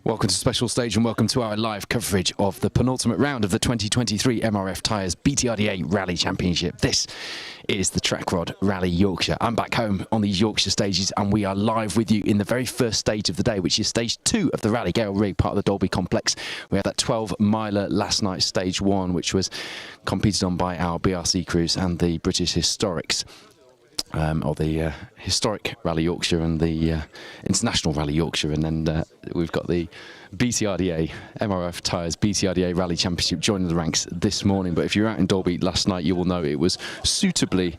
Welcome to Special Stage and welcome to our live coverage of the penultimate round of the 2023 MRF Tyres BTRDA Rally Championship. This is the Trackrod Rally Yorkshire. I'm back home on these Yorkshire stages and we are live with you in the very first stage of the day, which is stage 2 of the rally, Gail Rig, part of the Dolby complex. We had that 12-miler last night, stage 1, which was competed on by our BRC crews and the British Historics. Or the Historic Rally Yorkshire and the International Rally Yorkshire, and then we've got the BTRDA MRF Tyres BTRDA Rally Championship joining the ranks this morning. But if you were out in Dolby last night, you will know it was suitably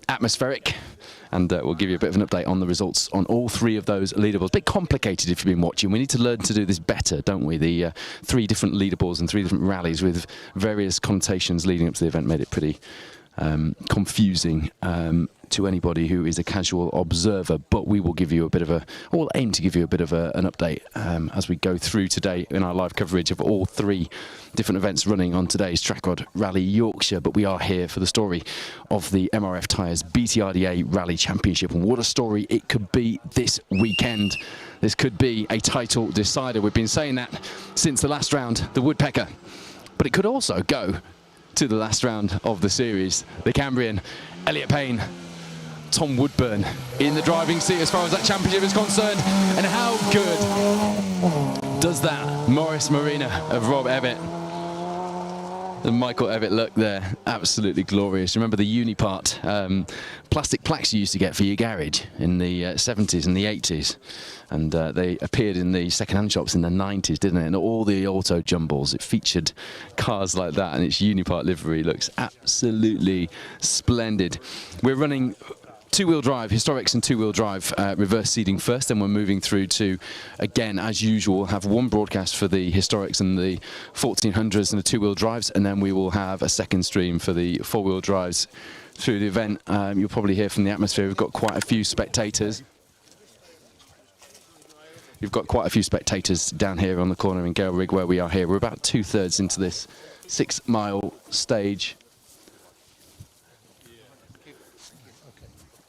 atmospheric, and we'll give you a bit of an update on the results on all 3 of those leaderboards. A bit complicated if you've been watching. We need to learn to do this better, don't we? The 3 different leaderboards and 3 different rallies with various connotations leading up to the event made it pretty confusing to anybody who is a casual observer, but we will give you a bit of a, or we'll aim to give you a bit of an update as we go through today in our live coverage of all 3 different events running on today's Trackrod Rally Yorkshire. But we are here for the story of the MRF Tyres BTRDA Rally Championship, and what a story it could be this weekend. This could be a title decider. We've been saying that since the last round, the Woodpecker, but it could also go to the last round of the series. The Cambrian, Elliot Payne, Tom Woodburn in the driving seat as far as that championship is concerned. And how good does that Morris Marina of Rob Evatt and Michael Evatt look there? Absolutely glorious. Remember the Unipart plastic plaques you used to get for your garage in the 70s and the 80s? And they appeared in the second-hand shops in the 90s, didn't it? And all the auto jumbles, it featured cars like that, and its Unipart livery looks absolutely splendid. We're running two-wheel drive, historics and two-wheel drive reverse seeding first, then we're moving through to, again, as usual, have one broadcast for the historics and the 1400s and the two-wheel drives, and then we will have a second stream for the four-wheel drives through the event. You'll probably hear from the atmosphere, we've got quite a few spectators. You've got quite a few spectators down here on the corner in Gail Rig where we are here. We're about 2/3 into this 6-mile stage.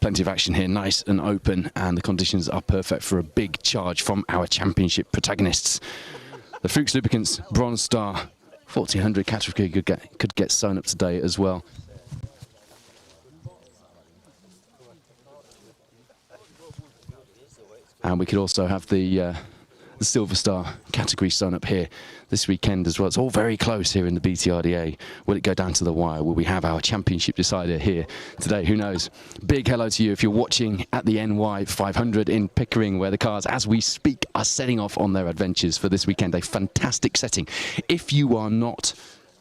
Plenty of action here, nice and open, and the conditions are perfect for a big charge from our championship protagonists. The Fuchs Lubricants Bronze Star 1400 category could get sewn up today as well. And we could also have the Silver Star category sewn up here this weekend as well. It's all very close here in the BTRDA. Will it go down to the wire? Will we have our championship decider here today? Who knows? Big hello to you if you're watching at the NY 500 in Pickering, where the cars, as we speak, are setting off on their adventures for this weekend. A fantastic setting. If you are not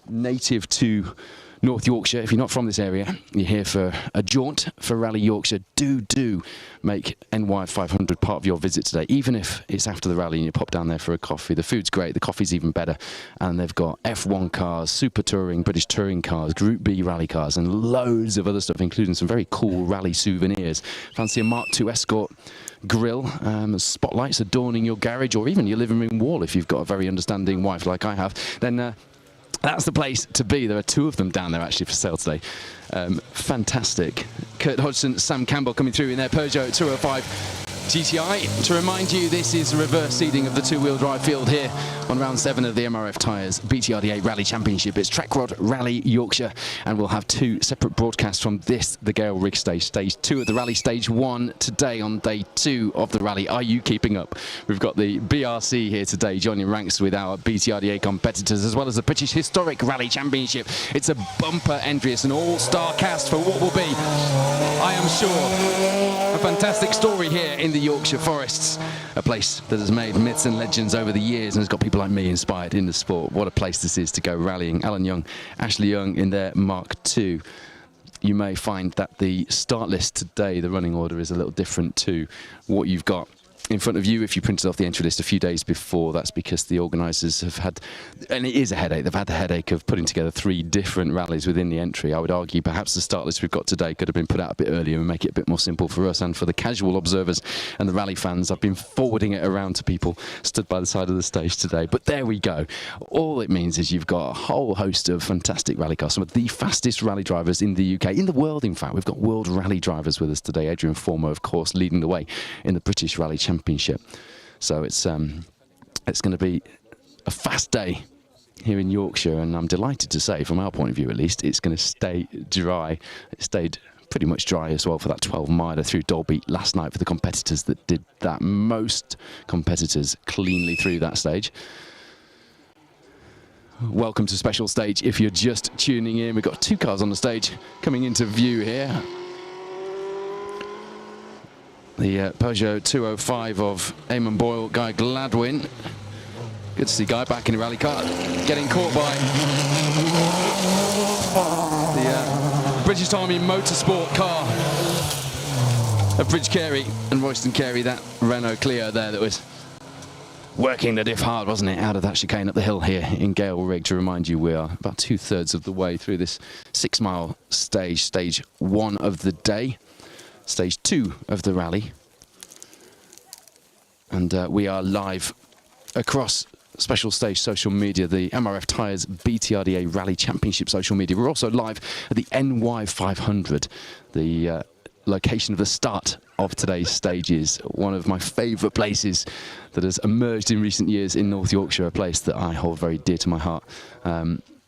native to North Yorkshire, if you're not from this area, you're here for a jaunt for Rally Yorkshire, do make NY 500 part of your visit today, even if it's after the rally and you pop down there for a coffee. The food's great, the coffee's even better, and they've got F1 cars, Super Touring, British Touring cars, Group B rally cars, and loads of other stuff, including some very cool rally souvenirs. Fancy a Mark II Escort grill, spotlights adorning your garage or even your living room wall if you've got a very understanding wife like I have, then that's the place to be. There are 2 of them down there actually for sale today. Fantastic. Kurt Hodgson, Sam Campbell coming through in their Peugeot 205 GTI. To remind you, this is a reverse seeding of the two-wheel drive field here on round 7 of the MRF Tyres BTRDA Rally Championship. It's Trackrod Rally Yorkshire, and we'll have 2 separate broadcasts from this, the Gail Rig stage, stage 2 of the rally, stage 1 today on day 2 of the rally. Are you keeping up? We've got the BRC here today joining ranks with our BTRDA competitors, as well as the British Historic Rally Championship. It's a bumper entry. It's an all-star cast for what will be, I am sure, a fantastic story here in the Yorkshire forests, a place that has made myths and legends over the years and has got people like me inspired in the sport. What a place this is to go rallying. Alan Young, Ashley Young in their Mark II. You may find that the start list today, the running order, is a little different to what you've got in front of you if you printed off the entry list a few days before. That's because the organisers have had, and it is a headache, they've had the headache of putting together 3 different rallies within the entry. I would argue perhaps the start list we've got today could have been put out a bit earlier and make it a bit more simple for us and for the casual observers and the rally fans. I've been forwarding it around to people stood by the side of the stage today, but there we go. All it means is you've got a whole host of fantastic rally cars, some of the fastest rally drivers in the UK, in the world in fact. We've got world rally drivers with us today. Adrian Former, of course, leading the way in the British Rally Championship. So it's It's going to be a fast day here in Yorkshire, and I'm delighted to say, from our point of view at least, it's going to stay dry. It stayed pretty much dry as well for that 12-miler through Dolby last night for the competitors that did that. Most competitors cleanly through that stage. Welcome to special stage if you're just tuning in. We've got 2 cars on the stage coming into view here. The Peugeot 205 of Eamon Boyle, Guy Gladwin. Good to see Guy back in the rally car, getting caught by the British Army motorsport car of Bridge Carey and Royston Carey, that Renault Clio there that was working the diff hard, wasn't it, out of that chicane up the hill here in Gail Rig. To remind you, we are about 2/3 of the way through this 6-mile stage, stage 1 of the day, stage 2 of the rally. And we are live across special stage social media, the MRF Tyres BTRDA Rally Championship social media. We're also live at the NY 500, the location of the start of today's stages. One of my favourite places that has emerged in recent years in North Yorkshire, a place that I hold very dear to my heart.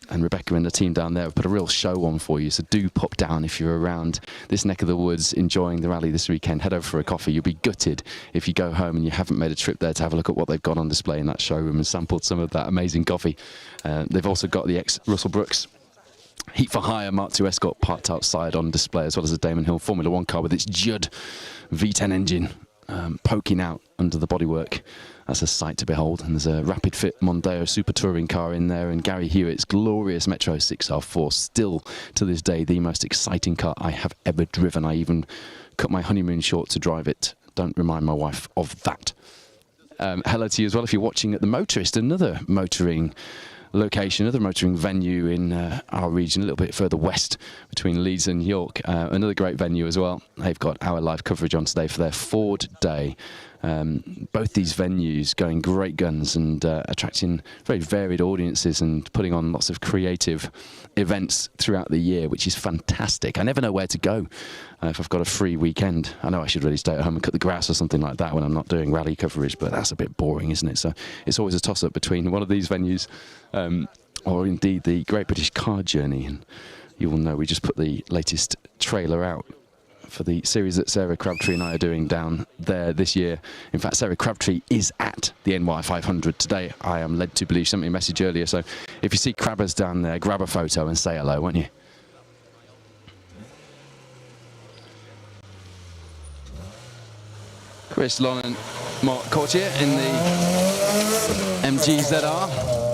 And Rebecca and the team down there have put a real show on for you, so do pop down if you're around this neck of the woods enjoying the rally this weekend. Head over for a coffee. You'll be gutted if you go home and you haven't made a trip there to have a look at what they've got on display in that showroom and sampled some of that amazing coffee. They've also got the ex-Russell Brooks Heat for Hire Mark II Escort parked outside on display, as well as a Damon Hill Formula 1 car with its Judd V10 engine poking out under the bodywork. That's a sight to behold. And there's a rapid fit Mondeo Super Touring car in there, and Gary Hewitt's glorious Metro 6R4, still to this day the most exciting car I have ever driven. I even cut my honeymoon short to drive it. Don't remind my wife of that. Hello to you as well if you're watching at The Motorist, another motoring location, another motoring venue in our region, a little bit further west between Leeds and York. Another great venue as well. They've got our live coverage on today for their Ford Day. Both these venues going great guns and attracting very varied audiences and putting on lots of creative events throughout the year, which is fantastic. I never know where to go if I've got a free weekend. I know I should really stay at home and cut the grass or something like that when I'm not doing rally coverage, but that's a bit boring, isn't it? So it's always a toss-up between one of these venues or indeed the Great British Car Journey. And you will know we just put the latest trailer out for the series that Sarah Crabtree and I are doing down there this year. In fact, Sarah Crabtree is at the NY 500 today. I am led to believe. She sent me a message earlier, so if you see crabbers down there, grab a photo and say hello, won't you? Chris Long and Mark Courtier in the MGZR.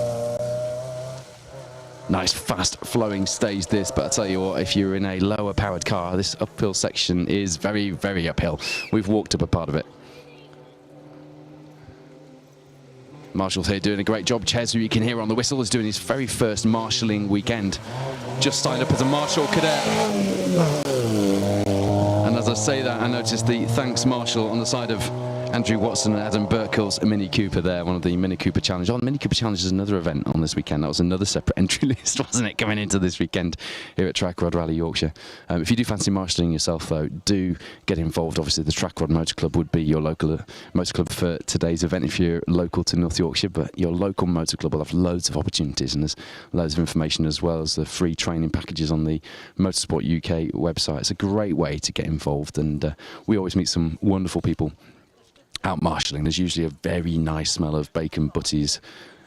Nice fast flowing stage this, but I tell you what, if you're in a lower powered car, this uphill section is very, very uphill. We've walked up a part of it. Marshall's here doing a great job. Ches, who you can hear on the whistle, is doing his very first marshalling weekend. Just signed up as a marshal cadet. And as I say that, I noticed the thanks Marshall on the side of Andrew Watson and Adam Burkle's Mini Cooper there, one of the Mini Cooper Challenge. Oh, Mini Cooper Challenge is another event on this weekend. That was another separate entry list, wasn't it, coming into this weekend here at Trackrod Rally Yorkshire. If you do fancy marshalling yourself, though, do get involved. Obviously, the Trackrod Motor Club would be your local motor club for today's event if you're local to North Yorkshire, but your local motor club will have loads of opportunities, and there's loads of information as well as the free training packages on the Motorsport UK website. It's a great way to get involved, and we always meet some wonderful people out marshalling. There's usually a very nice smell of bacon butties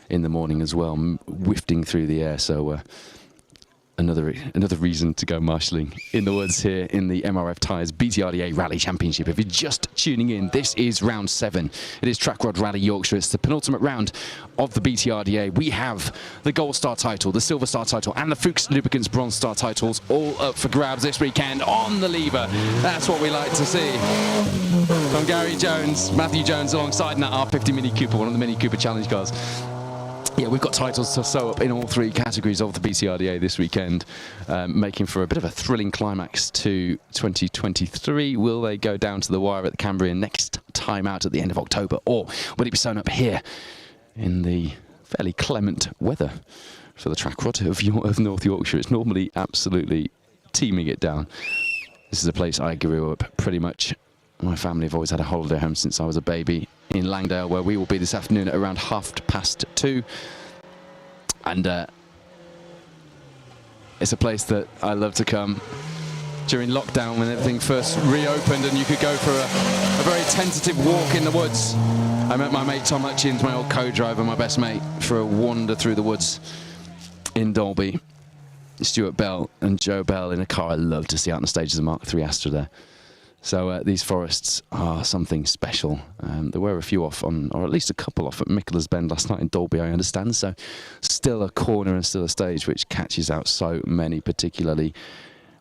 in the morning as well, wafting through the air. So another reason to go marshalling in the woods here in the MRF Tyres BTRDA Rally Championship. If you're just tuning in, this is round 7. It is Trackrod Rally Yorkshire. It's the penultimate round of the BTRDA. We have the Gold Star title, the Silver Star title, and the Fuchs Lubricants Bronze Star titles all up for grabs this weekend on the lever. That's what we like to see. From Gary Jones, Matthew Jones, alongside that R50 Mini Cooper, one of the Mini Cooper Challenge cars. Yeah, we've got titles to sew up in all 3 categories of the BTRDA this weekend, making for a bit of a thrilling climax to 2023. Will they go down to the wire at the Cambrian next time out at the end of October, or will it be sewn up here in the fairly clement weather for the Trackrod of North Yorkshire? It's normally absolutely teeming it down. This is a place I grew up pretty much. My family have always had a holiday home since I was a baby in Langdale, where we will be this afternoon at around 2:30. And it's a place that I love to come during lockdown, when everything first reopened and you could go for a very tentative walk in the woods. I met my mate Tom Hutchins, my old co-driver, my best mate, for a wander through the woods in Dalby. Stuart Bell and Joe Bell in a car I love to see out on the stages of Mark III Astra there. So these forests are something special. There were a few off on, or at least a couple off at Mickler's Bend last night in Dalby, I understand. So still a corner and still a stage which catches out so many, particularly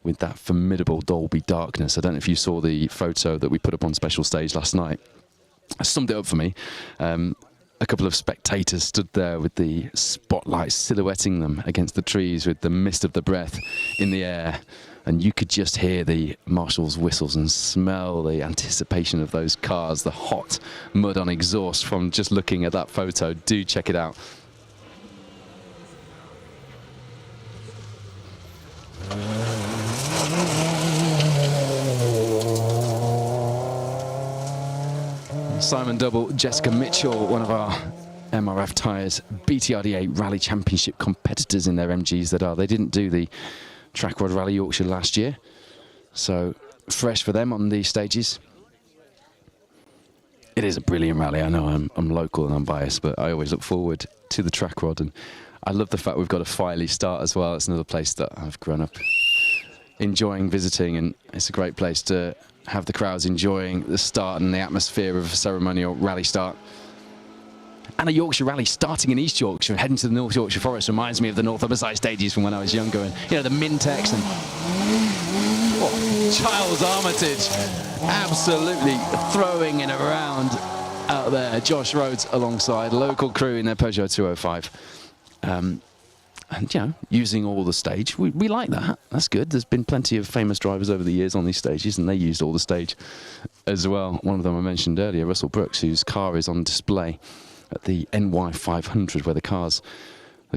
with that formidable Dalby darkness. I don't know if you saw the photo that we put up on Special Stage last night. I summed it up for me. A couple of spectators stood there with the spotlight silhouetting them against the trees with the mist of the breath in the air. And you could just hear the marshals' whistles and smell the anticipation of those cars, the hot mud on exhaust from just looking at that photo. Do check it out. Simon Double, Jessica Mitchell, one of our MRF Tyres BTRD8 Rally Championship competitors in their MGs that are. They didn't do the Trackrod Rally Yorkshire last year, so fresh for them on these stages. It is a brilliant rally. I know I'm local and I'm biased, but I always look forward to the Trackrod, and I love the fact we've got a Filey start as well. It's another place that I've grown up enjoying visiting, and it's a great place to have the crowds enjoying the start and the atmosphere of a ceremonial rally start. And a Yorkshire rally starting in East Yorkshire and heading to the North Yorkshire Forest reminds me of the North Humberside stages from when I was younger, and you know, the Mintex and Giles Armitage absolutely throwing it around out there. Josh Rhodes alongside local crew in their Peugeot 205. And, you know, using all the stage. We like that. That's good. There's been plenty of famous drivers over the years on these stages, and they used all the stage as well. One of them I mentioned earlier, Russell Brooks, whose car is on display at the NY 500, where the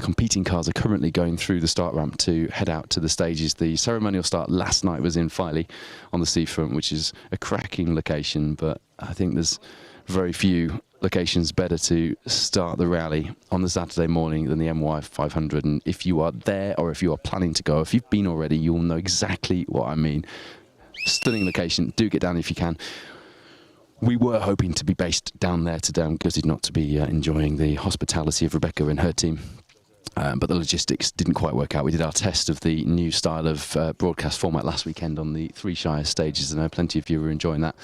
competing cars are currently going through the start ramp to head out to the stages. The ceremonial start last night was in Filey on the seafront, which is a cracking location, but I think there's very few locations better to start the rally on the Saturday morning than the NY 500. And if you are there, or if you are planning to go, if you've been already, you'll know exactly what I mean. Stunning location. Do get down if you can. We were hoping to be based down there today. I'm gutted not to be enjoying the hospitality of Rebecca and her team. But the logistics didn't quite work out. We did our test of the new style of broadcast format last weekend on the Three Shires stages, and I know plenty of you were enjoying that.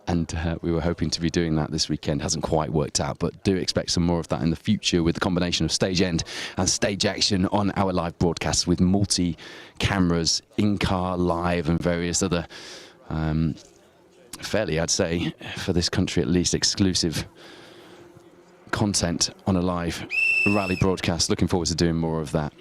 And we were hoping to be doing that this weekend. Hasn't quite worked out, but do expect some more of that in the future with the combination of stage end and stage action on our live broadcasts with multi-cameras, in-car live and various other, fairly, I'd say, for this country at least, exclusive content on a live rally broadcast. Looking forward to doing more of that.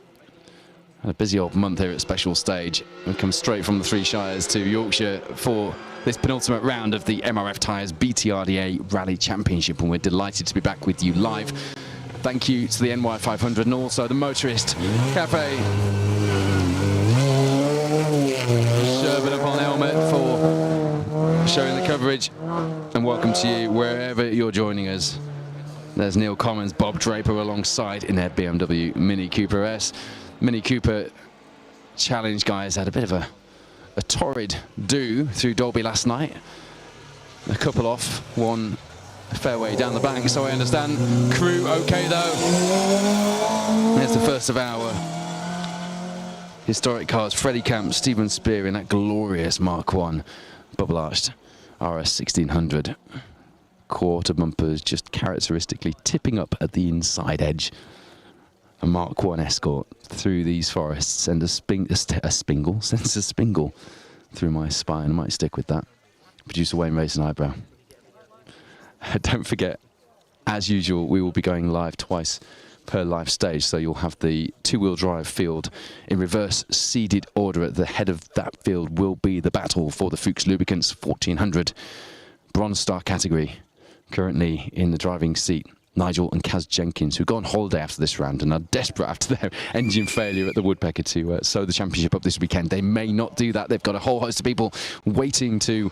And a busy old month here at Special Stage. We come straight from the Three Shires to Yorkshire for this penultimate round of the MRF Tyres BTRDA Rally Championship, and we're delighted to be back with you live. Thank you to the NY 500 and also the Motorist Cafe. Sherbet upon helmet for showing the coverage, and welcome to you wherever you're joining us. There's Neil Commons, Bob Draper alongside in their BMW Mini Cooper S. Mini Cooper Challenge guys had a bit of a torrid do through Dalby last night. A couple off, one a fair way down the bank, so I understand. Crew okay though. There's the first of our historic cars. Freddie Camp, Stephen Spear in that glorious Mark 1 bubble arched RS 1600. Quarter bumpers just characteristically tipping up at the inside edge. A Mark 1 Escort through these forests, and sends a spingle through my spine. I might stick with that. Producer Wayne raised an eyebrow. Don't forget, as usual, we will be going live twice per live stage, so you'll have the two-wheel drive field in reverse seeded order. At the head of that field will be the battle for the Fuchs Lubricants 1400 Bronze Star category. Currently in the driving seat, Nigel and Kaz Jenkins, who go on holiday after this round and are desperate after their engine failure at the Woodpecker to sew the championship up this weekend. They may not do that. They've got a whole host of people waiting to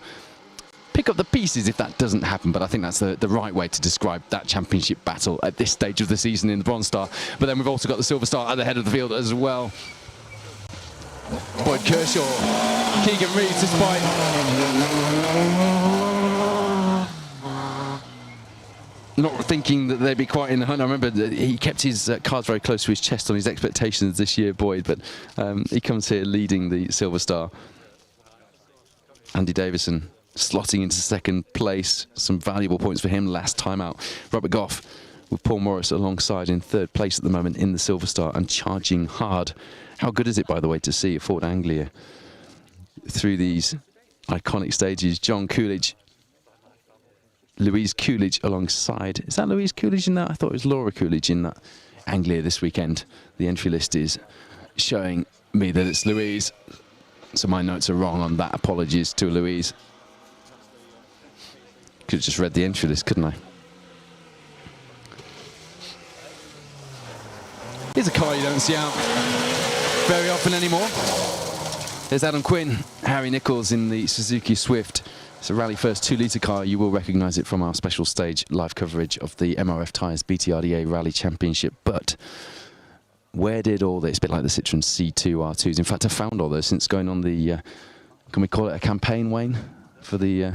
pick up the pieces if that doesn't happen, but I think that's the right way to describe that championship battle at this stage of the season in the Bronze Star. But then we've also got the Silver Star at the head of the field as well. Boyd Kershaw, Keegan Reeves, despite not thinking that they'd be quite in the hunt. I remember that he kept his cards very close to his chest on his expectations this year, Boyd, but he comes here leading the Silver Star. Andy Davison slotting into second place. Some valuable points for him last time out. Robert Goff with Paul Morris alongside in third place at the moment in the Silver Star and charging hard. How good is it, by the way, to see Ford Anglia through these iconic stages? John Coolidge, Louise Coolidge alongside. Is that Louise Coolidge in that? I thought it was Laura Coolidge in that Anglia this weekend. The entry list is showing me that it's Louise. So my notes are wrong on that. Apologies to Louise. Could have just read the entry list, couldn't I? Here's a car you don't see out very often anymore. There's Adam Quinn, Harry Nichols in the Suzuki Swift. It's a Rally First 2-litre car. You will recognise it from our special stage live coverage of the MRF Tyres BTRDA Rally Championship. But where did all this, it's a bit like the Citroen C2 R2s. In fact, I found all those since going on the, can we call it a campaign, Wayne? For the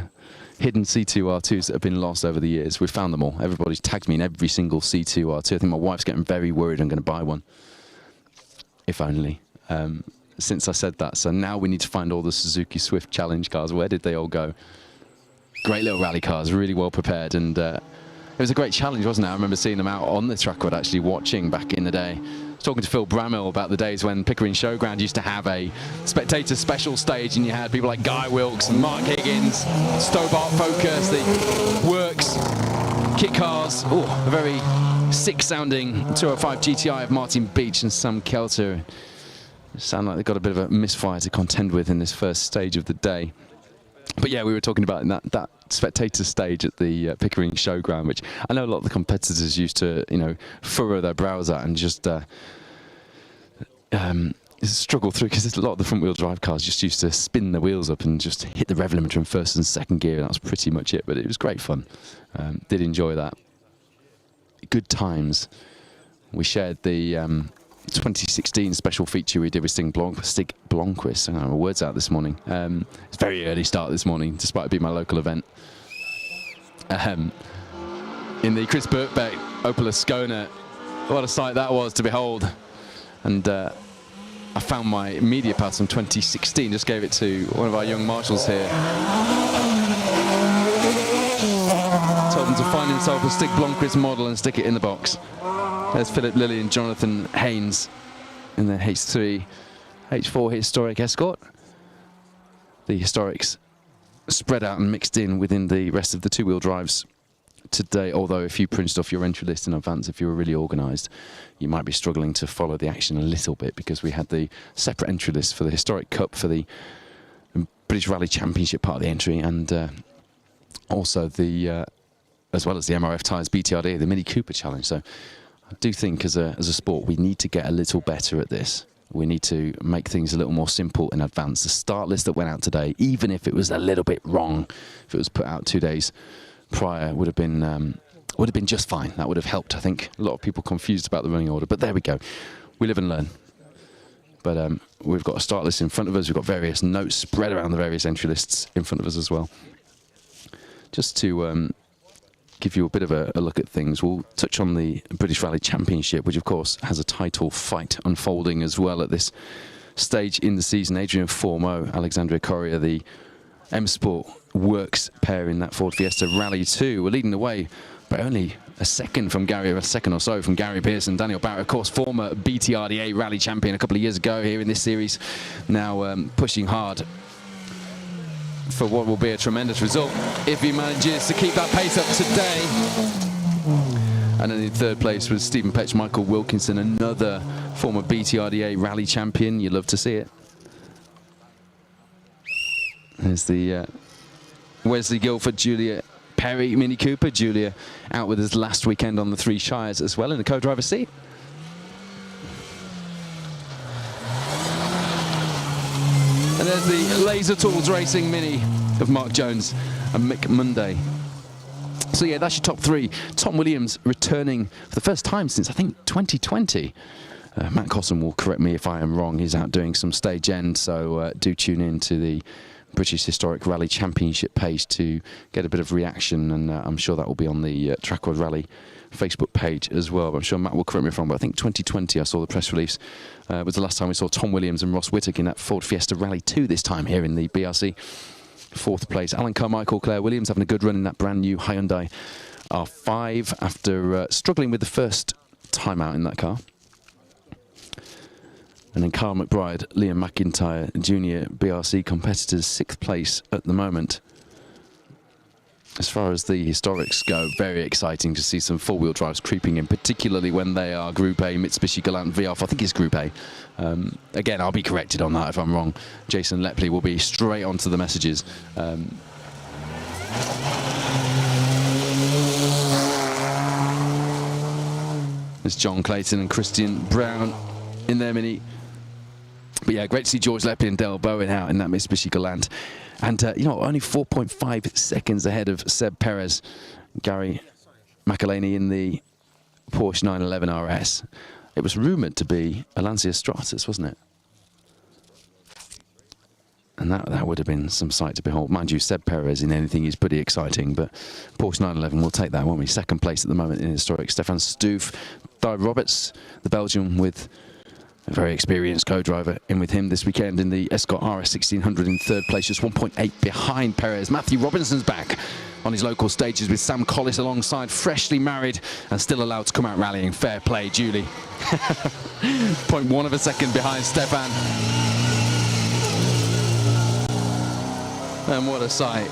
hidden C2 R2s that have been lost over the years. We've found them all. Everybody's tagged me in every single C2 R2. I think my wife's getting very worried I'm going to buy one. If only. Since I said that. So now we need to find all the Suzuki Swift Challenge cars. Where did they all go? Great little rally cars, really well prepared, and it was a great challenge, wasn't it? I remember seeing them out on the Trackrod, actually watching back in the day. I was talking to Phil Brammill about the days when Pickering Showground used to have a spectator special stage, and you had people like Guy Wilkes and Mark Higgins, Stobart Focus, the Works, kit cars, a very sick-sounding 205 GTI of Martin Beach and Sam Kelter. Sound like they've got a bit of a misfire to contend with in this first stage of the day. But yeah, we were talking about that spectator stage at the Pickering Showground, which I know a lot of the competitors used to, furrow their brows at and just struggle through, because a lot of the front-wheel drive cars just used to spin the wheels up and just hit the rev limiter in first and second gear, and that was pretty much it. But it was great fun. Did enjoy that. Good times. We shared the 2016 special feature we did with Stig Blomqvist. I don't know my words out this morning. It's a very early start this morning, despite it being my local event. In the Chris Birkbeck Opel Ascona, what a sight that was to behold. And I found my media pass from 2016, just gave it to one of our young marshals here. Told him to find himself a Stig Blomqvist model and stick it in the box. There's Philip Lilly and Jonathan Haynes in their H3, H4 Historic Escort. The Historics spread out and mixed in within the rest of the two-wheel drives today, although if you printed off your entry list in advance, if you were really organised, you might be struggling to follow the action a little bit, because we had the separate entry list for the Historic Cup, for the British Rally Championship part of the entry, and also the, as well as the MRF Tyres BTRD, the Mini Cooper Challenge. So I do think as a sport we need to get a little better at this. We need to make things a little more simple in advance. The start list that went out today, even if it was a little bit wrong, if it was put out 2 days prior, would have been just fine. That would have helped. I think a lot of people confused about the running order, but there we go. We live and learn. But we've got a start list in front of us. We've got various notes spread around the various entry lists in front of us as well. Just to give you a bit of a look at things, we'll touch on the British Rally Championship, which of course has a title fight unfolding as well at this stage in the season. Adrian Formeau, Alexandria Correa, the M Sport Works pair in that Ford Fiesta Rally 2, were leading the way by only a second or so from Gary Pearson. Daniel Barrett, of course, former BTRDA Rally champion a couple of years ago here in this series, now pushing hard for what will be a tremendous result if he manages to keep that pace up today. And then in third place was Stephen Petch, Michael Wilkinson, another former BTRDA Rally champion. You love to see it. There's the Wesley Guilford, Julia Perry Mini Cooper. Julia out with us last weekend on the Three Shires as well in the co-driver seat. And there's the Laser Tools Racing Mini of Mark Jones and Mick Monday. So yeah, that's your top three. Tom Williams returning for the first time since, I think, 2020. Matt Cosson will correct me if I am wrong. He's out doing some stage end, so do tune in to the British Historic Rally Championship page to get a bit of reaction, and I'm sure that will be on the Trackrod Rally Facebook page as well. But I'm sure Matt will correct me if I'm wrong, but I think 2020, I saw the press release, was the last time we saw Tom Williams and Ross Whittock in that Ford Fiesta Rally 2 this time here in the BRC. Fourth place, Alan Carmichael, Claire Williams having a good run in that brand new Hyundai R5 after struggling with the first time out in that car. And then Carl McBride, Liam McIntyre, junior BRC competitors, 6th place at the moment. As far as the historics go, very exciting to see some four-wheel drives creeping in, particularly when they are Group A, Mitsubishi Galant V-Off. I think it's Group A. Again, I'll be corrected on that if I'm wrong. Jason Lepley will be straight onto the messages. There's John Clayton and Christian Brown in their Mini. But yeah, great to see George Lepley and Dale Bowen out in that Mitsubishi Galant. And, you know, only 4.5 seconds ahead of Seb Perez. Gary McElhaney in the Porsche 911 RS. It was rumoured to be a Lancia Stratus, wasn't it? And that would have been some sight to behold. Mind you, Seb Perez in anything is pretty exciting, but Porsche 911 will take that, won't we? Second place at the moment in historic. Stefan Stoof, Di Roberts, the Belgian, with a very experienced co-driver in with him this weekend in the Escort RS 1600 in third place, just 1.8 behind Perez. Matthew Robinson's back on his local stages with Sam Collis alongside, freshly married and still allowed to come out rallying. Fair play, Julie. 0.1 of a second behind Stefan. And what a sight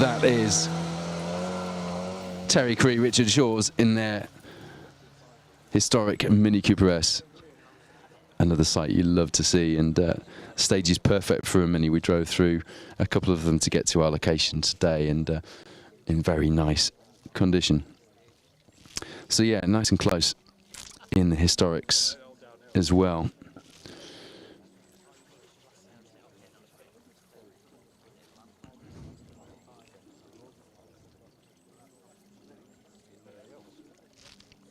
that is. Terry Cree, Richard Shaw's in their historic Mini Cooper S. Another sight you love to see, and stage is perfect for a Mini. We drove through a couple of them to get to our location today, and in very nice condition. So yeah, nice and close in the historics as well.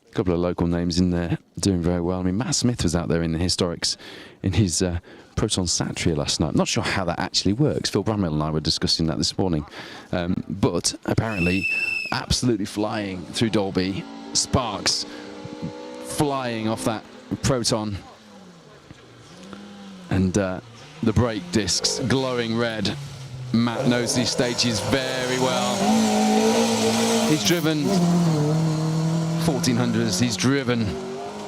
A couple of local names in there doing very well. I mean, Matt Smith was out there in the historics in his Proton Satria last night. I'm not sure how that actually works. Phil Bramwell and I were discussing that this morning. But apparently, absolutely flying through Dolby. Sparks flying off that Proton. And the brake discs glowing red. Matt knows these stages very well. He's driven 1400s, he's driven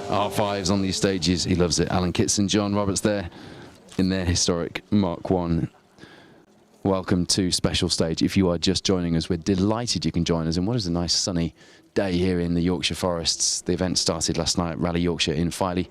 R5s on these stages. He loves it. Alan Kitson, John Roberts there in their historic Mark 1. Welcome to Special Stage. If you are just joining us, we're delighted you can join us. And what is a nice sunny day here in the Yorkshire forests. The event started last night, Rally Yorkshire in Filey.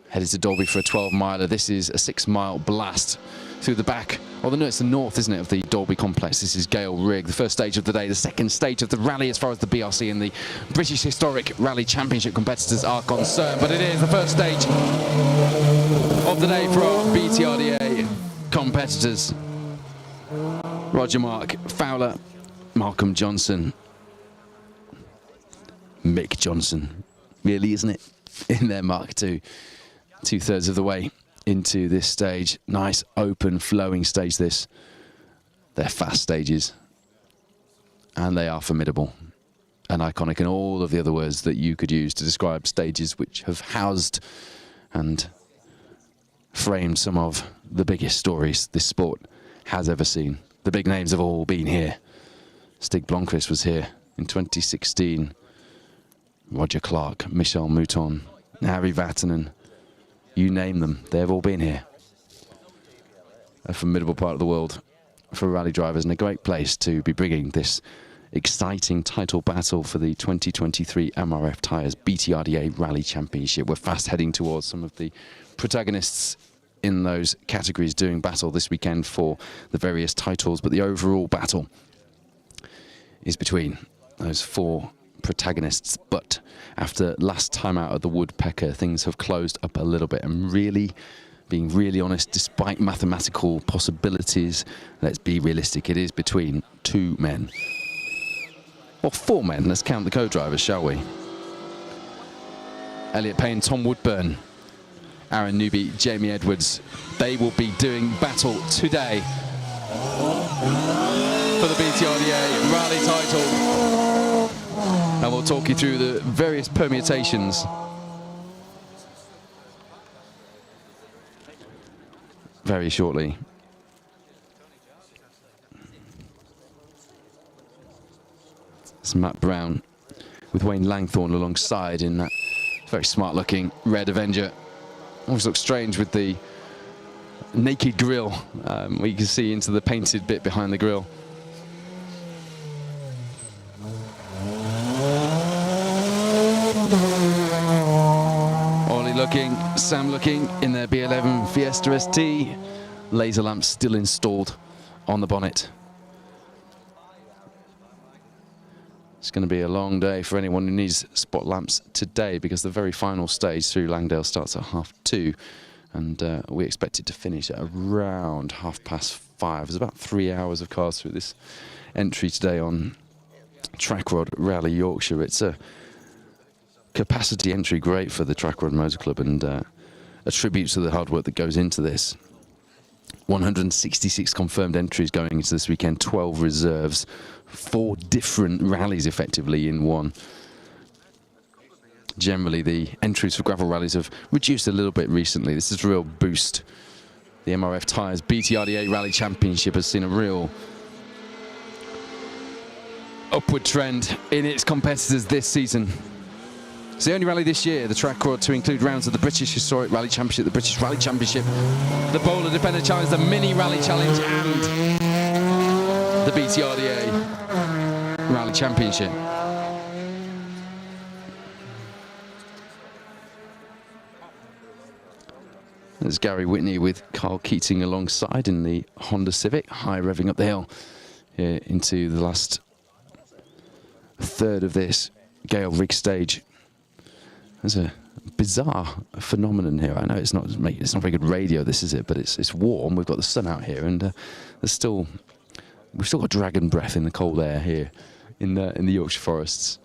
Headed to Dolby for a 12-miler. This is a 6-mile blast through the back, no, it's the north, isn't it, of the Dolby complex. This is Gail Rig, the first stage of the day, the second stage of the rally as far as the BRC and the British Historic Rally Championship competitors are concerned. But it is the first stage of the day for our BTRDA competitors. Roger Mark Fowler, Malcolm Johnson, Mick Johnson, really, isn't it, in their Mark II, 2/3 of the way into this stage. Nice open flowing stage this. They're fast stages and they are formidable and iconic, and all of the other words that you could use to describe stages which have housed and framed some of the biggest stories this sport has ever seen. The big names have all been here. Stig Blomqvist was here in 2016. Roger Clark, Michel Mouton, Harry Vatanen, you name them, they've all been here. A formidable part of the world for rally drivers, and a great place to be bringing this exciting title battle for the 2023 MRF Tyres BTRDA Rally Championship. We're fast heading towards some of the protagonists in those categories doing battle this weekend for the various titles, but the overall battle is between those four protagonists. But after last time out at the Woodpecker, things have closed up a little bit, and really being really honest, despite mathematical possibilities, let's be realistic, it is between 2 men. Or 4 men, let's count the co-drivers, shall we? Elliot Payne, Tom Woodburn, Aaron Newby, Jamie Edwards, they will be doing battle today for the BTRDA rally title. And we'll talk you through the various permutations very shortly. It's Matt Brown with Wayne Langthorne alongside in that very smart looking red Avenger. Always looks strange with the naked grille, where you can see into the painted bit behind the grille. Ollie looking, Sam looking in their B11 Fiesta ST. Laser lamps still installed on the bonnet. It's going to be a long day for anyone who needs spot lamps today, because the very final stage through Langdale starts at 2:30, and we expect it to finish at around 5:30. There's about 3 hours of cars through this entry today on Trackrod Rally Yorkshire. It's a capacity entry, great for the Trackrod Motor Club, and a tribute to the hard work that goes into this. 166 confirmed entries going into this weekend, 12 reserves, 4 different rallies effectively in one. Generally, the entries for gravel rallies have reduced a little bit recently. This is a real boost. The MRF Tyres BTRDA Rally Championship has seen a real upward trend in its competitors this season. It's the only rally this year, the Trackrod, to include rounds of the British Historic Rally Championship, the British Rally Championship, the Bowler Defender Challenge, the Mini Rally Challenge, and the BTRDA Rally Championship. There's Gary Whitney with Carl Keating alongside in the Honda Civic, high revving up the hill here into the last third of this Gail Rig stage. There's a bizarre phenomenon here. I know it's not very good radio, this is it, but it's warm. We've got the sun out here, and we've still got dragon breath in the cold air here in the Yorkshire forests.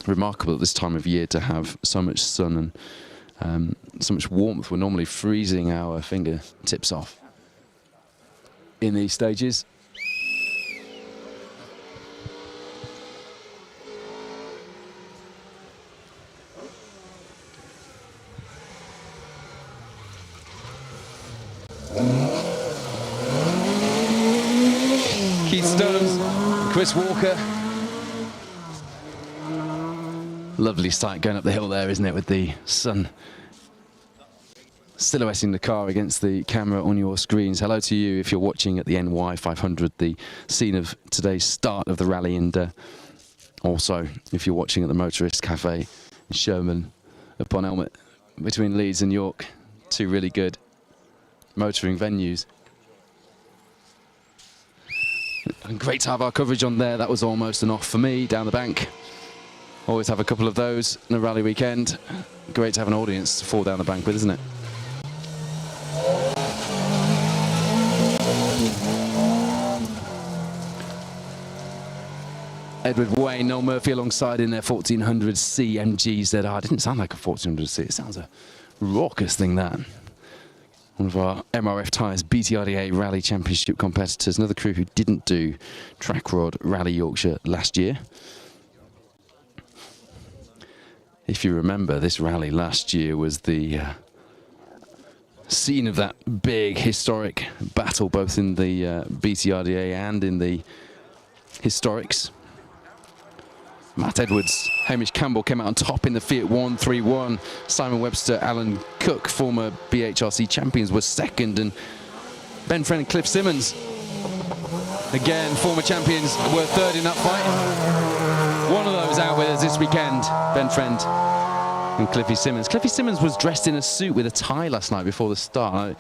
Remarkable at this time of year to have so much sun and so much warmth. We're normally freezing our fingertips off in these stages. Keith Stones, Chris Walker. Lovely sight going up the hill there, isn't it, with the sun silhouetting the car against the camera on your screens. Hello to you if you're watching at the NY 500, the scene of today's start of the rally, and also if you're watching at the Motorist Cafe in Sherman upon Elmet, between Leeds and York, 2 really good motoring venues. And great to have our coverage on there. That was almost an off for me down the bank. Always have a couple of those in a rally weekend. Great to have an audience to fall down the bank with, isn't it? Edward Wayne, Noel Murphy alongside in their 1400 CMGZR. Didn't sound like a 1400C. It sounds a raucous thing, that. One of our MRF Tyres BTRDA Rally Championship competitors. Another crew who didn't do Trackrod Rally Yorkshire last year. If you remember, this rally last year was the scene of that big historic battle, both in the BTRDA and in the historics. Matt Edwards, Hamish Campbell came out on top in the Fiat 131. Simon Webster, Alan Cook, former BHRC champions, were second, and Ben Friend and Cliff Simmons, again former champions, were third in that fight. One of those out with us this weekend, Ben Friend and Cliffy Simmons. Cliffy Simmons was dressed in a suit with a tie last night before the start.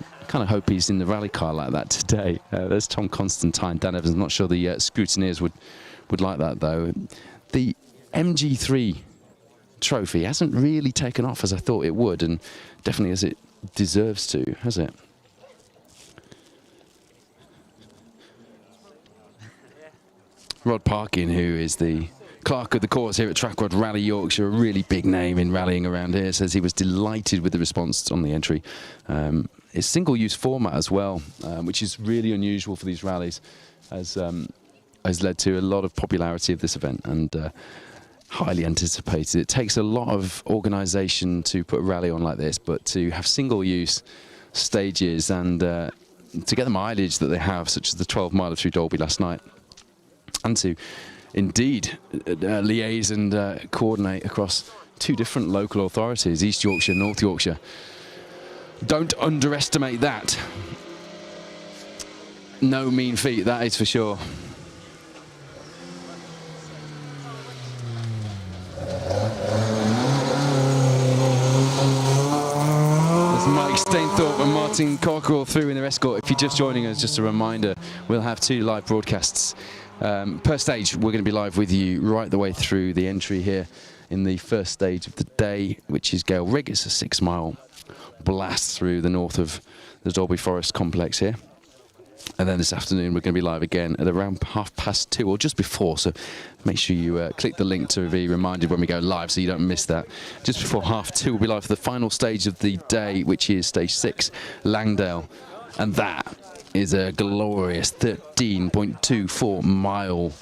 I kind of hope he's in the rally car like that today. There's Tom Constantine, Dan Evans. I'm not sure the scrutineers would like that, though. The MG3 trophy hasn't really taken off as I thought it would, and definitely as it deserves to, has it? Rod Parkin, who is the clerk of the course here at Trackrod Rally Yorkshire, a really big name in rallying around here, says he was delighted with the response on the entry. It's single-use format as well, which is really unusual for these rallies, has led to a lot of popularity of this event and highly anticipated. It takes a lot of organisation to put a rally on like this, but to have single-use stages and to get the mileage that they have, such as the 12 miler through Dalby last night, and to indeed liaise and coordinate across two different local authorities, East Yorkshire, North Yorkshire. Don't underestimate that. No mean feat, that is for sure. Mike Stainthorpe and Martin Cockerell through in their escort. If you're just joining us, just a reminder, we'll have 2 live broadcasts per stage. We're going to be live with you right the way through the entry here in the first stage of the day, which is Gail Rig. It's a 6-mile blast through the north of the Dalby Forest complex here. And then this afternoon we're going to be live again at around 2:30 or just before, so make sure you click the link to be reminded when we go live so you don't miss that. Just before 2:30 we'll be live for the final stage of the day, which is stage 6, Langdale, and that is a glorious 13.24 mile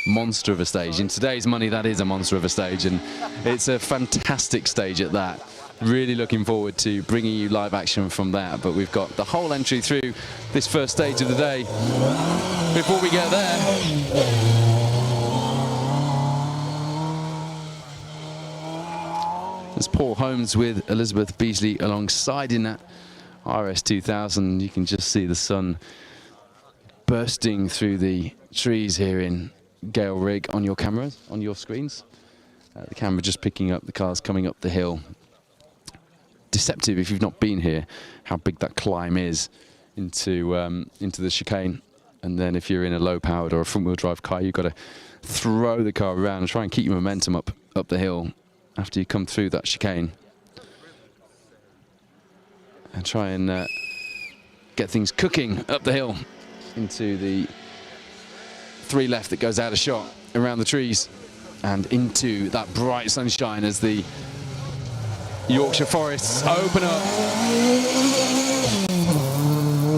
monster of a stage. In today's money, that is a monster of a stage, and it's a fantastic stage at that. Really looking forward to bringing you live action from that, but we've got the whole entry through this first stage of the day. Before we get there, there's Paul Holmes with Elizabeth Beasley alongside in that RS2000. You can just see the sun bursting through the trees here in Gail Rig on your cameras, on your screens. The camera just picking up the cars coming up the hill. Deceptive if you've not been here, how big that climb is into the chicane. And then if you're in a low-powered or a front-wheel drive car, you've got to throw the car around and try and keep your momentum up the hill after you come through that chicane. And try and get things cooking up the hill into the 3 left that goes out of shot around the trees and into that bright sunshine as the Yorkshire forests open up.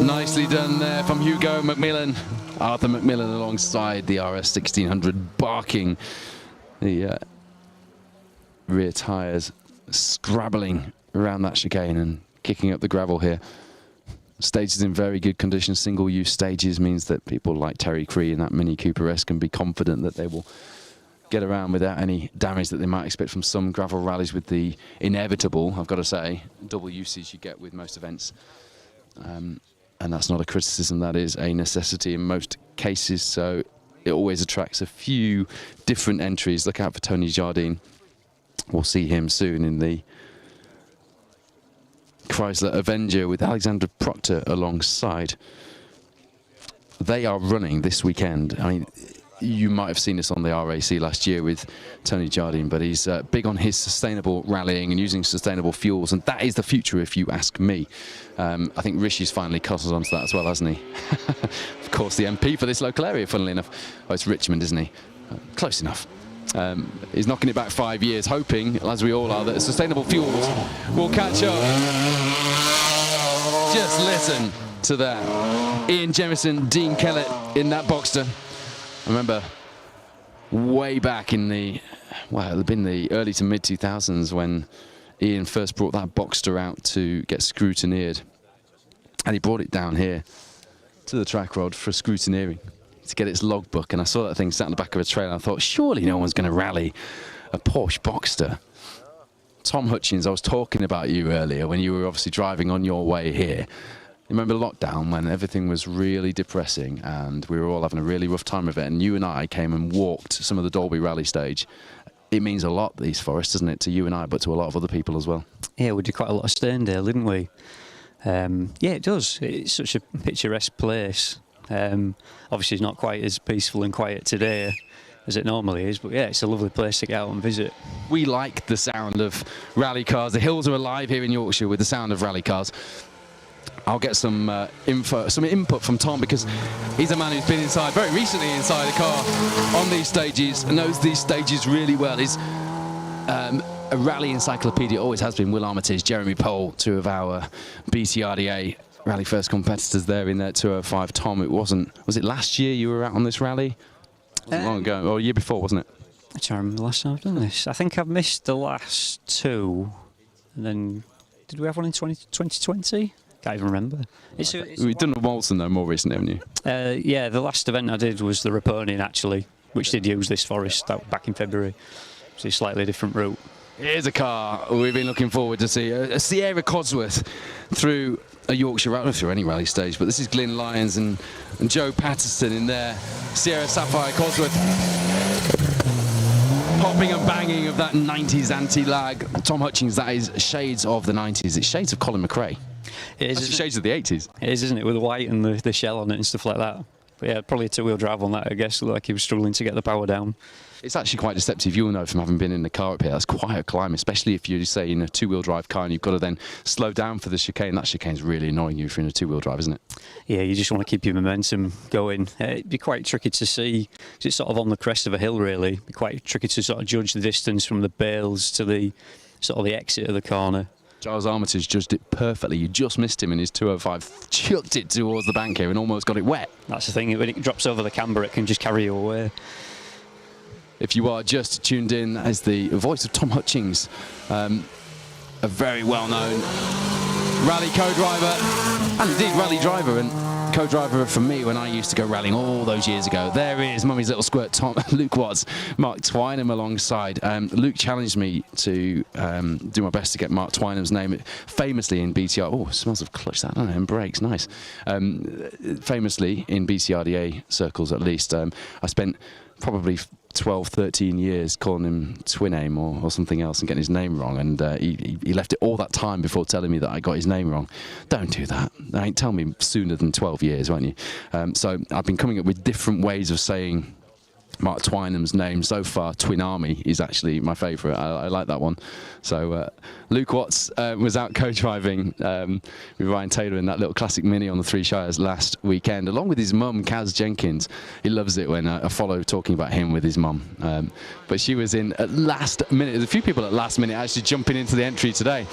Nicely done there from Hugo McMillan. Arthur McMillan alongside the RS 1600, barking the rear tyres, scrabbling around that chicane and kicking up the gravel here. Stage is in very good condition. Single-use stages means that people like Terry Cree and that Mini Cooper S can be confident that they will get around without any damage that they might expect from some gravel rallies with the inevitable, I've got to say, double usage you get with most events. And that's not a criticism, that is a necessity in most cases, so it always attracts a few different entries. Look out for Tony Jardine. We'll see him soon in the Chrysler Avenger with Alexander Proctor alongside. They are running this weekend. I mean, you might have seen this on the RAC last year with Tony Jardine, but he's big on his sustainable rallying and using sustainable fuels, and that is the future if you ask me. I think Rishi's finally caught on to that as well, hasn't he? Of course, the MP for this local area, funnily enough. Oh, it's Richmond, isn't he? Close enough. He's knocking it back 5 years, hoping, as we all are, that sustainable fuels will catch up. Just listen to that. Ian Jemison, Dean Kellett in that Boxster. I remember way back in the, well, it would have been the early to mid 2000s when Ian first brought that Boxster out to get scrutineered. And he brought it down here to the Trackrod for scrutineering to get its logbook. And I saw that thing sat in the back of a trailer. I thought, surely no one's going to rally a Porsche Boxster. Tom Hutchins, I was talking about you earlier when you were obviously driving on your way here. Remember lockdown when everything was really depressing and we were all having a really rough time of it, and you and I came and walked some of the Dalby rally stage. It means a lot, these forests, doesn't it, to you and I, but to a lot of other people as well. Yeah, we did quite a lot of Sterndale, didn't we? Yeah, it does. It's such a picturesque place. Obviously, it's not quite as peaceful and quiet today as it normally is, but yeah, it's a lovely place to get out and visit. We like the sound of rally cars. The hills are alive here in Yorkshire with the sound of rally cars. I'll get some input from Tom, because he's a man who's been inside, very recently inside a car on these stages, and knows these stages really well. He's a rally encyclopedia, always has been. Will Armitage, Jeremy Pole, two of our BTRDA Rally First competitors there in that 205. Tom, was it last year you were out on this rally? Long ago, or a year before, wasn't it? I can't remember the last time I've done this. I think I've missed the last two, and then did we have one in 2020? Can't even remember. We've done a Walton though more recently, haven't you? Yeah, the last event I did was the Raponian actually, which did use this forest back in February. So it's a slightly different route. Here's a car we've been looking forward to see, a Sierra Codsworth through a Yorkshire rally, through any rally stage, but this is Glyn Lyons and Joe Patterson in their Sierra Sapphire Codsworth. Popping and banging of that 90s anti-lag. Tom Hutchings, that is shades of the 90s. It's shades of Colin McRae. It is, shades of the 80s. It is, isn't it, with the white and the shell on it and stuff like that. But yeah, probably a two-wheel drive on that, I guess. Looked like he was struggling to get the power down. It's actually quite deceptive. You'll know from having been in the car up here, that's quite a climb, especially if you're, say, in a two-wheel drive car and you've got to then slow down for the chicane. That chicane's really annoying you if you're in a two-wheel drive, isn't it? Yeah, you just want to keep your momentum going. It'd be quite tricky to see, because it's sort of on the crest of a hill, really. It'd be quite tricky to sort of judge the distance from the bales to the sort of the exit of the corner. Giles Armitage judged it perfectly. You just missed him in his 205, chucked it towards the bank here and almost got it wet. That's the thing, when it drops over the camber, it can just carry you away. If you are just tuned in, that is the voice of Tom Hutchings, a very well-known rally co-driver, and indeed rally driver, and co-driver for me when I used to go rallying all those years ago. There is Mummy's Little Squirt, Luke Watts, Mark Twynham alongside. Luke challenged me to do my best to get Mark Twynham's name, famously in BTR. Oh, smells of clutch, that, I don't know, and brakes, nice. Famously in BTRDA circles, at least. I spent probably 12, 13 years calling him Twynham or something else and getting his name wrong, and he left it all that time before telling me that I got his name wrong. Don't do that. Tell me sooner than 12 years, won't you? So I've been coming up with different ways of saying Mark Twynham's name. So far, Twin Army is actually my favourite. I like that one. So Luke Watts was out co-driving with Ryan Taylor in that little classic Mini on the Three Shires last weekend, along with his mum, Kaz Jenkins. He loves it when I follow talking about him with his mum. But she was in at last minute. There's a few people at last minute actually jumping into the entry today.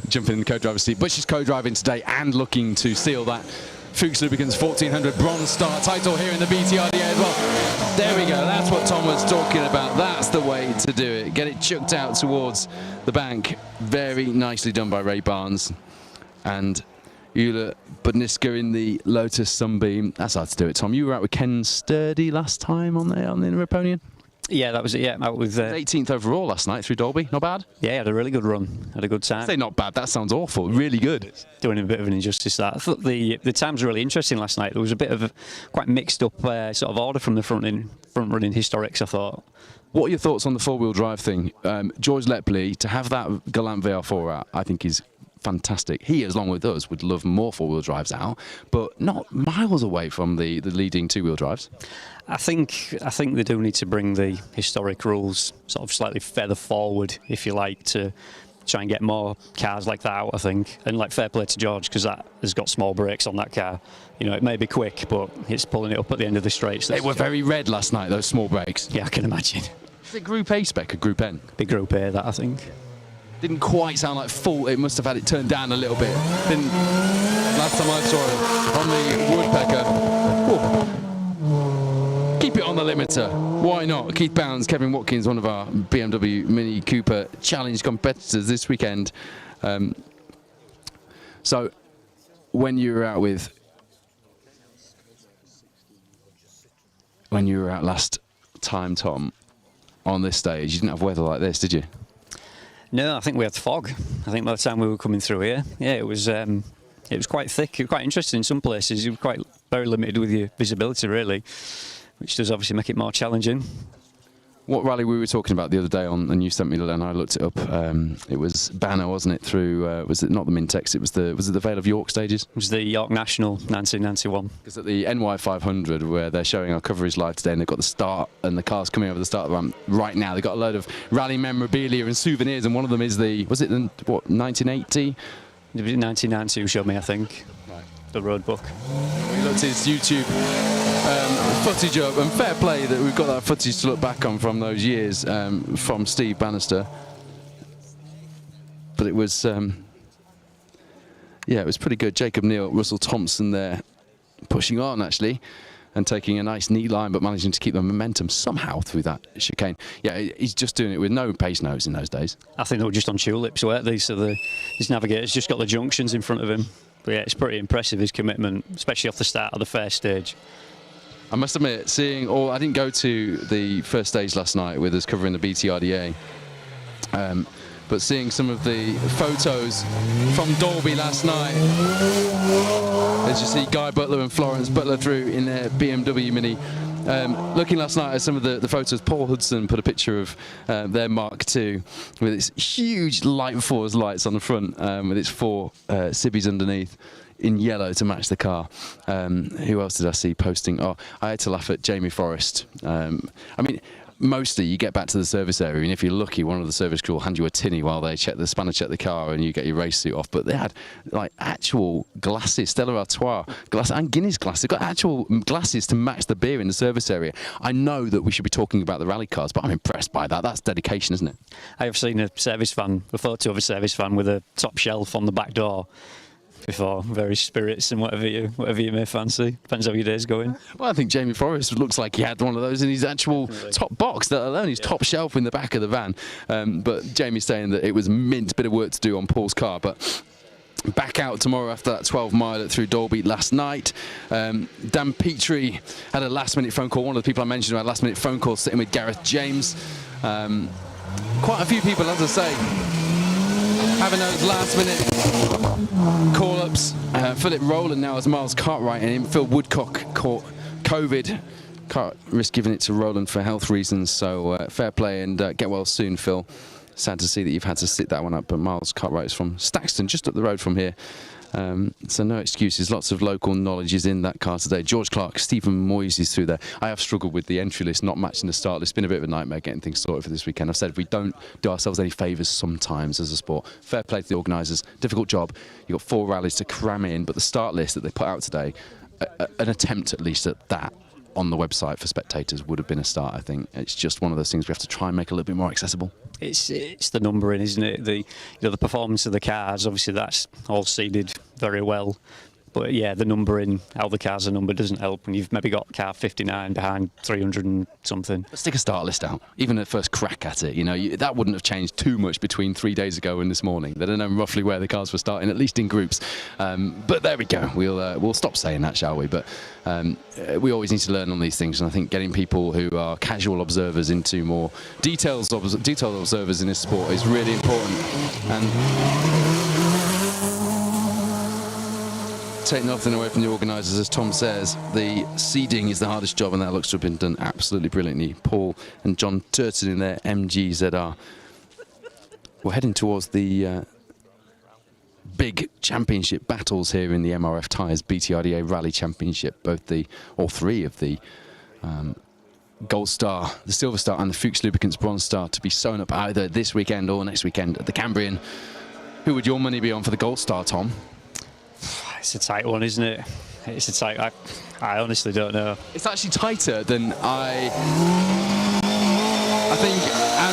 Jumping in the co-driver's seat. But she's co-driving today and looking to seal that Fuchs Lubricants 1400 Bronze Star title here in the BTRDA as well. There we go, that's what Tom was talking about. That's the way to do it. Get it chucked out towards the bank. Very nicely done by Ray Barnes. And Eula Budniska in the Lotus Sunbeam. That's how to do it, Tom. You were out with Ken Sturdy last time on the Raponian? Yeah, that was it, yeah. Out with 18th overall last night through Dolby. Not bad? Yeah, had a really good run. Had a good time. I say not bad, that sounds awful. Really good. Doing a bit of an injustice, that. I thought the times were really interesting last night. There was a bit of a quite mixed up sort of order from the front running historics, I thought. What are your thoughts on the four-wheel drive thing? George Lepley, to have that Galant VR4 out, I think is fantastic. He, along with us, would love more four-wheel drives out, but not miles away from the leading two-wheel drives. I think they do need to bring the historic rules sort of slightly further forward, if you like, to try and get more cars like that out, I think. And like, fair play to George, because that has got small brakes on that car. You know, it may be quick, but it's pulling it up at the end of the straight. So they were very red last night, those small brakes. Yeah, I can imagine. Is it Group A spec or Group N? Big Group A, that, I think. Didn't quite sound like full. It must have had it turned down a little bit. Didn't. Last time I saw it on the Woodpecker. Whoa. Keep it on the limiter. Why not? Keith Bounds, Kevin Watkins, one of our BMW Mini Cooper Challenge competitors this weekend. So, when you were out last time, Tom, on this stage, you didn't have weather like this, did you? No, I think we had fog. I think by the time we were coming through here, yeah, it was quite thick, quite interesting in some places. You were quite very limited with your visibility, really, which does obviously make it more challenging. what rally we were talking about the other day on, and you sent me the and I looked it up. It was Banner, wasn't it? Through was it not the Mintex? It was the Vale of York stages. It was the York National 1991. Because at the NY 500, where they're showing our coverage live today, and they've got the start and the cars coming over the start of the ramp right now. They've got a load of rally memorabilia and souvenirs, and one of them is the 1980? It was 1990 who showed me, I think. Right. The road book. We looked at his YouTube footage up, and fair play that we've got that footage to look back on from those years from Steve Bannister. But it was, it was pretty good. Jacob Neal, Russell Thompson there, pushing on actually, and taking a nice knee line, but managing to keep the momentum somehow through that chicane. Yeah, he's just doing it with no pace notes in those days. I think they were just on tulips, weren't they? So his navigator's just got the junctions in front of him. But yeah, it's pretty impressive, his commitment, especially off the start of the first stage. I must admit, I didn't go to the first stage last night with us covering the BTRDA, but seeing some of the photos from Dalby last night, as you see Guy Butler and Florence Butler through in their BMW Mini. Looking last night at some of the photos, Paul Hudson put a picture of their Mark II with its huge Light Force lights on the front, with its 4 Sibbies underneath in yellow to match the car. Who else did I see posting? Oh, I had to laugh at Jamie Forrest. I mean, mostly you get back to the service area, and if you're lucky, one of the service crew will hand you a tinny while they check the car, and you get your race suit off. But they had like actual glasses, Stella Artois glass and Guinness glass. They've got actual glasses to match the beer in the service area. I know that we should be talking about the rally cars, but I'm impressed by that. That's dedication, isn't it? I have seen a photo of a service van with a top shelf on the back door before, various spirits and whatever you may fancy. Depends how your day's going. Well, I think Jamie Forrest looks like he had one of those in his actual top box, let alone his top shelf in the back of the van. But Jamie's saying that it was mint, bit of work to do on Paul's car. But back out tomorrow after that 12-miler through Dalby last night. Dan Petrie had a last-minute phone call. One of the people I mentioned who had a last-minute phone call sitting with Gareth James. Quite a few people, as I say, having those last-minute call-ups. Philip Rowland now as Miles Cartwright, and Phil Woodcock caught COVID. Can't risk giving it to Rowland for health reasons, so fair play and get well soon, Phil. Sad to see that you've had to sit that one up, but Miles Cartwright is from Staxton, just up the road from here. So no excuses, lots of local knowledge is in that car today. George Clark, Stephen Moyes is through there. I have struggled with the entry list not matching the start list. It's been a bit of a nightmare getting things sorted for this weekend. I've said if we don't do ourselves any favours sometimes as a sport, fair play to the organisers, difficult job. You've got 4 rallies to cram in, but the start list that they put out today, an attempt at least at that on the website for spectators would have been a start, I think. It's just one of those things we have to try and make a little bit more accessible. It's the numbering, isn't it? The performance of the cars, obviously that's all seeded very well. But yeah, the numbering, how the cars are numbered doesn't help when you've maybe got car 59 behind 300 and something. Let's take a start list out. Even at first crack at it, you know, that wouldn't have changed too much between 3 days ago and this morning. They don't know roughly where the cars were starting, at least in groups. But there we go. We'll stop saying that, shall we? But we always need to learn on these things, and I think getting people who are casual observers into more detailed observers in this sport is really important. And take nothing away from the organisers, as Tom says, the seeding is the hardest job, and that looks to have been done absolutely brilliantly. Paul and John Turton in their MGZR. We're heading towards the big championship battles here in the MRF Tyres BTRDA Rally Championship. All three of the Gold Star, the Silver Star and the Fuchs Lubricants Bronze Star to be sewn up either this weekend or next weekend at the Cambrian. Who would your money be on for the Gold Star, Tom? It's a tight one, isn't it? It's a tight. I honestly don't know. It's actually tighter than I think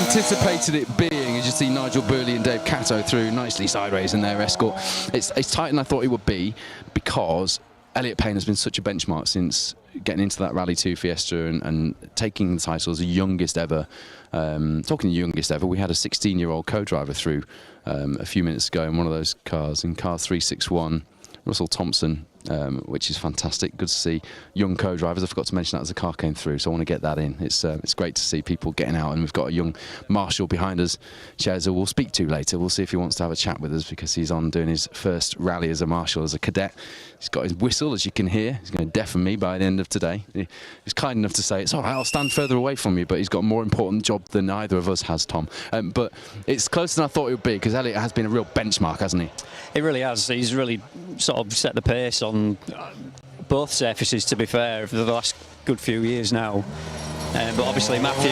anticipated it being. As you see Nigel Burley and Dave Cato through nicely sideways in their Escort. It's tighter than I thought it would be, because Elliot Payne has been such a benchmark since getting into that Rally 2 Fiesta and taking the title as the youngest ever. Talking the youngest ever, we had a 16-year-old co-driver through a few minutes ago in one of those cars, in car 361. Russell Thompson which is fantastic. Good to see young co-drivers. I forgot to mention that as the car came through, so I want to get that in. It's great to see people getting out, and we've got a young marshal behind us, Cheza, we'll speak to later. We'll see if he wants to have a chat with us, because he's on doing his first rally as a marshal, as a cadet. He's got his whistle, as you can hear. He's going to deafen me by the end of today. He's kind enough to say, it's all right, I'll stand further away from you, but he's got a more important job than either of us has, Tom. But it's closer than I thought it would be, because Elliot has been a real benchmark, hasn't he? He really has. He's really sort of set the pace on both surfaces, to be fair, for the last good few years now. But obviously Matthew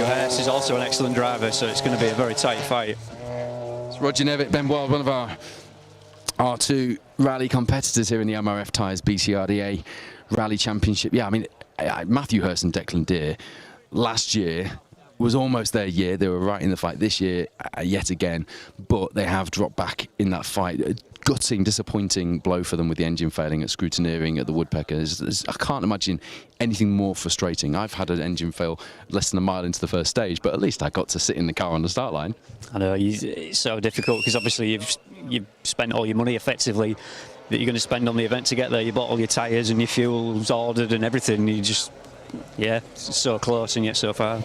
Hurst is also an excellent driver, so it's going to be a very tight fight. It's Roger Nevitt, Ben Wild, one of our R2 rally competitors here in the MRF Tyres BCRDA Rally Championship. Yeah, I mean, Matthew Hurst and Declan Deere last year was almost their year. They were right in the fight this year, yet again, but they have dropped back in that fight. A gutting, disappointing blow for them with the engine failing at Scrutineering at the Woodpecker. I can't imagine anything more frustrating. I've had an engine fail less than a mile into the first stage, but at least I got to sit in the car on the start line. I know, it's so difficult, because obviously you've spent all your money effectively that you're going to spend on the event to get there. You bought all your tyres and your fuel's ordered and everything. You just, yeah, it's so close and yet so far.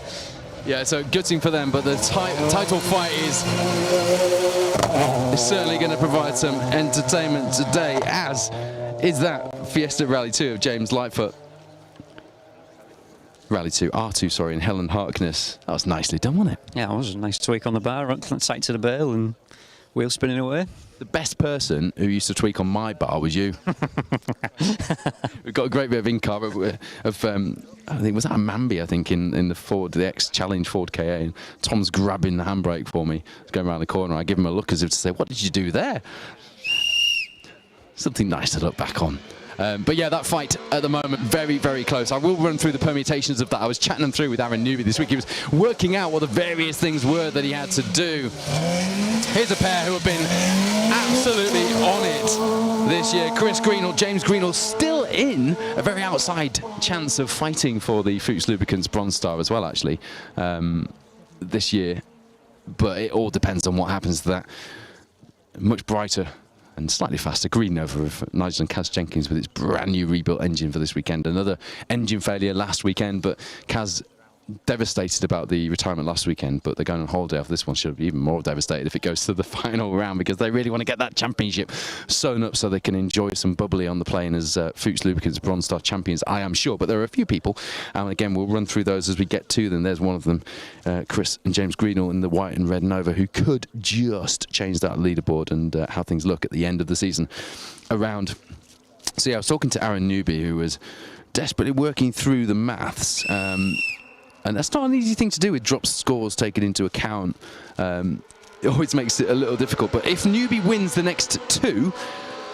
Yeah, so gutting for them, but the title fight is certainly going to provide some entertainment today, as is that Fiesta Rally 2 of James Lightfoot. Rally 2, R2, sorry, and Helen Harkness. That was nicely done, wasn't it? Yeah, it was a nice tweak on the bar, sight to the bale and wheel spinning away. The best person who used to tweak on my bar was you. We've got a great bit of in-car of I think, was that a Mambi, I think, in the Ford, the X-Challenge Ford KA. And Tom's grabbing the handbrake for me. He's going around the corner. I give him a look as if to say, what did you do there? Something nice to look back on. But yeah, that fight at the moment, very, very close. I will run through the permutations of that. I was chatting them through with Aaron Newby this week. He was working out what the various things were that he had to do. Here's a pair who have been absolutely on it this year. Chris Greenall, James Greenall, still in a very outside chance of fighting for the Fuchs Lubricants Bronze Star as well, actually, this year. But it all depends on what happens to that much brighter and slightly faster Green Nova of Nigel and Kaz Jenkins with its brand new rebuilt engine for this weekend. Another engine failure last weekend, but Kaz devastated about the retirement last weekend, but they're going on holiday after this one. Should be even more devastated if it goes to the final round, because they really want to get that championship sewn up so they can enjoy some bubbly on the plane as Fuchs Lubricants Bronze Star champions, I am sure. But there are a few people, and again, we'll run through those as we get to them. There's one of them, Chris and James Greenall in the white and red Nova, who could just change that leaderboard and how things look at the end of the season around. So yeah, I was talking to Aaron Newby, who was desperately working through the maths. And that's not an easy thing to do with drop scores taken into account. It always makes it a little difficult. But if Newby wins the next two,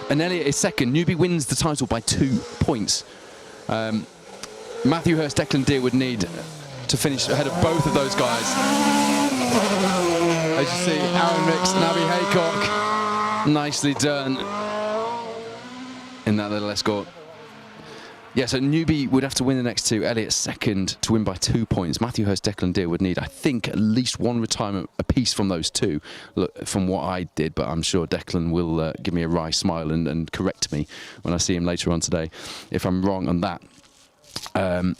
and Elliot is second, Newby wins the title by 2 points. Matthew Hurst, Declan Deere would need to finish ahead of both of those guys. As you see, Aaron Ricks and Abby Haycock, nicely done in that little escort. Yeah, so Newby would have to win the next two. Elliot second to win by 2 points. Matthew Hurst, Declan Deere would need, I think, at least one retirement apiece from those two, look, from what I did. But I'm sure Declan will give me a wry smile and correct me when I see him later on today if I'm wrong on that. And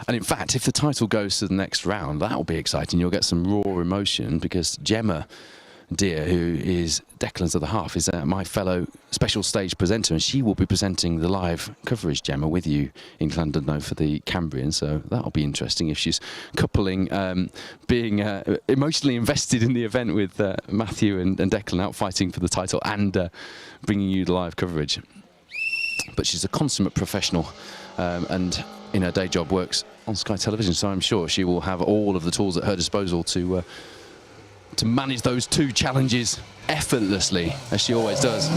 in fact, if the title goes to the next round, that'll be exciting. You'll get some raw emotion, because Gemma Deere, who is Declan's other half, is my fellow special stage presenter, and she will be presenting the live coverage, Gemma, with you in Llandudno for the Cambrian. So that'll be interesting if she's coupling being emotionally invested in the event with Matthew and Declan out fighting for the title and bringing you the live coverage. But she's a consummate professional and in her day job works on Sky Television, so I'm sure she will have all of the tools at her disposal to manage those two challenges effortlessly, as she always does.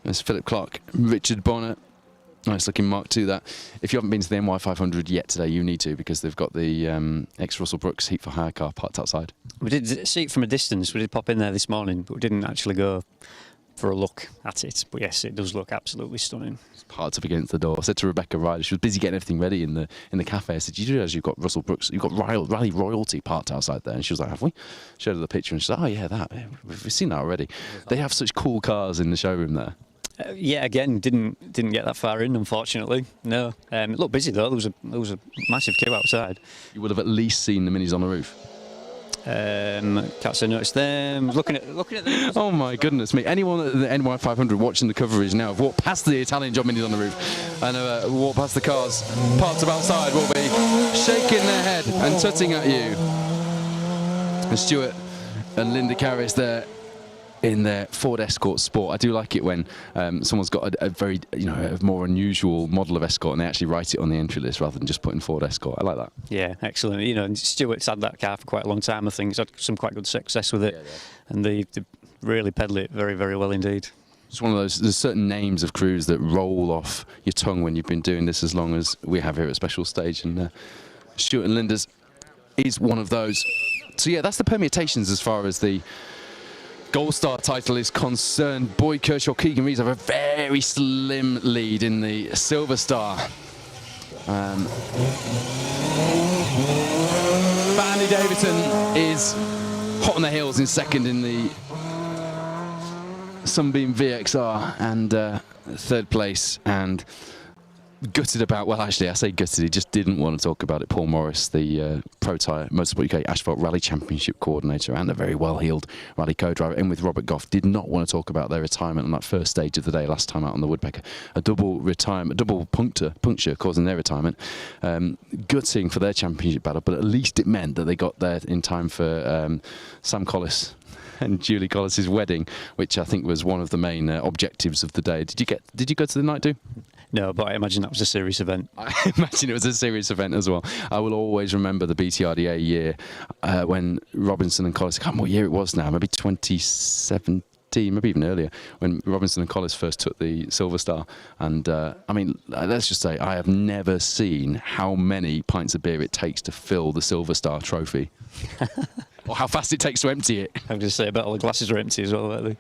There's Philip Clark, Richard Bonner. Nice looking Mark II that. If you haven't been to the NY500 yet today, you need to, because they've got the ex-Russell Brooks Heat for Hire car parked outside. We did see it from a distance. We did pop in there this morning, but we didn't actually go for a look at it. But yes, it does look absolutely stunning. Parts up against the door. I said to Rebecca Ryder, she was busy getting everything ready in the cafe. I said, "You do realise you've got Russell Brooks, you've got Rally Royalty parked outside there?" And she was like, "Have we?" Showed her the picture, and she said, "Oh yeah, that. We've seen that already." They have such cool cars in the showroom there. Yeah, again, didn't get that far in, unfortunately. No, it looked busy though. There was a massive queue outside. You would have at least seen the minis on the roof. Can't say noticed them. Looking at the. Oh my goodness me! Anyone at the NY 500 watching the coverage now have walked past the Italian job minis on the roof, and walked past the cars parked up outside will be shaking their head and tutting at you. And Stuart and Linda Carris there in their Ford Escort Sport. I do like it when someone's got a very, a more unusual model of Escort and they actually write it on the entry list rather than just putting Ford Escort. I like that. Yeah, excellent. And Stuart's had that car for quite a long time, I think. He's had some quite good success with it. Yeah. And they really pedal it very, very well indeed. It's one of those, there's certain names of crews that roll off your tongue when you've been doing this as long as we have here at Special Stage, and Stuart and Linda's is one of those. So yeah, that's the permutations as far as the Gold Star title is concerned. Boyd Kershaw, Keegan Reeves have a very slim lead in the Silver Star. But Andy Davidson is hot on the heels in second in the Sunbeam VXR, and third place, and gutted about, well actually I say gutted, he just didn't want to talk about it. Paul Morris, the Pro Tyre Motorsport UK Asphalt Rally Championship coordinator and a very well-heeled rally co-driver, in with Robert Goff, did not want to talk about their retirement on that first stage of the day last time out on the Woodpecker. A double puncture causing their retirement. Gutting for their championship battle, but at least it meant that they got there in time for Sam Collis and Julie Collis's wedding, which I think was one of the main objectives of the day. Did you go to the night do? No, but I imagine that was a serious event. I imagine it was a serious event as well. I will always remember the BTRDA year when Robinson and Collis, I can't remember what year it was now, maybe 2017, maybe even earlier, when Robinson and Collis first took the Silver Star. And I mean, let's just say I have never seen how many pints of beer it takes to fill the Silver Star trophy. Or how fast it takes to empty it. I was going to say, I bet all the glasses are empty as well, weren't they?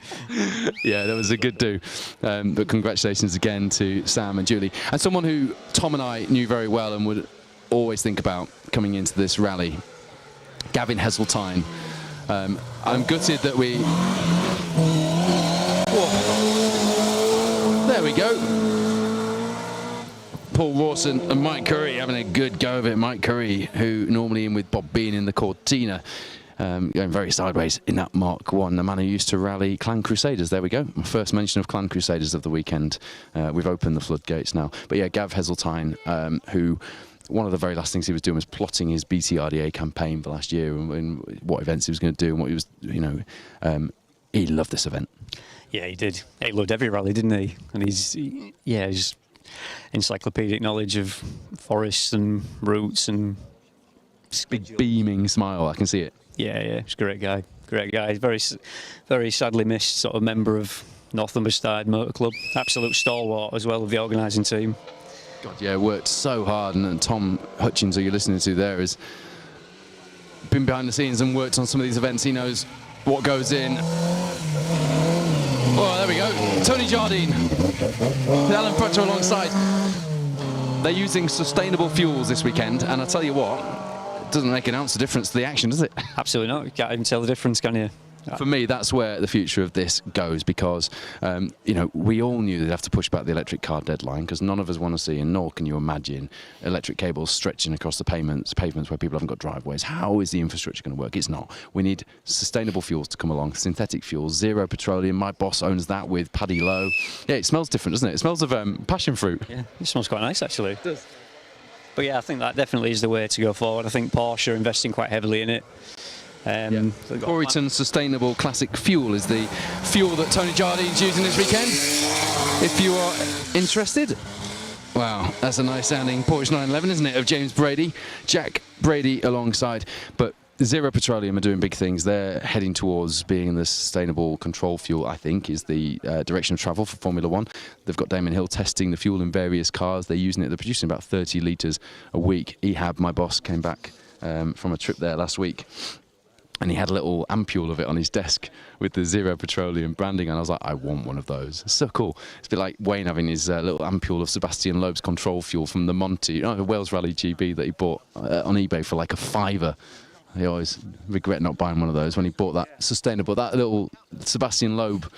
Yeah, that was a good do. But congratulations again to Sam and Julie. And someone who Tom and I knew very well and would always think about coming into this rally, Gavin Heseltine. I'm gutted that we... Whoa. There we go. Paul Rawson and Mike Curry having a good go of it. Mike Curry, who normally in with Bob Bean in the Cortina, going very sideways in that Mark 1. The man who used to rally Clan Crusaders. There we go. My first mention of Clan Crusaders of the weekend. We've opened the floodgates now. But yeah, Gav Heseltine, who one of the very last things he was doing was plotting his BTRDA campaign for last year and what events he was going to do and what he was, he loved this event. Yeah, he did. He loved every rally, didn't he? And he's encyclopedic knowledge of forests and routes and big beaming smile. I can see it. Yeah, he's a great guy. He's very sadly missed sort of member of Northumberstide Motor Club. Absolute stalwart as well of the organising team. God, yeah, worked so hard, and Tom Hutchins, who you're listening to there, has been behind the scenes and worked on some of these events. He knows what goes in. Oh, there we go. Tony Jardine with Alan Proctor alongside. They're using sustainable fuels this weekend, and I tell you what, it doesn't make an ounce of difference to the action, does it? Absolutely not. You can't even tell the difference, can you? For me, that's where the future of this goes, because we all knew they'd have to push back the electric car deadline, because none of us want to see, and nor can you imagine, electric cables stretching across the pavements where people haven't got driveways. How is the infrastructure going to work? It's not. We need sustainable fuels to come along, synthetic fuels, zero petroleum. My boss owns that with Paddy Lowe. Yeah, it smells different, doesn't it? It smells of passion fruit. Yeah, it smells quite nice, actually. It does. But yeah, I think that definitely is the way to go forward. I think Porsche are investing quite heavily in it. Coreyton Sustainable Classic Fuel is the fuel that Tony Jardine's using this weekend. If you are interested. Wow, that's a nice sounding Porsche 911, isn't it, of James Brady, Jack Brady alongside. But Zero Petroleum are doing big things. They're heading towards being the sustainable control fuel, I think, is the direction of travel for Formula One. They've got Damon Hill testing the fuel in various cars. They're using it. They're producing about 30 litres a week. Ehab, my boss, came back from a trip there last week. And he had a little ampule of it on his desk with the Zero Petroleum branding, and I was like, I want one of those. It's so cool. It's a bit like Wayne having his little ampule of Sebastian Loeb's control fuel from the Monty, the Wales Rally GB that he bought on eBay for like a £5. I always regret not buying one of those when he bought that sustainable, that little Sebastian Loeb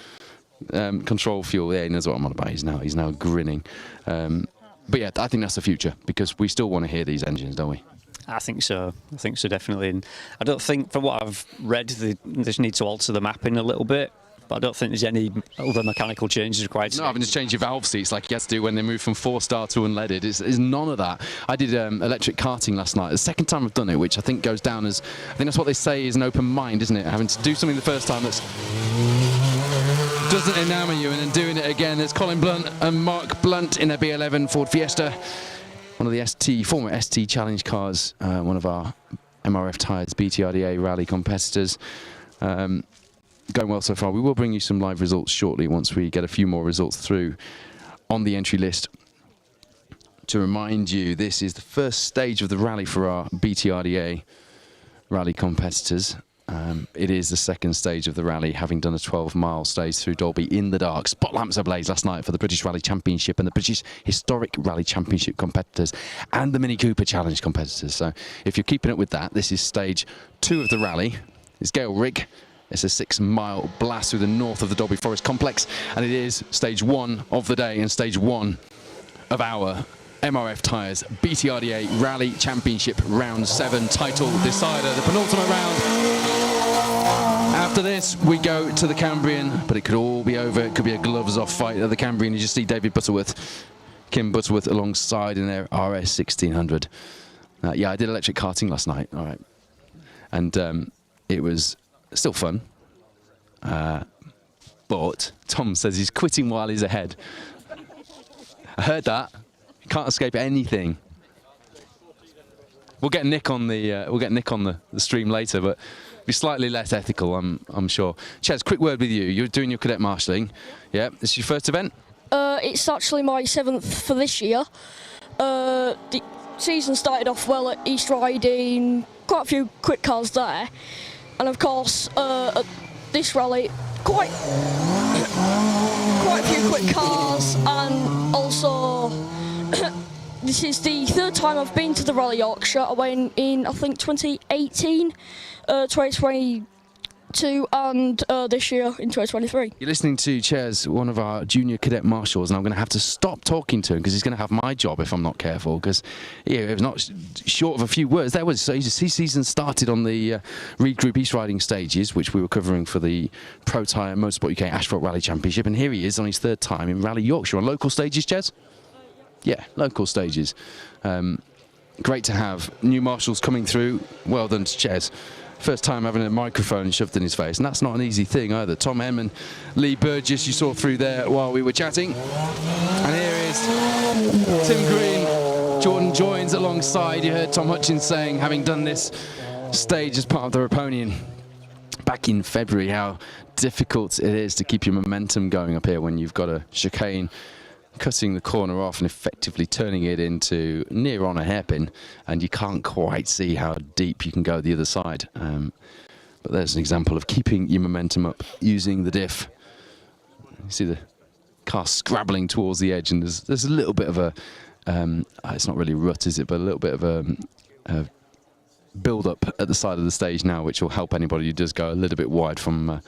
control fuel. Yeah, he knows what I'm on about. He's now grinning. But yeah, I think that's the future, because we still want to hear these engines, don't we? I think so. I think so, definitely. And I don't think, from what I've read, they just need to alter the mapping a little bit. But I don't think there's any other mechanical changes required. No, having to change your valve seats like you had to do when they moved from 4-star to unleaded. There's none of that. I did electric karting last night. The second time I've done it, which I think goes down as, I think that's what they say is an open mind, isn't it? Having to do something the first time that's doesn't enamour you, and then doing it again. There's Colin Blunt and Mark Blunt in a B11 Ford Fiesta. One of the former ST Challenge cars, one of our MRF Tyres BTRDA rally competitors. Going well so far. We will bring you some live results shortly once we get a few more results through on the entry list. To remind you, this is the first stage of the rally for our BTRDA rally competitors. It is the second stage of the rally, having done a 12-mile stage through Dalby in the dark. Spot lamps ablaze last night for the British Rally Championship and the British Historic Rally Championship competitors and the Mini Cooper Challenge competitors. So if you're keeping up with that, this is stage 2 of the rally. It's Gail Rig. It's a 6-mile blast through the north of the Dalby Forest complex, and it is stage 1 of the day and stage 1 of our MRF Tyres BTRDA Rally Championship Round 7 title decider, the penultimate round. After this, we go to the Cambrian, but it could all be over. It could be a gloves-off fight at the Cambrian. You just see David Butterworth, Kim Butterworth alongside in their RS 1600. Yeah, I did electric karting last night, all right. And it was still fun. But Tom says he's quitting while he's ahead. I heard that. You can't escape anything. We'll get Nick on the stream later, but be slightly less ethical, I'm sure. Ches, quick word with you. You're doing your cadet marshalling. Yeah, this is your first event? It's actually my 7th for this year. The season started off well at East Riding, quite a few quick cars there, and of course at this rally, quite a few quick cars, and also this is the 3rd time I've been to the Rally Yorkshire. I went in, I think, 2018, 2022, and this year in 2023. You're listening to Ches, one of our junior cadet marshals, and I'm going to have to stop talking to him because he's going to have my job if I'm not careful, because it was not short of a few words. There was, so his season started on the Reed Group East Riding stages, which we were covering for the Pro Tyre Motorsport UK Asphalt Rally Championship, and here he is on his 3rd time in Rally Yorkshire on local stages, Ches? Yeah, local stages. Great to have new marshals coming through. Well done to Ches. First time having a microphone shoved in his face, and that's not an easy thing either. Tom M and Lee Burgess, you saw through there while we were chatting. And here is Tim Green. Jordan joins alongside. You heard Tom Hutchins saying, having done this stage as part of the Raponian back in February, how difficult it is to keep your momentum going up here when you've got a chicane cutting the corner off and effectively turning it into near on a hairpin, and you can't quite see how deep you can go the other side. But there's an example of keeping your momentum up using the diff. You see the car scrabbling towards the edge, and there's a little bit of a it's not really a rut, is it, but a little bit of a build up at the side of the stage now, which will help anybody who does go a little bit wide from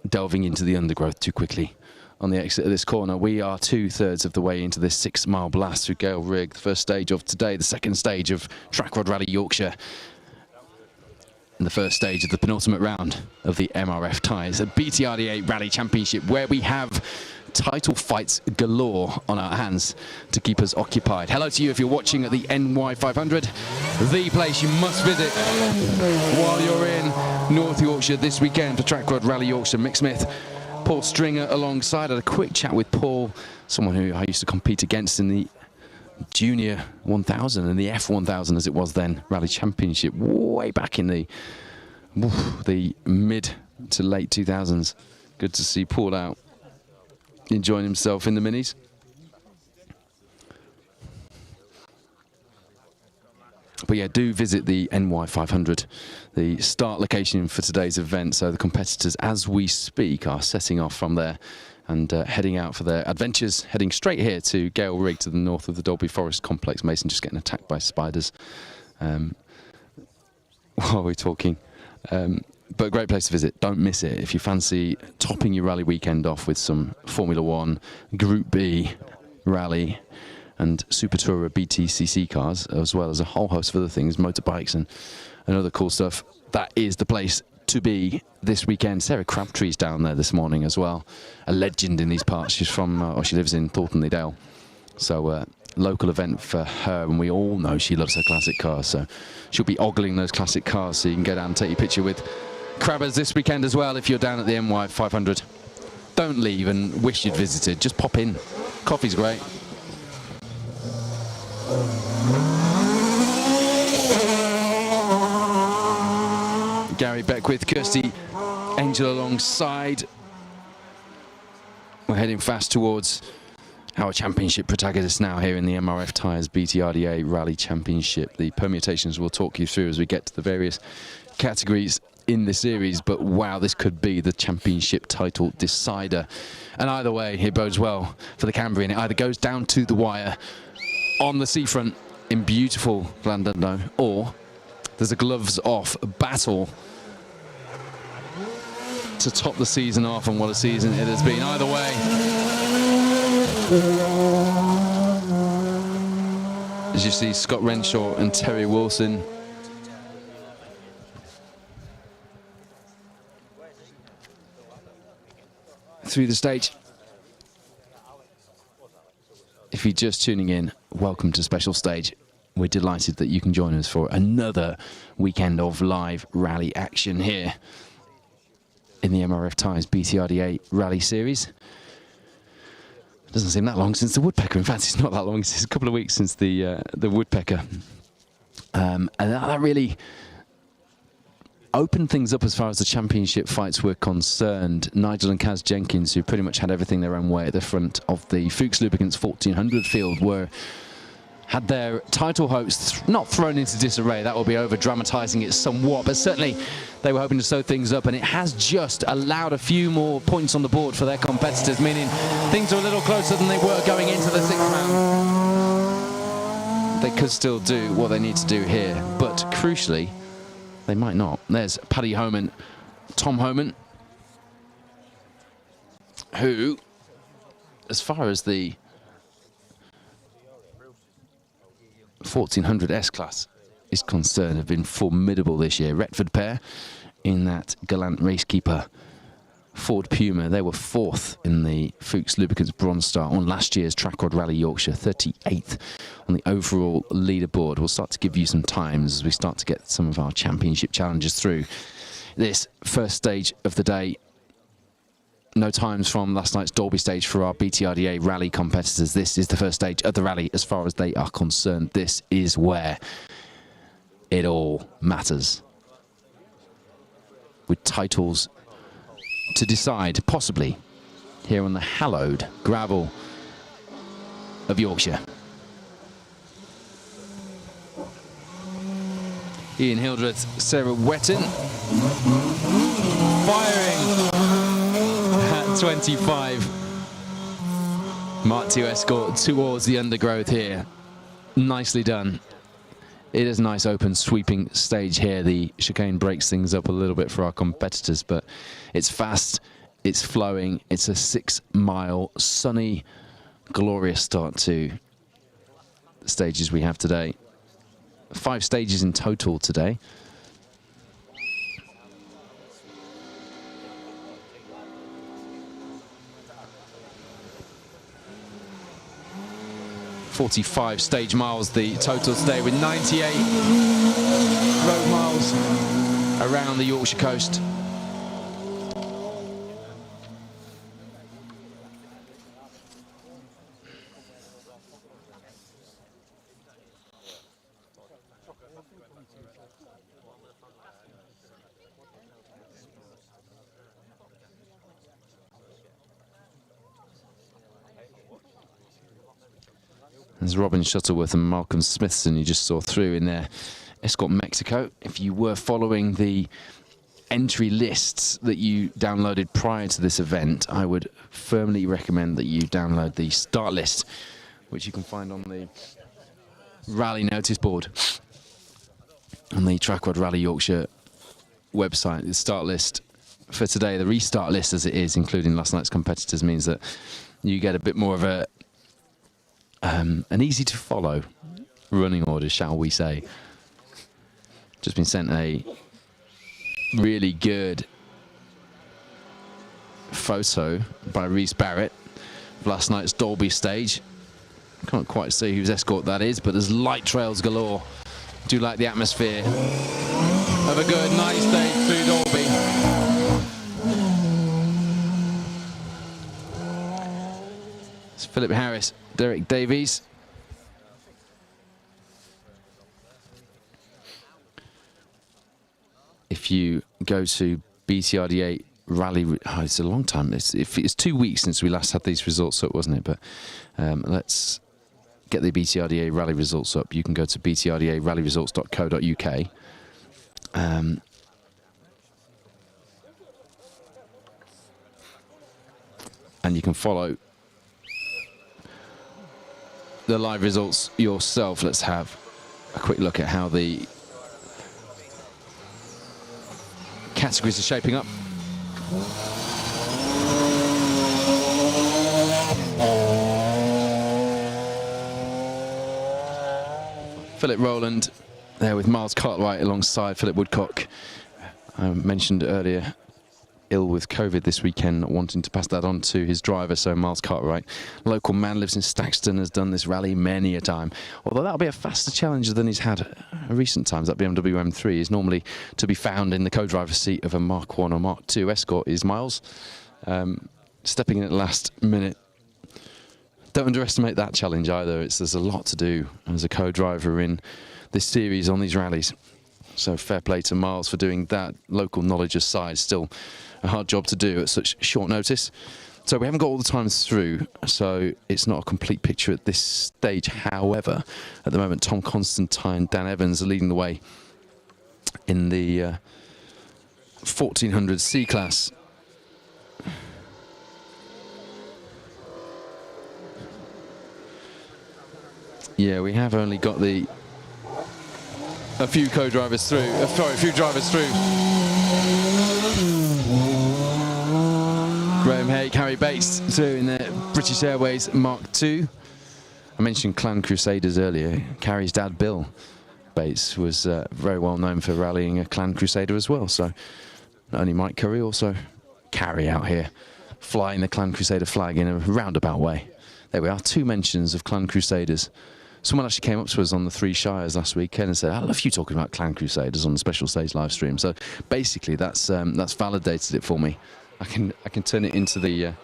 delving into the undergrowth too quickly. On the exit of this corner, we are 2/3 of the way into this 6-mile blast through Gail Rig, the first stage of today, the second stage of Trackrod Rally Yorkshire, and the first stage of the penultimate round of the MRF Tyres, a BTRDA Rally Championship, where we have title fights galore on our hands to keep us occupied. Hello to you if you're watching at the NY500, the place you must visit while you're in North Yorkshire this weekend for Trackrod Rally Yorkshire. Mick Smith, Paul Stringer alongside. I had a quick chat with Paul, someone who I used to compete against in the Junior 1000 and the F1000 as it was then, Rally Championship, way back in the mid to late 2000s. Good to see Paul out enjoying himself in the minis. But But yeah, do visit the NY500, the start location for today's event. So the competitors, as we speak, are setting off from there and heading out for their adventures, heading straight here to Gail Rig to the north of the Dolby Forest complex. Mason just getting attacked by spiders while we're talking. But a great place to visit. Don't miss it. If you fancy topping your rally weekend off with some Formula One, Group B rally and Super Tourer BTCC cars, as well as a whole host of other things, motorbikes and other cool stuff, that is the place to be this weekend. Sarah Crabtree's down there this morning as well. A legend in these parts. She's from, or she lives in Thornton Dale. So local event for her, and we all know she loves her classic cars. So she'll be ogling those classic cars, so you can go down and take your picture with Crabbers this weekend as well if you're down at the NY 500. Don't leave and wish you'd visited. Just pop in. Coffee's great. Gary Beckwith, Kirsty Angel alongside. We're heading fast towards our championship protagonist now here in the MRF Tyres BTRDA Rally Championship. The permutations we'll talk you through as we get to the various categories in the series, but wow, this could be the championship title decider. And either way, it bodes well for the Cambrian. It either goes down to the wire on the seafront in beautiful Llandudno, or there's a gloves-off battle to top the season off, and what a season it has been. Either way, as you see Scott Renshaw and Terry Wilson through the stage. If you're just tuning in, welcome to Special Stage. We're delighted that you can join us for another weekend of live rally action here in the MRF Tyres BTRDA Rally Series. It doesn't seem that long since the Woodpecker. In fact, it's not that long. It's a couple of weeks since the Woodpecker. And that really opened things up as far as the championship fights were concerned. Nigel and Kaz Jenkins, who pretty much had everything their own way at the front of the Fuchs Lubricants 1400 field, had their title hopes not thrown into disarray. That will be over dramatising it somewhat, but certainly they were hoping to sew things up, and it has just allowed a few more points on the board for their competitors, meaning things are a little closer than they were going into the sixth round. They could still do what they need to do here, but crucially, they might not. There's Paddy Homan, Tom Homan, who, as far as the 1400 S-Class is concerned, have been formidable this year. Retford pair in that Gallant Racekeeper Ford Puma. They were fourth in the Fuchs Lubricants Bronze Star on last year's Trackrod Rally Yorkshire, 38th on the overall leaderboard. We'll start to give you some times as we start to get some of our championship challenges through this first stage of the day. No times from last night's Dolby stage for our BTRDA rally competitors. This is the first stage of the rally as far as they are concerned. This is where it all matters, with titles to decide, possibly, here on the hallowed gravel of Yorkshire. Ian Hildreth, Sarah Wetton, firing at 25. Mark 2 Escort towards the undergrowth here. Nicely done. It is a nice open sweeping stage here. The chicane breaks things up a little bit for our competitors, but it's fast, it's flowing, it's a 6 mile sunny, glorious start to the stages we have today. 5 stages in total today. .45 stage miles the total today, with 98 road miles around the Yorkshire coast. There's Robin Shuttleworth and Malcolm Smithson you just saw through in their Escort Mexico. If you were following the entry lists that you downloaded prior to this event, I would firmly recommend that you download the start list, which you can find on the rally notice board on the Trackrod Rally Yorkshire website. The start list for today, the restart list as it is, including last night's competitors, means that you get a bit more of a an easy to follow running order, shall we say. Just been sent a really good photo by Reese Barrett of last night's Dolby stage. Can't quite see whose escort that is, but there's light trails galore. Do like the atmosphere of a good night stage through Dolby. It's Philip Harris, Derek Davies. If you go to BTRDA Rally, it's a long time. It's 2 weeks since we last had these results up, wasn't it? But let's get the BTRDA Rally results up. You can go to btrdarallyresults.co.uk. And you can follow the live results yourself. Let's have a quick look at how the categories are shaping up. Philip Rowland there with Miles Cartwright alongside Philip Woodcock. I mentioned earlier, ill with COVID this weekend, not wanting to pass that on to his driver. So Miles Cartwright, local man, lives in Staxton, has done this rally many a time. Although that'll be a faster challenger than he's had in recent times. That BMW M3 is normally to be found in the co-driver's seat of a Mark 1 or Mark 2 Escort. Is Miles stepping in at the last minute. Don't underestimate that challenge either. There's a lot to do as a co-driver in this series on these rallies. So fair play to Miles for doing that. Local knowledge aside, still a hard job to do at such short notice. So we haven't got all the times through, so it's not a complete picture at this stage. However, at the moment, Tom Constantine, Dan Evans are leading the way in the 1400 C class. Yeah, we have only got a few co-drivers through, sorry, a few drivers through. Graham Hay, Harry Bates through in the British Airways Mark II. I mentioned Clan Crusaders earlier. Carrie's dad, Bill Bates, was very well known for rallying a Clan Crusader as well. So not only Mike Curry, also Carrie out here flying the Clan Crusader flag in a roundabout way. There we are, 2 mentions of Clan Crusaders. Someone actually came up to us on the Three Shires last weekend and said, I love you talking about Clan Crusaders on the special stage live stream. So basically that's validated it for me. I can turn it into the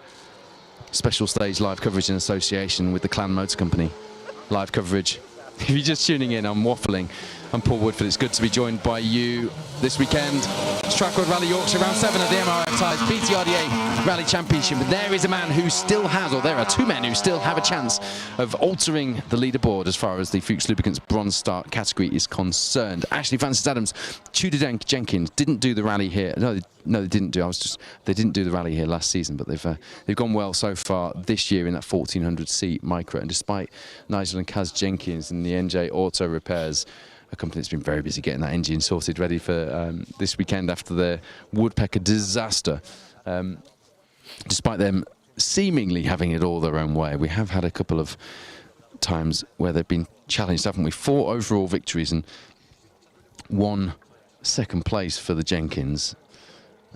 special stage live coverage in association with the Clan Motor Company live coverage. If you're just tuning in, I'm waffling. I'm Paul Woodford. It's good to be joined by you this weekend. It's Trackrod Rally Yorkshire, round 7 of the MRF Ties BTRDA Rally Championship. And there is a man who still has, or there are 2 men who still have a chance of altering the leaderboard as far as the Fuchs Lubricants Bronze Start category is concerned. Ashley Francis Adams, Tudor Jenkins didn't do the rally here. No, they didn't do. They didn't do the rally here last season, but they've gone well so far this year in that 1400C micro. And despite Nigel and Kaz Jenkins in the NJ Auto Repairs, a company that's been very busy getting that engine sorted, ready for this weekend after their woodpecker disaster. Despite them seemingly having it all their own way, we have had a couple of times where they've been challenged, haven't we? 4 overall victories and 1 second place for the Jenkins.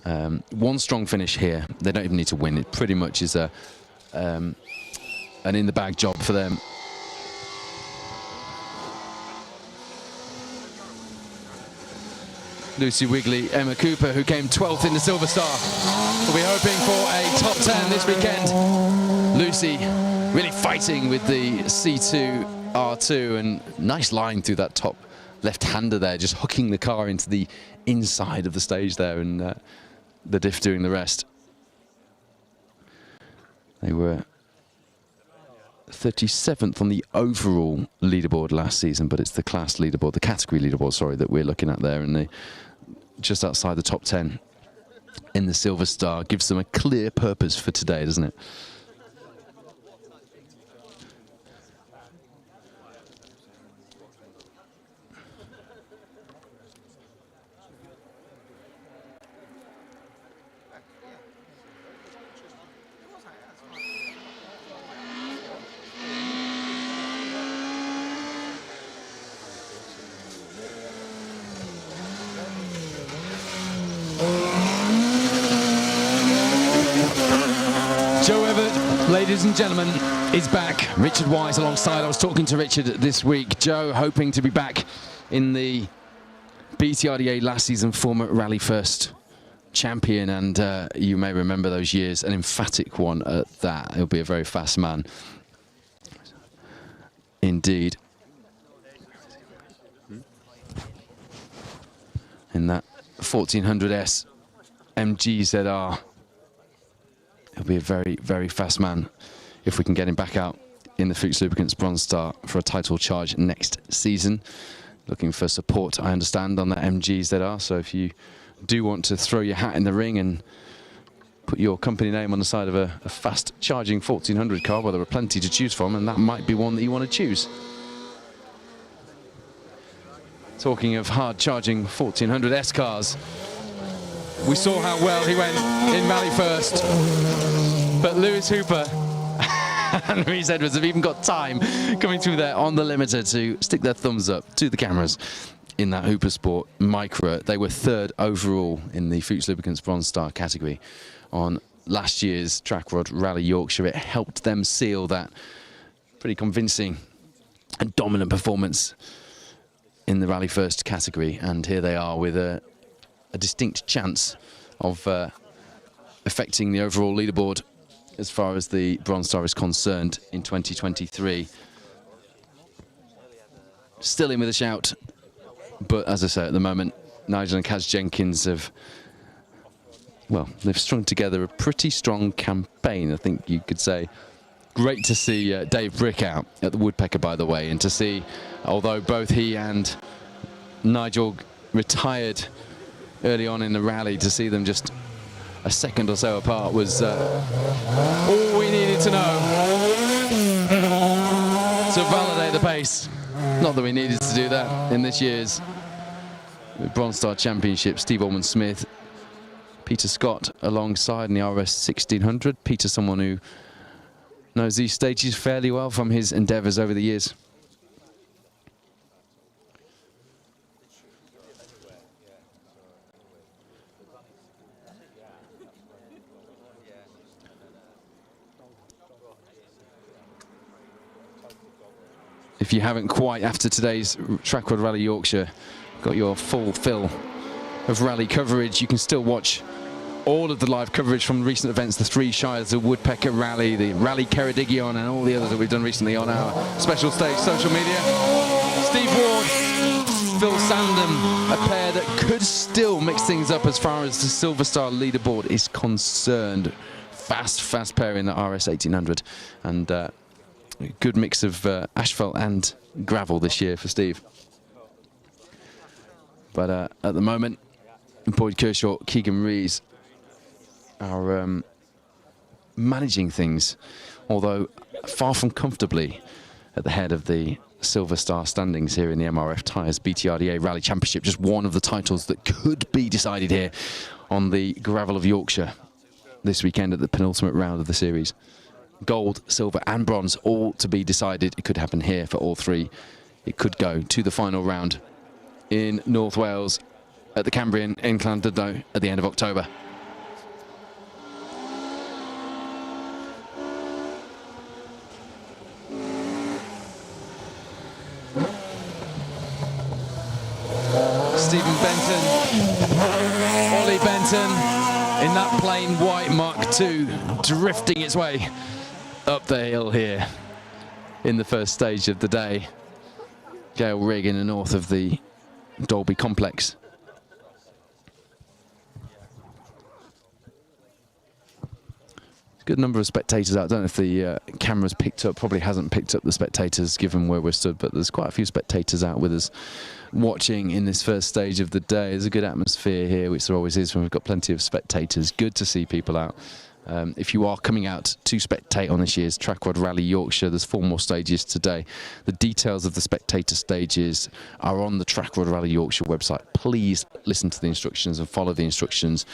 1 strong finish here. They don't even need to win. It pretty much is an in-the-bag job for them. Lucy Wigley, Emma Cooper, who came 12th in the Silver Star. We'll be hoping for a top 10 this weekend. Lucy really fighting with the C2 R2, and nice line through that top left-hander there, just hooking the car into the inside of the stage there, and the diff doing the rest. They were 37th on the overall leaderboard last season, but it's the class leaderboard, the category leaderboard, sorry, that we're looking at there, and just outside the top 10 in the Silver Star. Gives them a clear purpose for today, doesn't it? Ladies and gentlemen, is back. Richard Wise alongside. I was talking to Richard this week. Joe hoping to be back in the BTRDA last season, former Rally First champion, and you may remember those years, an emphatic one at that. He'll be a very fast man indeed. In that 1400S MGZR. He'll be a very, very fast man if we can get him back out in the Fuchs Lubricants Bronze Star for a title charge next season. Looking for support, I understand, on the MGZR. So if you do want to throw your hat in the ring and put your company name on the side of a fast charging 1400 car, well, there are plenty to choose from, and that might be one that you want to choose. Talking of hard charging 1400S cars, we saw how well he went in Rally First, but Lewis Hooper and Rhys Edwards have even got time coming through there on the limiter to stick their thumbs up to the cameras in that Hooper Sport Micra. They were third overall in the Fuchs Lubricants Bronze Star category on last year's Trackrod Rally Yorkshire. It helped them seal that pretty convincing and dominant performance in the Rally First category, and here they are with a distinct chance of affecting the overall leaderboard as far as the Bronze Star is concerned in 2023. Still in with a shout, but as I say, at the moment, Nigel and Kaz Jenkins have, well, they've strung together a pretty strong campaign, I think you could say. Great to see Dave Brick out at the Woodpecker, by the way, and to see, although both he and Nigel retired early on in the rally, to see them just a second or so apart was all we needed to know to validate the pace. Not that we needed to do that in this year's Bronze Star Championship. Steve Allman-Smith, Peter Scott alongside in the RS 1600. Peter, someone who knows these stages fairly well from his endeavours over the years. If you haven't quite, after today's Trackrod Rally Yorkshire, got your full fill of rally coverage, you can still watch all of the live coverage from recent events, the three Shires, the Woodpecker Rally, the Rally Ceredigion, and all the others that we've done recently on our special stage social media. Steve Ward, Phil Sandham, a pair that could still mix things up as far as the Silver Star leaderboard is concerned. Fast pair in the RS 1800, and good mix of asphalt and gravel this year for Steve. But at the moment, Boyd Kershaw, Keegan Rees are managing things, although far from comfortably at the head of the Silver Star standings here in the MRF Tyres BTRDA Rally Championship. Just one of the titles that could be decided here on the gravel of Yorkshire this weekend at the penultimate round of the series. Gold, silver and bronze, all to be decided. It could happen here for all three. It could go to the final round in North Wales at the Cambrian in Llandudno at the end of October. Stephen Benton, Ollie Benton in that plain white Mark II, drifting its way up the hill here in the first stage of the day. Gail Rig in the north of the Dolby complex. good number of spectators out. I don't know if the camera's picked up, probably hasn't picked up the spectators given where we're stood, but there's quite a few spectators out with us watching in this first stage of the day. There's a good atmosphere here, which there always is when we've got plenty of spectators. Good to see people out. If you are coming out to spectate on this year's Trackrod Rally Yorkshire, there's 4 more stages today. The details of the spectator stages are on the Trackrod Rally Yorkshire website. Please listen to the instructions and follow the instructions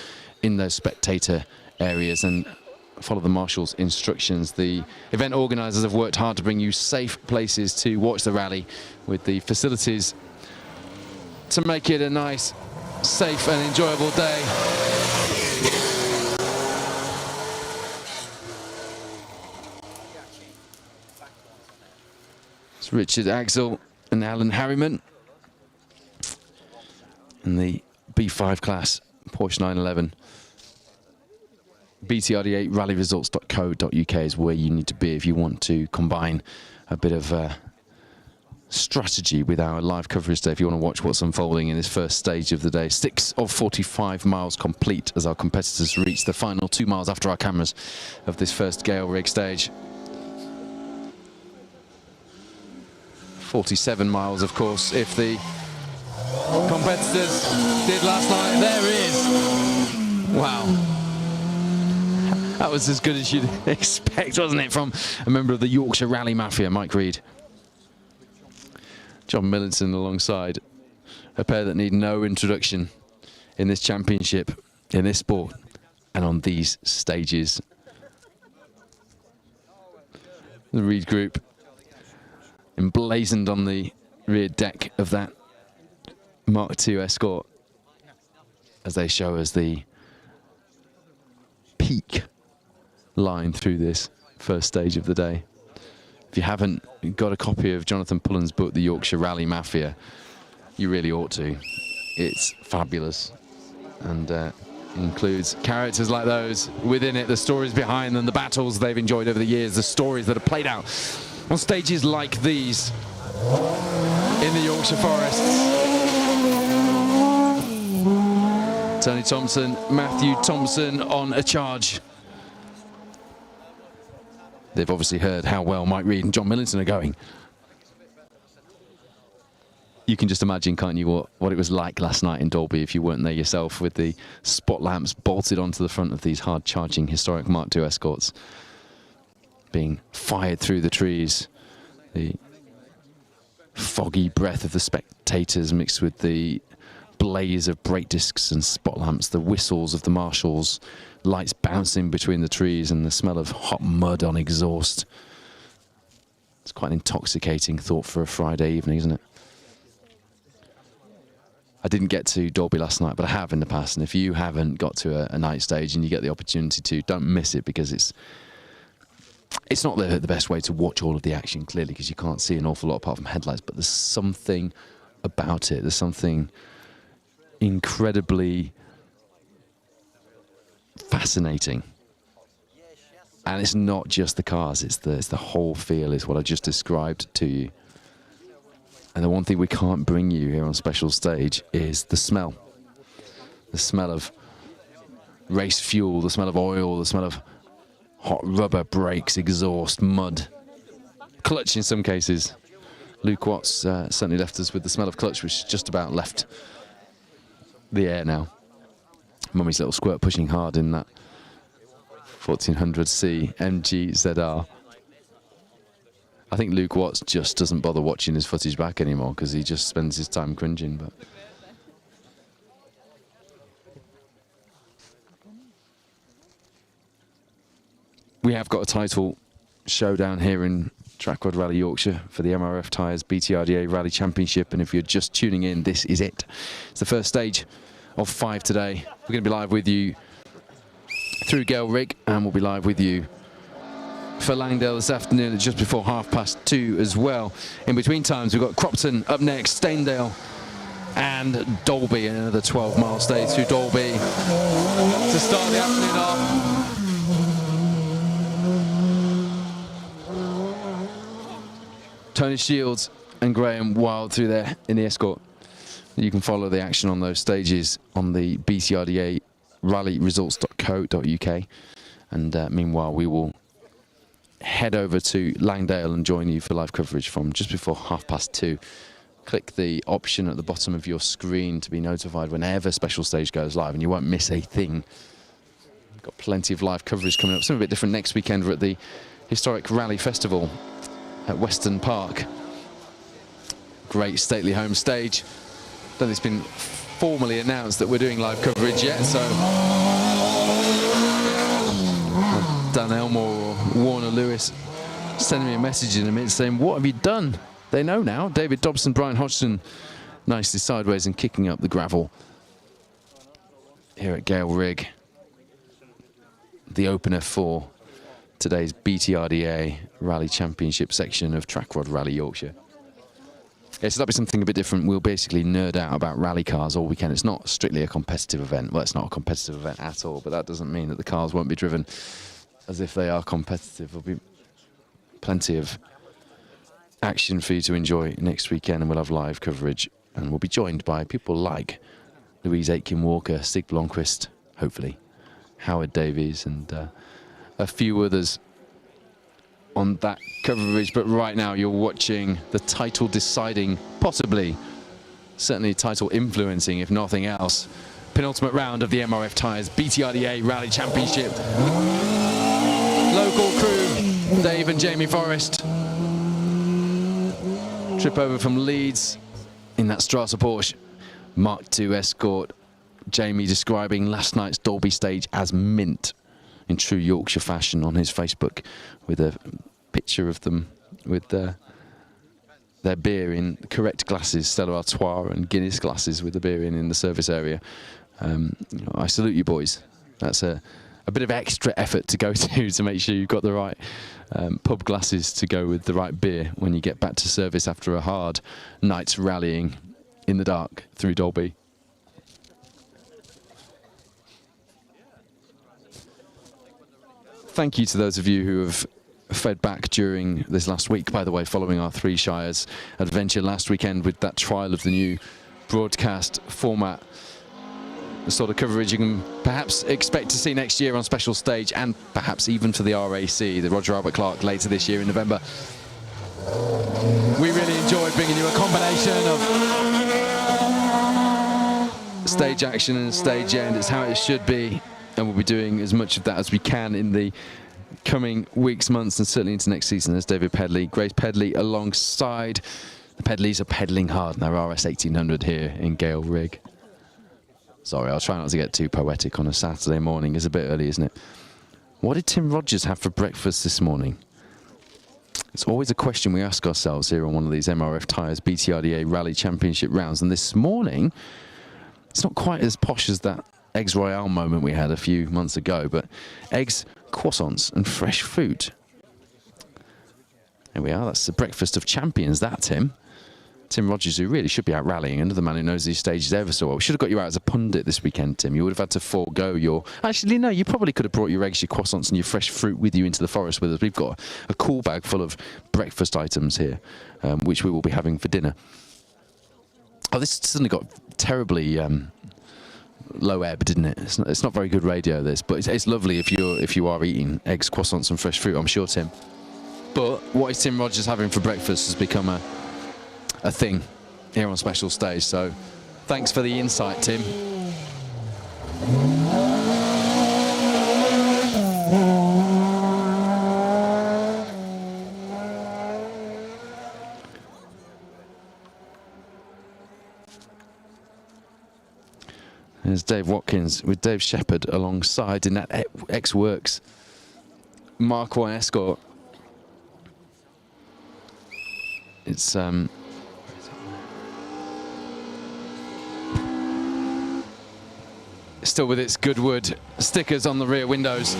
in those spectator areas and follow the marshal's instructions. The event organisers have worked hard to bring you safe places to watch the rally with the facilities to make it a nice, safe and enjoyable day. It's Richard Axel and Alan Harriman in the B5 class Porsche 911. BTRD8 rallyresults.co.uk is where you need to be if you want to combine a bit of strategy with our live coverage today. If you want to watch what's unfolding in this first stage of the day, 6 of 45 miles complete as our competitors reach the final 2 miles after our cameras of this first Gail Rig stage. 47 miles, of course, if the competitors did last night. There it is. Wow. That was as good as you'd expect, wasn't it, from a member of the Yorkshire Rally Mafia, Mike Reed. John Millington alongside, a pair that need no introduction in this championship, in this sport, and on these stages. The Reed Group emblazoned on the rear deck of that Mark II Escort as they show us the peak line through this first stage of the day. If you haven't got a copy of Jonathan Pullen's book, The Yorkshire Rally Mafia, you really ought to. It's fabulous and includes characters like those within it, the stories behind them, the battles they've enjoyed over the years, the stories that are played out on stages like these in the Yorkshire forests. Tony Thompson, Matthew Thompson on a charge. They've obviously heard how well Mike Reed and John Millington are going. You can just imagine, can't you, what it was like last night in Dalby if you weren't there yourself, with the spot lamps bolted onto the front of these hard-charging historic Mark II Escorts being fired through the trees. The foggy breath of the spectators mixed with the blaze of brake discs and spot lamps, the whistles of the marshals, lights bouncing between the trees, and the smell of hot mud on exhaust. It's quite an intoxicating thought for a Friday evening, isn't it? I didn't get to Dalby last night, but I have in the past, and if you haven't got to a night stage and you get the opportunity to, don't miss it, because it's not the best way to watch all of the action, clearly, because you can't see an awful lot apart from headlights, but there's something about it. There's something incredibly fascinating. And it's not just the cars, it's the whole feel, is what I just described to you. And the one thing we can't bring you here on Special Stage is the smell. The smell of race fuel, the smell of oil, the smell of hot rubber, brakes, exhaust, mud, clutch in some cases. Luke Watts certainly left us with the smell of clutch, which just about left the air now. Mummy's little squirt pushing hard in that 1400C MG ZR. I think Luke Watts just doesn't bother watching his footage back anymore because he just spends his time cringing. But we have got a title showdown here in Trackrod Rally Yorkshire for the MRF Tyres BTRDA Rally Championship, and if you're just tuning in, this is it. It's the first stage of 5 today. We're going to be live with you through Gail Rig, and we'll be live with you for Langdale this afternoon at just before 2:30 as well. In between times, we've got Cropton up next, Staindale and Dalby, and another 12-mile stage through Dalby to start the afternoon off. Tony Shields and Graham Wild through there in the Escort. You can follow the action on those stages on the BCRDA rallyresults.co.uk. And meanwhile, we will head over to Langdale and join you for live coverage from just before 2:30. Click the option at the bottom of your screen to be notified whenever Special Stage goes live, and you won't miss a thing. We've got plenty of live coverage coming up. Something a bit different next weekend. We're at the Historic Rally Festival at Weston Park. Great stately home stage. Don't think it's been formally announced that we're doing live coverage yet, so Dan Elmore or Warner Lewis sending me a message in a minute saying, "What have you done?" They know now. David Dobson, Brian Hodgson, nicely sideways and kicking up the gravel here at Gail Rig. The opener for today's BTRDA Rally Championship section of Trackrod Rally Yorkshire. Yeah, so that'll be something a bit different. We'll basically nerd out about rally cars all weekend. It's not strictly a competitive event. Well, it's not a competitive event at all, but that doesn't mean that the cars won't be driven as if they are competitive. There'll be plenty of action for you to enjoy next weekend, and we'll have live coverage, and we'll be joined by people like Louise Aitken-Walker, Stig Blomqvist, hopefully, Howard Davies, and a few others on that coverage. But right now you're watching the title deciding, possibly, certainly title influencing, if nothing else, penultimate round of the MRF Tyres BTRDA Rally Championship. Local crew, Dave and Jamie Forrest. Trip over from Leeds in that Strata Porsche Mark II Escort. Jamie describing last night's Dolby stage as mint in true Yorkshire fashion on his Facebook, with a picture of them with their beer in correct glasses, Stella Artois and Guinness glasses with the beer in the service area. I salute you boys. That's a bit of extra effort to go to make sure you've got the right pub glasses to go with the right beer when you get back to service after a hard night's rallying in the dark through Dolby. Thank you to those of you who have fed back during this last week, by the way, following our Three Shires adventure last weekend with that trial of the new broadcast format. The sort of coverage you can perhaps expect to see next year on Special Stage, and perhaps even for the RAC, the Roger Albert Clark, later this year in November. We really enjoyed bringing you a combination of stage action and stage end. It's how it should be, and we'll be doing as much of that as we can in the coming weeks, months, and certainly into next season. There's David Pedley, Grace Pedley alongside. The Pedleys are pedalling hard in their RS 1800 here in Gail Rig. Sorry, I'll try not to get too poetic on a Saturday morning. It's a bit early, isn't it? What did Tim Rogers have for breakfast this morning? It's always a question we ask ourselves here on one of these MRF Tyres BTRDA Rally Championship rounds. And this morning, it's not quite as posh as that Eggs Royale moment we had a few months ago, but eggs, croissants, and fresh fruit. There we are. That's the breakfast of champions, that, Tim. Tim Rogers, who really should be out rallying, another man who knows these stages ever so well. We should have got you out as a pundit this weekend, Tim. You would have had to forego your... Actually, no, you probably could have brought your eggs, your croissants and your fresh fruit with you into the forest with us. We've got a cool bag full of breakfast items here, which we will be having for dinner. Oh, this suddenly got terribly low ebb, didn't it? It's not very good radio, this, but it's lovely if you are eating eggs, croissants and fresh fruit, I'm sure, Tim. But what is Tim Rogers having for breakfast has become a thing here on Special Stage, so thanks for the insight, Tim. There's Dave Watkins with Dave Shepherd alongside in that X-Works Mark I Escort. It's still with its Goodwood stickers on the rear windows.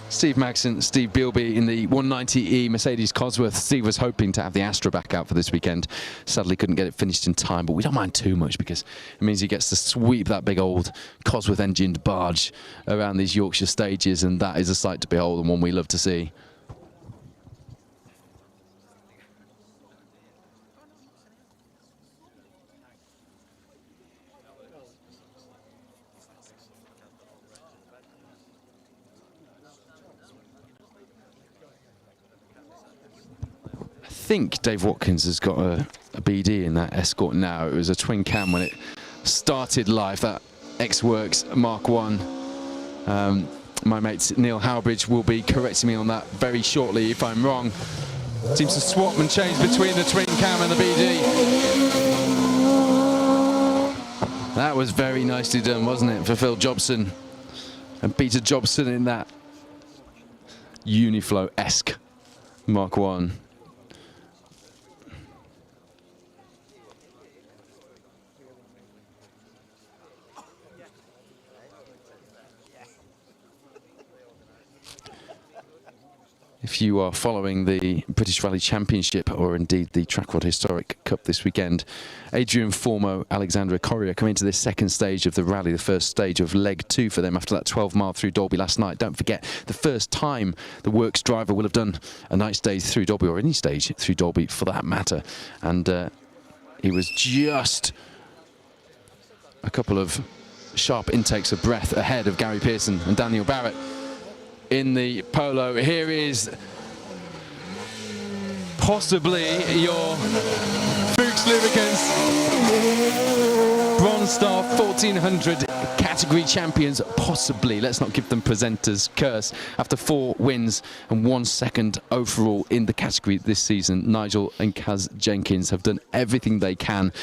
Steve Maxson, Steve Bealby in the 190E Mercedes Cosworth. Steve was hoping to have the Astra back out for this weekend. Sadly couldn't get it finished in time, but we don't mind too much because it means he gets to sweep that big old Cosworth engined barge around these Yorkshire stages, and that is a sight to behold and one we love to see. think Dave Watkins has got a BD in that Escort now. It was a twin cam when it started live, that X-Works Mark 1. My mate Neil Howbridge will be correcting me on that very shortly if I'm wrong. Seems to swap and change between the twin cam and the BD. That was very nicely done, wasn't it, for Phil Jobson and Peter Jobson in that Uniflow-esque Mark 1. If you are following the British Rally Championship or indeed the Trackrod Historic Cup this weekend, Adrian Formo, Alexandra Correa come into this second stage of the rally, the first stage of leg 2 for them after that 12-mile through Dalby last night. Don't forget, the first time the Works driver will have done a night stage through Dalby, or any stage through Dalby for that matter. And he was just a couple of sharp intakes of breath ahead of Gary Pearson and Daniel Barrett in the polo. Here is possibly your Fuchs Lubricants Bronze Star 1400 category champions, possibly. Let's not give them presenters curse. After 4 wins and 1 second overall in the category this season, Nigel and Kaz Jenkins have done everything they can,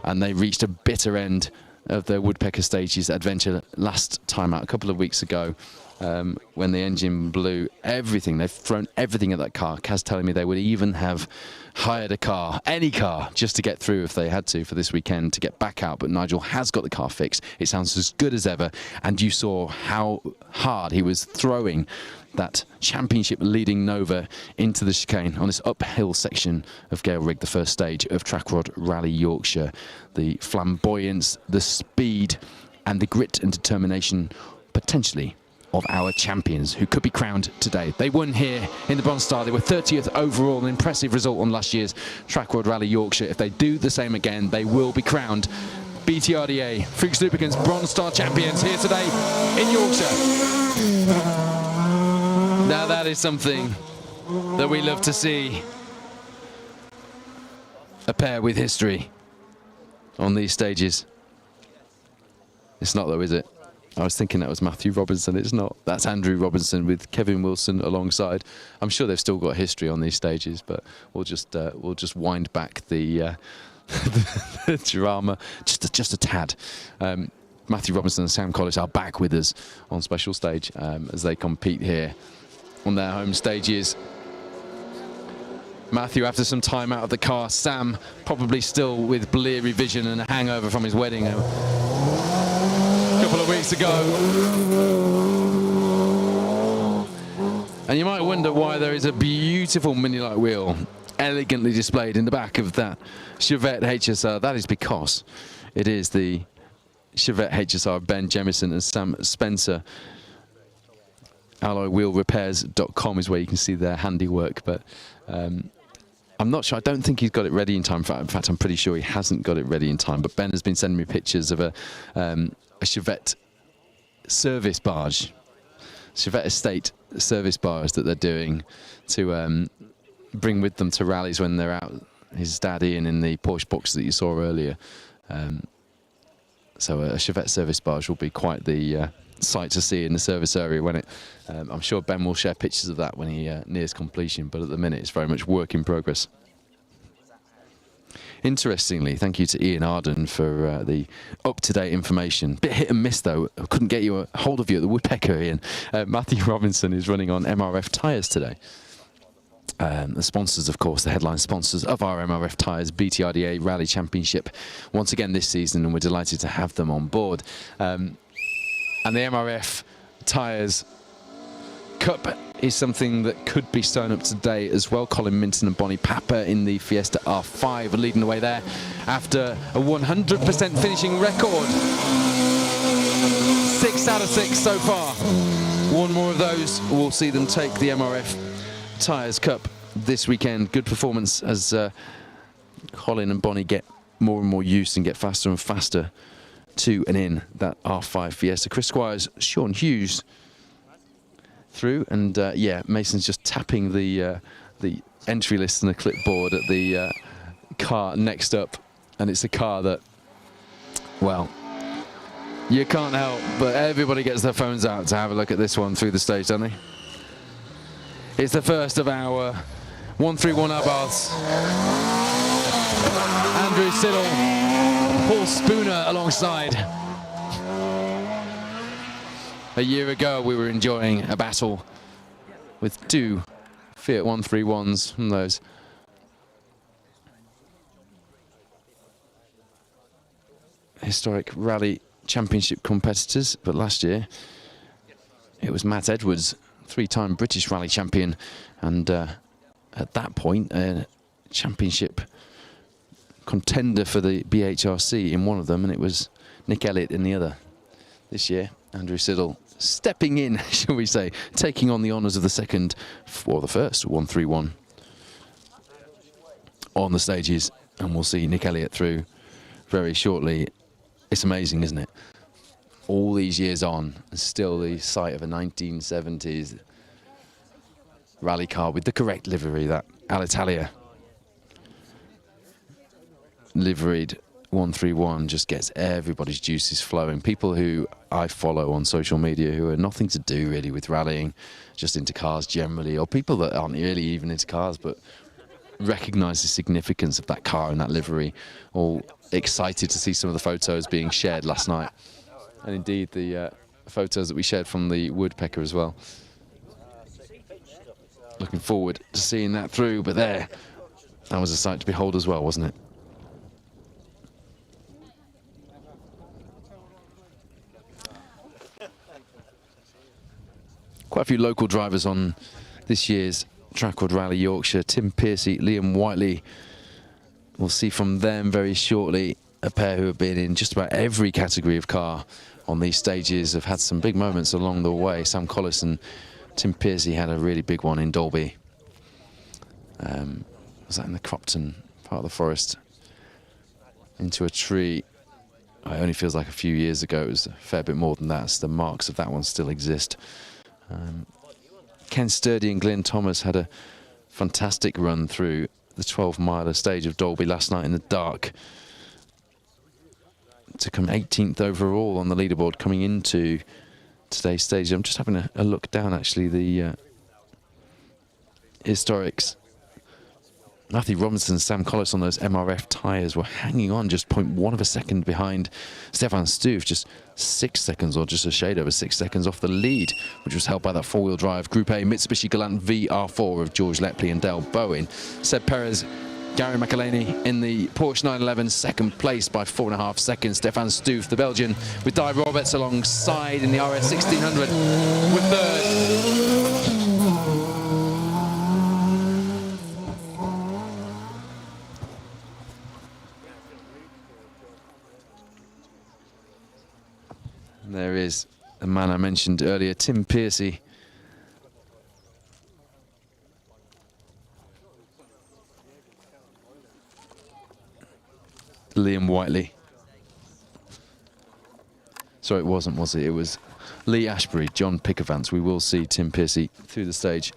and they reached a bitter end of their Woodpecker Stages adventure last time out, a couple of weeks ago. When the engine blew, everything, they've thrown everything at that car. Kaz telling me they would even have hired a car, any car, just to get through if they had to for this weekend to get back out. But Nigel has got the car fixed. It sounds as good as ever. And you saw how hard he was throwing that championship leading Nova into the chicane on this uphill section of Gail Rig, the first stage of Trackrod Rally Yorkshire. The flamboyance, the speed and the grit and determination, potentially, of our champions who could be crowned today. They won here in the Bronze Star. They were 30th overall, an impressive result on last year's Trackrod Rally Yorkshire. If they do the same again, they will be crowned BTRDA Fuchs Lubricants Bronze Star champions here today in Yorkshire. Now that is something that we love to see. A pair with history on these stages. It's not though, is it? I was thinking that was Matthew Robinson. It's not. That's Andrew Robinson with Kevin Wilson alongside. I'm sure they've still got history on these stages, but we'll just wind back the, the drama just a tad. Matthew Robinson and Sam Collis are back with us on special stage as they compete here on their home stages. Matthew, after some time out of the car, Sam probably still with bleary vision and a hangover from his wedding a couple of weeks ago. And you might wonder why there is a beautiful mini-light wheel elegantly displayed in the back of that Chevette HSR. That is because it is the Chevette HSR Ben Jemison and Sam Spencer. Alloywheelrepairs.com is where you can see their handiwork, but I'm not sure. I don't think he's got it ready in time. In fact, I'm pretty sure he hasn't got it ready in time. But Ben has been sending me pictures of a Chevette service barge, Chevette estate service barge that they're doing to bring with them to rallies when they're out. His dad Ian in the Porsche box that you saw earlier. So a Chevette service barge will be quite the sight to see in the service area when it. I'm sure Ben will share pictures of that when he nears completion, but at the minute it's very much work in progress. Interestingly, thank you to Ian Arden for the up-to-date information. Bit hit and miss though. I couldn't get you a hold of you at the Woodpecker, Ian. Matthew Robinson is running on MRF tyres today. The sponsors, of course, the headline sponsors of our MRF tyres, BTRDA Rally Championship, once again this season, and we're delighted to have them on board. And the MRF tyres Cup is something that could be sewn up today as well. Colin Minton and Bonnie Papper in the Fiesta R5 are leading the way there after a 100% finishing record. 6 out of 6 so far. One more of those will see them take the MRF Tyres Cup this weekend. Good performance as Colin and Bonnie get more and more used and get faster and faster to and in that R5 Fiesta. Chris Squires, Sean Hughes through, and yeah, Mason's just tapping the entry list and a clipboard at the car next up, and it's a car that, well, you can't help but everybody gets their phones out to have a look at this one through the stage, don't they? It's the first of our 131 abaths. Andrew Siddle, Paul Spooner alongside. A year ago we were enjoying a battle with 2 Fiat 131s from those historic rally championship competitors, but last year it was Matt Edwards, 3-time British rally champion, and at that point a championship contender for the BHRC in one of them, and it was Nick Elliott in the other. This year, Andrew Siddle stepping in, shall we say, taking on the honours of the second, or the first 131 on the stages, and we'll see Nick Elliott through very shortly. It's amazing, isn't it? All these years on, still the sight of a 1970s rally car with the correct livery, that Alitalia liveried 131, just gets everybody's juices flowing. People who I follow on social media who are nothing to do really with rallying, just into cars generally, or people that aren't really even into cars but recognise the significance of that car and that livery, all excited to see some of the photos being shared last night, and indeed the photos that we shared from the Woodpecker as well. Looking forward to seeing that through, but that was a sight to behold as well, wasn't it? Quite a few local drivers on this year's Trackrod Rally Yorkshire. Tim Pearcey, Liam Whiteley. We'll see from them very shortly. A pair who have been in just about every category of car on these stages, have had some big moments along the way. Sam Collis and Tim Pearcey had a really big one in Dalby. Was that in the Cropton part of the forest? Into a tree. It only feels like a few years ago. It was a fair bit more than that, so the marks of that one still exist. Ken Sturdy and Glenn Thomas had a fantastic run through the 12-miler stage of Dalby last night in the dark to come 18th overall on the leaderboard coming into today's stage. I'm just having a look down, actually, the historics. Matthew Robinson and Sam Collis on those MRF tyres were hanging on just 0.1 of a second behind Stefan Stoof, just 6 seconds, or just a shade over 6 seconds off the lead, which was held by that four-wheel drive Group A Mitsubishi Galant VR4 of George Lepley and Dale Bowen. Seb Perez, Gary McElhaney in the Porsche 911, second place by 4.5 seconds. Stefan Stoof, the Belgian, with Di Roberts alongside in the RS 1600, with third. There is the man I mentioned earlier, Tim Pearcey. Liam Whiteley. Sorry, it wasn't, was it? It was Lee Ashbury, John Pickervance. We will see Tim Pearcey through the stage.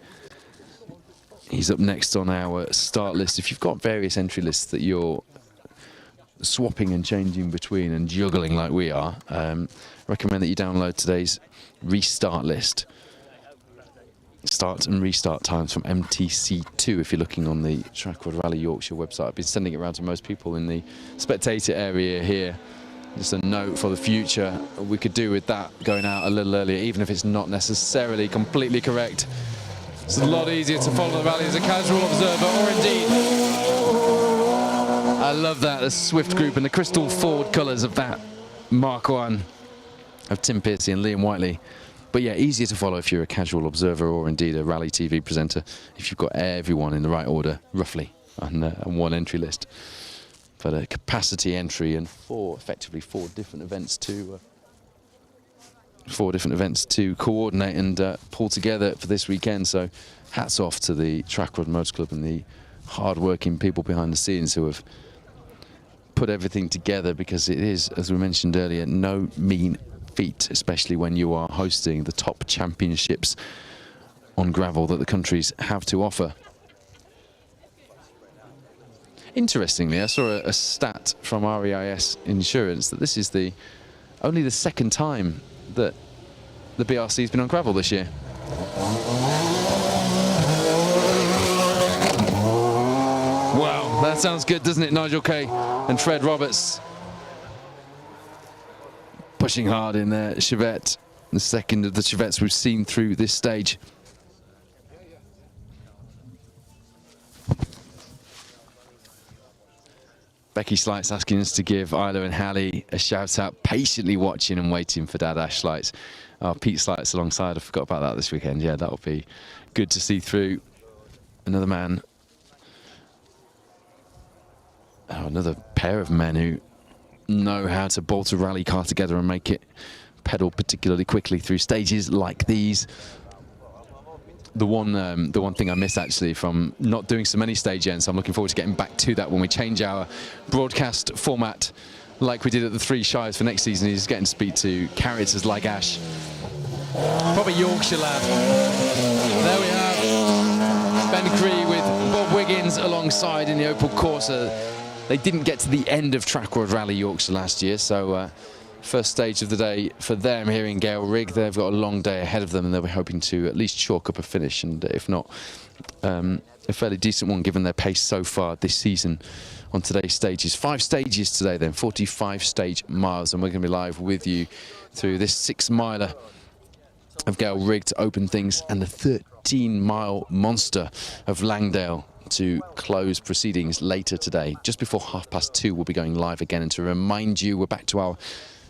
He's up next on our start list. If you've got various entry lists that you're swapping and changing between and juggling like we are, recommend that you download today's restart list. Start and restart times from MTC2 if you're looking on the Trackrod Rally Yorkshire website. I've been sending it around to most people in the spectator area here. Just a note for the future, we could do with that going out a little earlier, even if it's not necessarily completely correct. It's a lot easier to follow the rally as a casual observer, or indeed, I love that, the Swift Group and the crystal forward colours of that Mark 1 of Tim Pearcey and Liam Whiteley. But yeah, easier to follow if you're a casual observer or indeed a rally TV presenter, if you've got everyone in the right order, roughly, on one entry list. But a capacity entry and effectively four different events to coordinate and pull together for this weekend. So hats off to the Trackrod Motor Club and the hard-working people behind the scenes who have put everything together, because it is, as we mentioned earlier, no mean feat, especially when you are hosting the top championships on gravel that the countries have to offer. Interestingly, I saw a stat from REIS Insurance that this is only the second time that the BRC has been on gravel this year. Wow, that sounds good, doesn't it? Nigel Kay and Fred Roberts pushing hard in their Chevette, the second of the Chevettes we've seen through this stage. Becky Slights asking us to give Isla and Hallie a shout out, patiently watching and waiting for Dad Ash Slights. Oh, Pete Slights alongside, I forgot about that this weekend. Yeah, that'll be good to see through. Another man, another pair of men who know how to bolt a rally car together and make it pedal particularly quickly through stages like these. The one thing I missed actually from not doing so many stage ends, I'm looking forward to getting back to that when we change our broadcast format like we did at the Three Shires for next season, is getting to speak to characters like Ash. Probably Yorkshire lad. There we have Ben Cree with Bob Wiggins alongside in the Opel Corsa. They didn't get to the end of Trackrod Rally Yorkshire last year, so first stage of the day for them here in Gail Rig. They've got a long day ahead of them and they'll be hoping to at least chalk up a finish, and if not, a fairly decent one given their pace so far this season on today's stages. 5 stages today then, 45 stage miles, and we're going to be live with you through this 6-miler of Gail Rig to open things, and the 13-mile monster of Langdale to close proceedings later today. Just before 2:30 we'll be going live again, and to remind you, we're back to our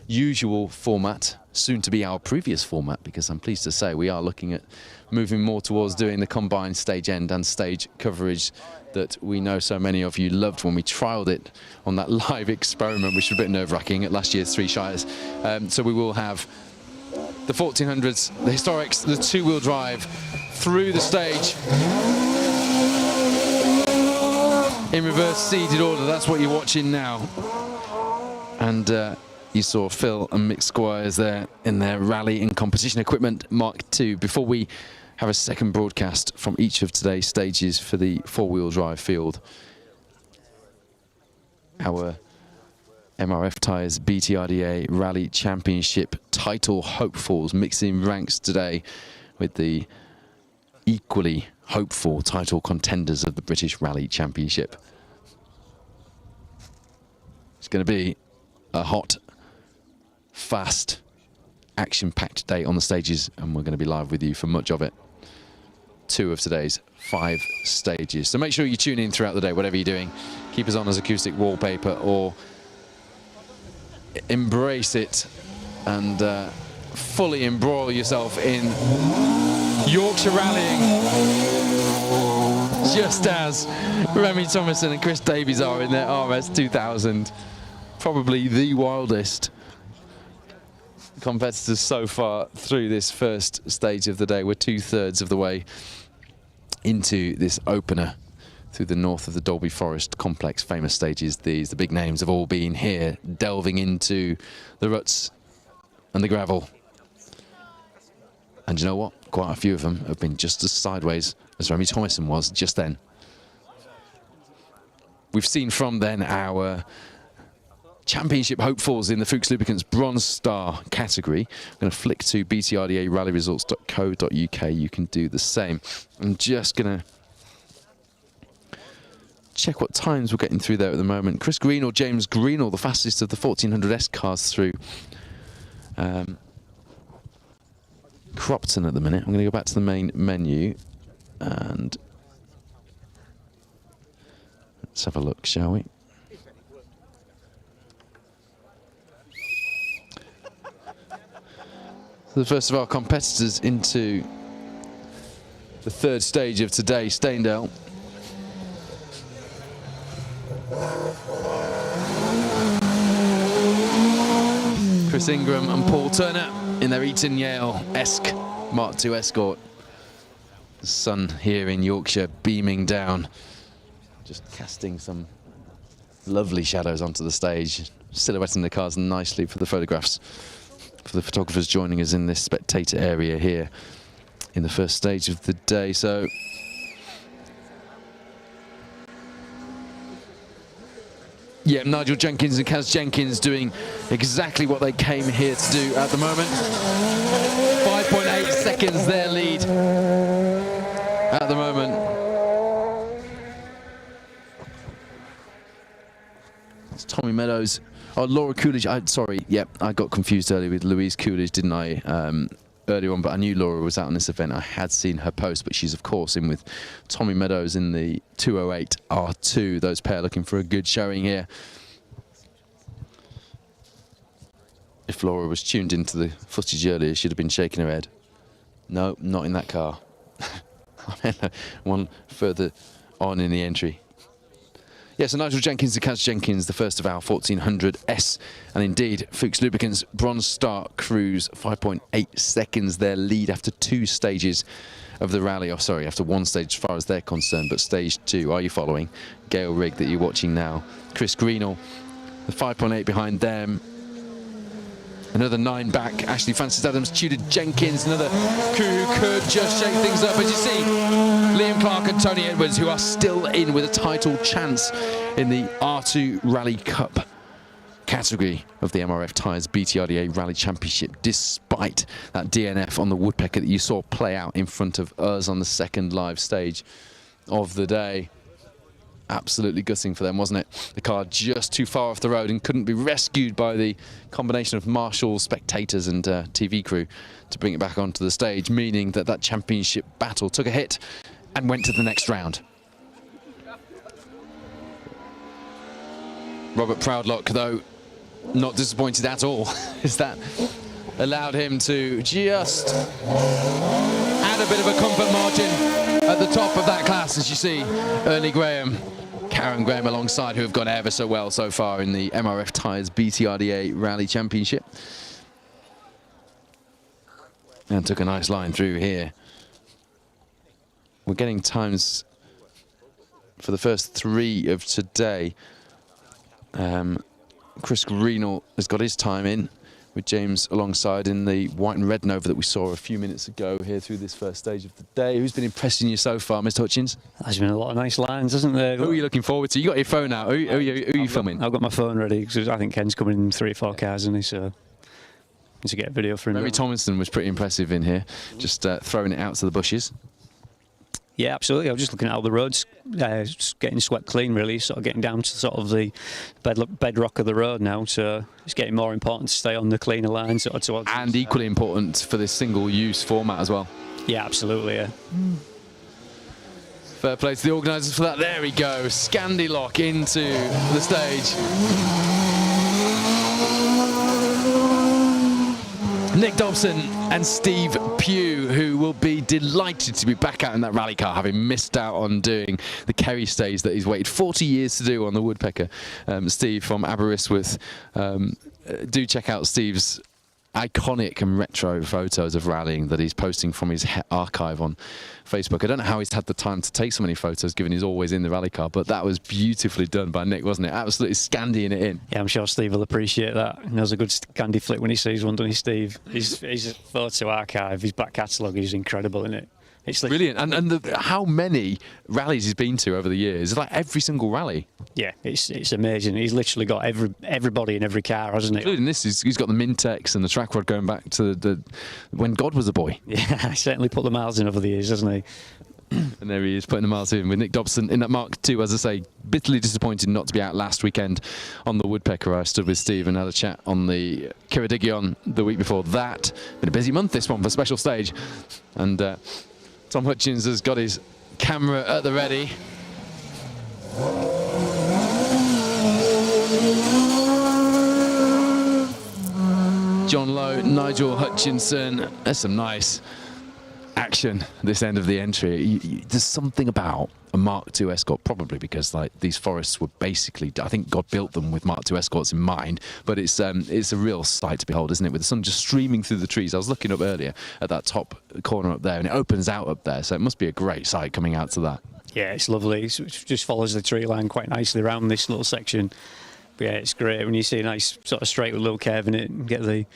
usual format, soon to be our previous format, because I'm pleased to say we are looking at moving more towards doing the combined stage end and stage coverage that we know so many of you loved when we trialled it on that live experiment, which was a bit nerve-wracking at last year's Three Shires. So we will have the 1400s, the historics, the two-wheel drive through the stage in reverse seated order. That's what you're watching now. And you saw Phil and Mick Squires there in their rally and competition equipment Mark II. Before we have a second broadcast from each of today's stages for the four-wheel drive field, our MRF Tyres BTRDA Rally Championship title hopefuls mixing ranks today with the equally hopeful title contenders of the British Rally Championship. It's going to be a hot, fast, action-packed day on the stages, and we're going to be live with you for much of it. 2 of today's 5 stages. So make sure you tune in throughout the day, whatever you're doing. Keep us on as acoustic wallpaper, or embrace it and fully embroil yourself in Yorkshire rallying, just as Remy Thomason and Chris Davies are in their RS 2000. Probably the wildest competitors so far through this first stage of the day. We're 2/3 of the way into this opener through the north of the Dolby Forest complex. Famous stages these. The big names have all been here, delving into the ruts and the gravel. And you know what? Quite a few of them have been just as sideways as Remy Thomason was just then. We've seen from then our championship hopefuls in the Fuchs Lubricants Bronze Star category. I'm going to flick to btrdarallyresults.co.uk. You can do the same. I'm just going to check what times we're getting through there at the moment. Chris Greenall, James Greenall, the fastest of the 1400S cars through Cropton at the minute. I'm going to go back to the main menu and let's have a look, shall we? So the first of our competitors into the 3rd stage of today, Staindale. Chris Ingram and Paul Turner in their Eton Yale-esque Mark II Escort. The sun here in Yorkshire beaming down, just casting some lovely shadows onto the stage, silhouetting the cars nicely for the photographs, for the photographers joining us in this spectator area here in the first stage of the day. So Yeah, Nigel Jenkins and Kaz Jenkins doing exactly what they came here to do at the moment. 5.8 seconds their lead at the moment. It's Tommy Meadows. Oh, Laura Coolidge. Sorry, yep, I got confused earlier with Louise Coolidge, didn't I? Earlier on, but I knew Laura was out on this event. I had seen her post, but she's of course in with Tommy Meadows in the 208 R2. Those pair looking for a good showing here. If Laura was tuned into the footage earlier, she'd have been shaking her head. No, not in that car. One further on in the entry. Yes, so Nigel Jenkins and Kaz Jenkins, the first of our 1400S. And indeed, Fuchs Lubricants Bronze Star Cruise, 5.8 seconds their lead after 2 stages of the rally. Oh, sorry, after 1 stage as far as they're concerned, but stage 2. Are you following? Gail Rig that you're watching now. Chris Greenall, the 5.8 behind them. Another 9 back, Ashley Francis Adams, Tudor Jenkins, another crew who could just shake things up. As you see, Liam Clark and Tony Edwards, who are still in with a title chance in the R2 Rally Cup category of the MRF Tyres BTRDA Rally Championship, despite that DNF on the Woodpecker that you saw play out in front of us on the second live stage of the day. Absolutely gutting for them, wasn't it? The car just too far off the road and couldn't be rescued by the combination of marshals, spectators and TV crew to bring it back onto the stage, meaning that that championship battle took a hit and went to the next round. Robert Proudlock, though, not disappointed at all, as that allowed him to just add a bit of a comfort margin at the top of that class, as you see Ernie Graham, Karen Graham alongside, who have gone ever so well so far in the MRF Tyres BTRDA Rally Championship. And took a nice line through here. We're getting times for the first 3 of today. Chris Greenall has got his time in, with James alongside in the white and red Nova that we saw a few minutes ago here through this first stage of the day. Who's been impressing you so far, Mr. Hutchins? There's been a lot of nice lines, hasn't there? Who are you looking forward to? You got your phone out. Who are you filming? I've got my phone ready because I think Ken's coming in 3 or 4 cars, isn't he? So need to get a video for him. Mary Tomlinson was pretty impressive in here, just throwing it out to the bushes. Yeah, absolutely. I was just looking at all the roads, just getting swept clean, really, sort of getting down to sort of the bedrock of the road now. So it's getting more important to stay on the cleaner lines. And equally important for this single-use format as well. Yeah, absolutely, yeah. Fair play to the organisers for that. There we go. Scandi lock into the stage. Nick Dobson and Steve Pugh, who will be delighted to be back out in that rally car, having missed out on doing the Kerry stage that he's waited 40 years to do on the Woodpecker. Steve from Aberystwyth. Do check out Steve's iconic and retro photos of rallying that he's posting from his archive on Facebook. I don't know how he's had the time to take so many photos, given he's always in the rally car, but that was beautifully done by Nick, wasn't it? Absolutely Scandying it in. Yeah, I'm sure Steve will appreciate that. He knows a good Scandi flick when he sees one, doesn't he, Steve? His photo archive, his back catalogue is incredible, isn't it? It's like brilliant. And how many rallies he's been to over the years? It's like every single rally. Yeah, it's amazing. He's literally got everybody in every car, hasn't he? Including this, he's got the Mintex and the Trackrod going back to the when God was a boy. Yeah, he certainly put the miles in over the years, hasn't he? And there he is, putting the miles in with Nick Dobson in that Mark II. As I say, bitterly disappointed not to be out last weekend on the Woodpecker. I stood with Steve and had a chat on the Ceredigion the week before that. Been a busy month, this one, for special stage. And Tom Hutchins has got his camera at the ready. John Lowe, Nigel Hutchinson. There's some nice action this end of the entry. There's something about a Mark II Escort, probably because like these forests were basically, I think God built them with Mark II Escorts in mind, but it's a real sight to behold, isn't it, with the sun just streaming through the trees. I was looking up earlier at that top corner up there, and it opens out up there, so it must be a great sight coming out to that. Yeah, it's lovely. It just follows the tree line quite nicely around this little section. But yeah, it's great when you see a nice sort of straight with a little curve in it and get your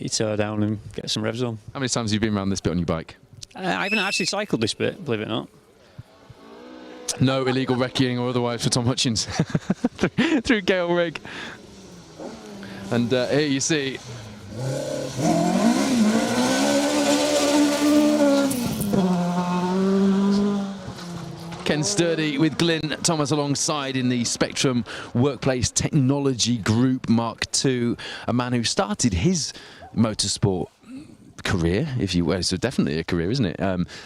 toe down and get some revs on. How many times have you been around this bit on your bike? I haven't actually cycled this bit, believe it or not. No illegal wrecking or otherwise for Tom Hutchins through Gail Rig. And here you see Ken Sturdy with Glyn Thomas alongside in the Spectrum Workplace Technology Group Mark II, a man who started his motorsport career, if you will, so definitely a career, isn't it,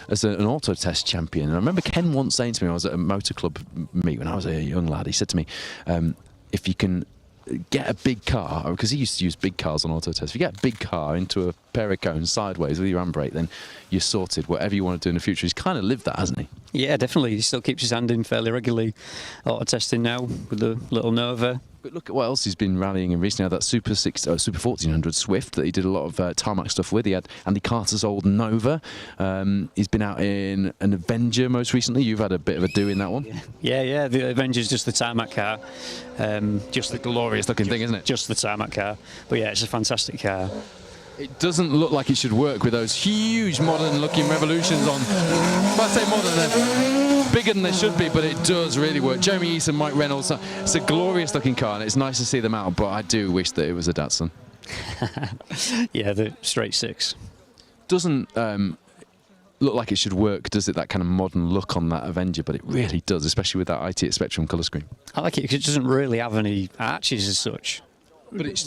as an auto test champion. And I remember Ken once saying to me, I was at a motor club meet when I was a young lad, he said to me, if you can get a big car, because he used to use big cars on auto test, if you get a big car into a pair of cones sideways with your handbrake, then you're sorted. Whatever you want to do in the future, he's kind of lived that, hasn't he? Yeah, definitely. He still keeps his hand in fairly regularly auto testing now with the little Nova. But look at what else he's been rallying in recently. That Super 1400 Swift that he did a lot of tarmac stuff with. He had Andy Carter's old Nova. He's been out in an Avenger most recently. You've had a bit of a do in that one. Yeah. The Avenger's just the tarmac car. Just the glorious looking thing, isn't it? Just the tarmac car. But yeah, it's a fantastic car. It doesn't look like it should work with those huge modern-looking Revolutions on. If I say modern, they're bigger than they should be, but it does really work. Jeremy Eason, Mike Reynolds, it's a glorious-looking car, and it's nice to see them out, but I do wish that it was a Datsun. Yeah, the straight six. Doesn't look like it should work, does it, that kind of modern look on that Avenger, but it really does, especially with that IT at Spectrum colour scheme. I like it because it doesn't really have any arches as such. But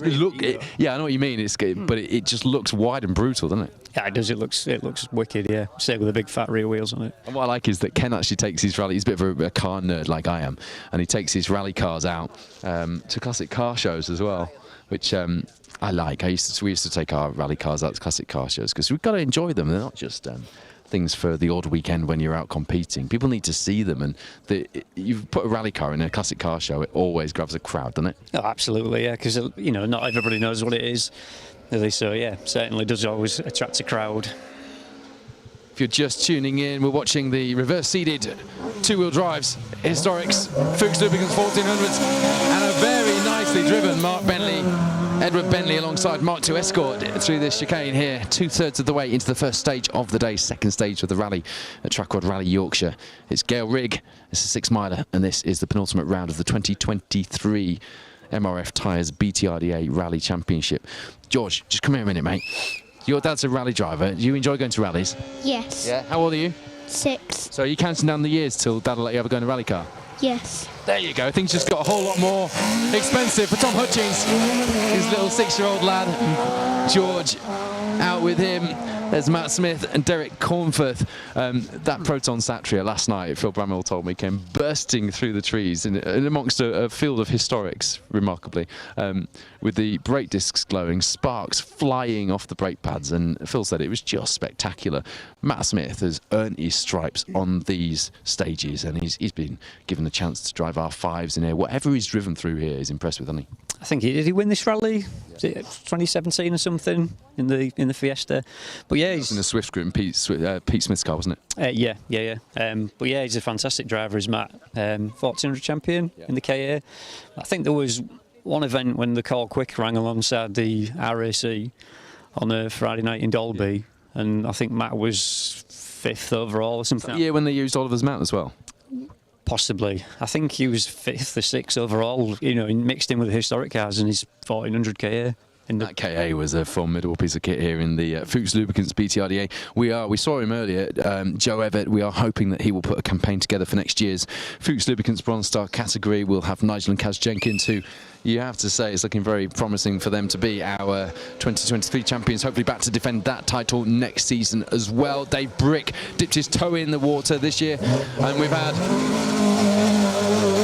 yeah, I know what you mean. But it just looks wide and brutal, doesn't it? Yeah, it does. It looks wicked. Yeah, same with the big fat rear wheels on it. And what I like is that Ken actually takes his rally. He's a bit of a car nerd like I am, and he takes his rally cars out to classic car shows as well, which I like. We used to take our rally cars out to classic car shows because we've got to enjoy them. They're not just things for the odd weekend when you're out competing. People need to see them, and you put a rally car in a classic car show, it always grabs a crowd, doesn't it? Oh, absolutely, yeah, because not everybody knows what it is, so yeah, certainly does always attract a crowd. If you're just tuning in, we're watching the reverse-seated two-wheel drives, Historics, Fuchs Lubricants 1400s, and a very nicely driven Edward Bentley alongside Mark II Escort through this chicane here, 2/3 of the way into the first stage of the day, second stage of the rally at Trackrod Rally Yorkshire. It's Gail Rig, it's a 6-miler, and this is the penultimate round of the 2023 MRF Tyres BTRDA Rally Championship. George, just come here a minute, mate. Your dad's a rally driver. Do you enjoy going to rallies? Yes. Yeah. How old are you? 6. So are you counting down the years till Dad will let you ever go in a rally car? Yes. There you go. Things just got a whole lot more expensive for Tom Hutchins, his little 6-year-old lad. George, out with him. There's Matt Smith and Derek Cornforth. That Proton Satria last night, Phil Bramwell told me, came bursting through the trees in amongst a field of historics, remarkably, with the brake discs glowing, sparks flying off the brake pads, and Phil said it was just spectacular. Matt Smith has earned his stripes on these stages, and he's been given a chance to drive R5s in here. Whatever he's driven through here, he's impressed with, hasn't he? I think did he win this rally? Was it 2017 or something in the Fiesta? But yeah, he's in the Swift group, Pete Smith's car, wasn't it? Yeah. But yeah, he's a fantastic driver, is Matt. 1400 champion in the KA. I think there was one event when the Call Quick rang alongside the RAC on a Friday night in Dalby, and I think Matt was 5th overall or something. Yeah, when they used Oliver's mount as well. Possibly. I think he was 5th or 6th overall, mixed in with the historic cars in his 1400 KA. That KA was a formidable piece of kit here in the Fuchs Lubricants BTRDA. We saw him earlier, Joe Everett. We are hoping that he will put a campaign together for next year's Fuchs Lubricants Bronze Star category. We'll have Nigel and Kaz Jenkins, who you have to say it's looking very promising for them to be our 2023 champions, hopefully back to defend that title next season as well. Dave Brick dipped his toe in the water this year, and we've had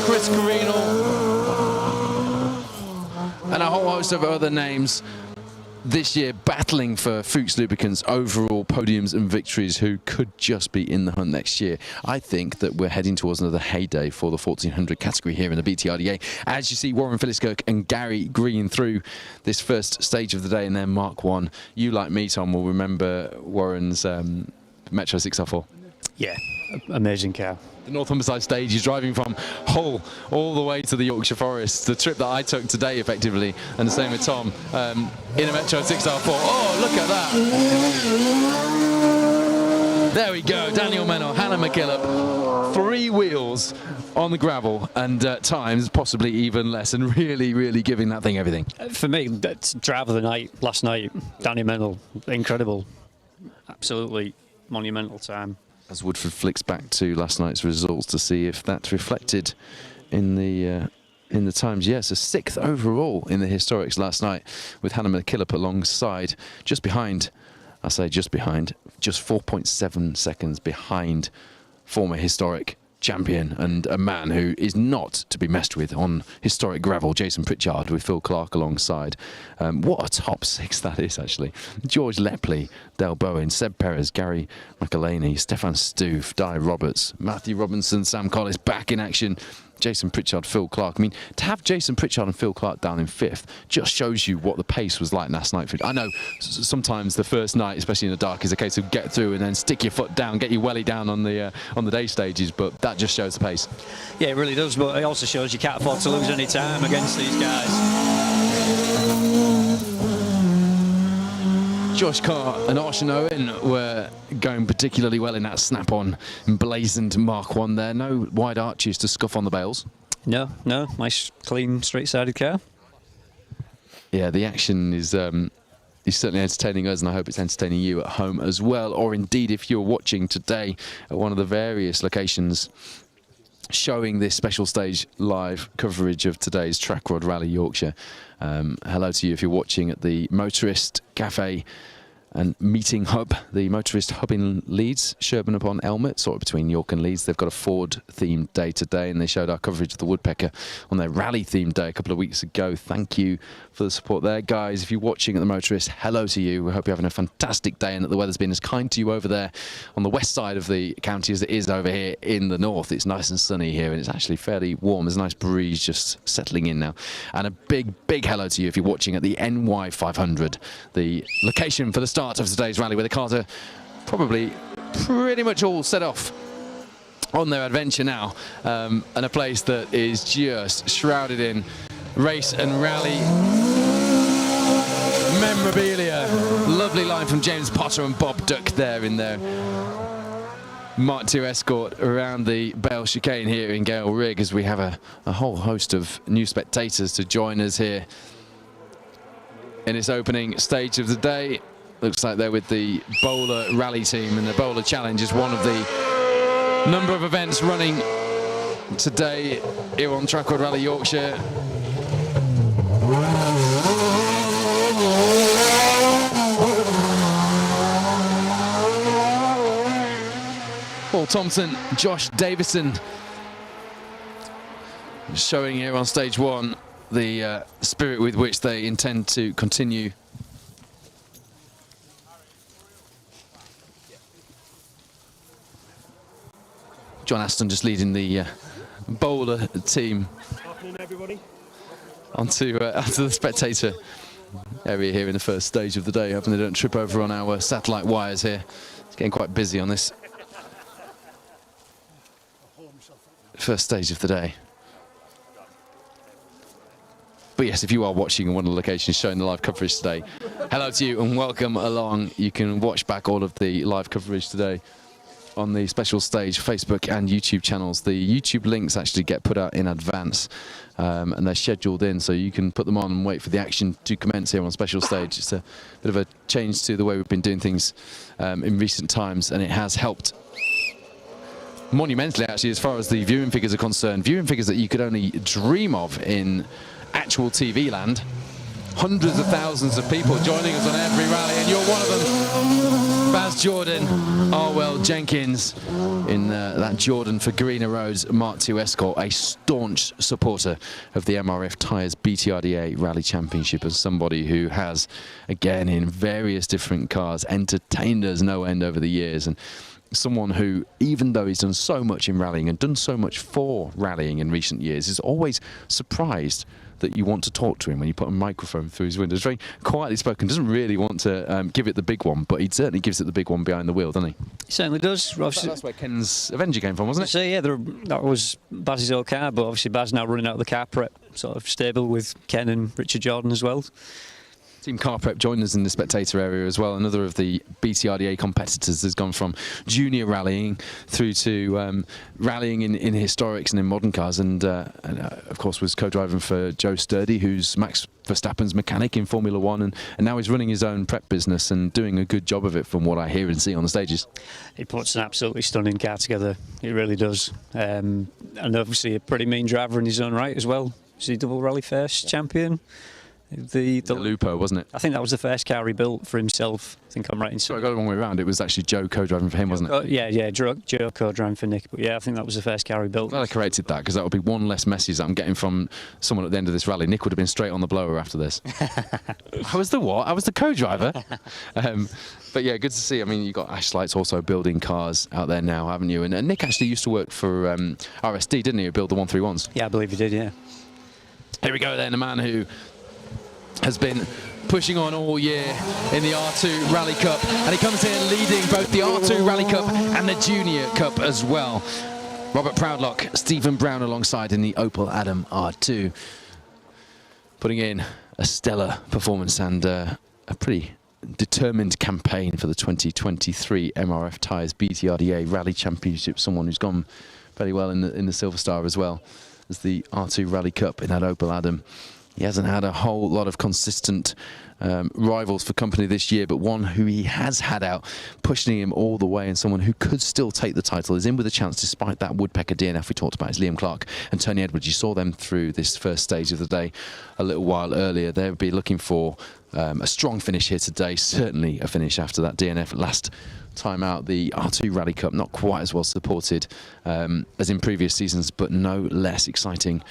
Chris Carino and a whole host of other names this year battling for Fuchs Lubricants overall podiums and victories, who could just be in the hunt next year. I think that we're heading towards another heyday for the 1400 category here in the BTRDA. As you see Warren Philliskirk and Gary Green through this first stage of the day in their Mark 1. You, like me, Tom, will remember Warren's Metro 6R4. Yeah, amazing car. The North Humberside stage, he's driving from Hull all the way to the Yorkshire Forest, the trip that I took today effectively, and the same with Tom, in a Metro 6R4. Oh, look at that. There we go, Daniel Menor, Hannah McKillop, 3 wheels on the gravel, and at times possibly even less, and really, really giving that thing everything. For me, that's drive of the night, last night, Danny Mennell, incredible. Absolutely monumental time. As Woodford flicks back to last night's results to see if that's reflected in the times. Yes, a 6th overall in the historics last night, with Hannah McKillop alongside, just behind, I say just behind, just 4.7 seconds behind former historic champion and a man who is not to be messed with on historic gravel, Jason Pritchard, with Phil Clark alongside. What a top 6 that is, actually. George Lepley, Dale Bowen, Seb Perez, Gary McElhaney, Stefan Stoof, Di Roberts, Matthew Robinson, Sam Collis back in action, Jason Pritchard, Phil Clark. I mean, to have Jason Pritchard and Phil Clark down in 5th just shows you what the pace was like last night. I know sometimes the first night, especially in the dark, is a case of get through and then stick your foot down, get your welly down on the day stages, but that just shows the pace. Yeah, it really does, but it also shows you can't afford to lose any time against these guys. Josh Carr and Ocean Owen were going particularly well in that snap-on emblazoned Mark 1 there. No wide arches to scuff on the bales. No, nice, clean, straight-sided car. Yeah, the action is certainly entertaining us, and I hope it's entertaining you at home as well, or indeed if you're watching today at one of the various locations showing this special stage live coverage of today's Trackrod Rally Yorkshire. Hello to you if you're watching at the Motorist Cafe and Meeting Hub, the Motorist Hub in Leeds, Sherburn upon Elmet, sort of between York and Leeds. They've got a Ford-themed day today, and they showed our coverage of the Woodpecker on their rally-themed day a couple of weeks ago. Thank you for the support there, guys. If you're watching at the Motorist, hello to you. We hope you're having a fantastic day and that the weather's been as kind to you over there on the west side of the county as it is over here in the north. It's nice and sunny here, and it's actually fairly warm. There's a nice breeze just settling in now. And a big, big hello to you if you're watching at the NY 500, the location for the start of today's rally, where the cars are probably pretty much all set off on their adventure now, and a place that is just shrouded in race and rally memorabilia. Lovely line from James Potter and Bob Duck there in their Mark II Escort around the Bale Chicane here in Gail Rig, as we have a whole host of new spectators to join us here in this opening stage of the day. Looks like they're with the Bowler Rally team, and the Bowler Challenge is one of the number of events running today here on Trackrod Rally Yorkshire. Paul Thompson, Josh Davison showing here on stage 1 the spirit with which they intend to continue. John Aston just leading the Bowler team onto the spectator area here in the first stage of the day, hoping they don't trip over on our satellite wires here. It's getting quite busy on this first stage of the day. But yes, if you are watching in one of the locations showing the live coverage today, hello to you and welcome along. You can watch back all of the live coverage today on the special stage Facebook and YouTube channels. The YouTube links actually get put out in advance, and they're scheduled in, so you can put them on and wait for the action to commence here on special stage. It's a bit of a change to the way we've been doing things in recent times, and it has helped monumentally, actually, as far as the viewing figures are concerned. Viewing figures that you could only dream of in actual TV land. Hundreds of thousands of people joining us on every rally, and you're one of them. Baz Jordan, Arwell Jenkins in that Jordan for Greener Roads Mark II Escort, a staunch supporter of the MRF Tyres BTRDA Rally Championship, and somebody who has, again, in various different cars, entertained us no end over the years, and someone who, even though he's done so much in rallying and done so much for rallying in recent years, is always surprised that you want to talk to him when you put a microphone through his window. He's very quietly spoken, doesn't really want to give it the big one, but he certainly gives it the big one behind the wheel, doesn't he? He certainly does. That's where Ken's Avenger came from, wasn't it? So yeah, that was Baz's old car, but obviously Baz now running out of the car prep sort of stable with Ken and Richard Jordan as well. Team Car Prep joined us in the spectator area as well. Another of the BTRDA competitors has gone from junior rallying through to rallying in historics and in modern cars, and of course was co-driving for Joe Sturdy, who's Max Verstappen's mechanic in Formula One, and now he's running his own prep business and doing a good job of it from what I hear and see on the stages. He puts an absolutely stunning car together. He really does. And obviously a pretty mean driver in his own right as well. Is he double rally first champion? The Lupo, wasn't it? I think that was the first car he built for himself. I think I'm right in saying. So I got it the wrong way around. It was actually Joe co-driving for him, wasn't it? Yeah, Joe co-driving for Nick. But yeah, I think that was the first car he built. Well, I corrected that because that would be one less message that I'm getting from someone at the end of this rally. Nick would have been straight on the blower after this. I was the what? I was the co-driver. But yeah, good to see. I mean, you've got Ash Lights also building cars out there now, haven't you? And Nick actually used to work for RSD, didn't he? Build the 131s. Yeah, I believe he did, yeah. Here we go then, a man who has been pushing on all year in the R2 Rally Cup, and he comes here leading both the R2 Rally Cup and the Junior Cup as well. Robert Proudlock, Stephen Brown alongside in the Opel Adam R2, putting in a stellar performance and a pretty determined campaign for the 2023 MRF Tyres BTRDA Rally Championship. Someone who's gone very well in the Silver Star as well as the R2 Rally Cup in that Opel Adam. He hasn't had a whole lot of consistent rivals for company this year, but one who he has had out, pushing him all the way, and someone who could still take the title, is in with a chance despite that Woodpecker DNF we talked about. Is Liam Clark and Tony Edwards. You saw them through this first stage of the day a little while earlier. They'll be looking for a strong finish here today, certainly a finish after that DNF last time out. The R2 Rally Cup not quite as well supported as in previous seasons, but no less exciting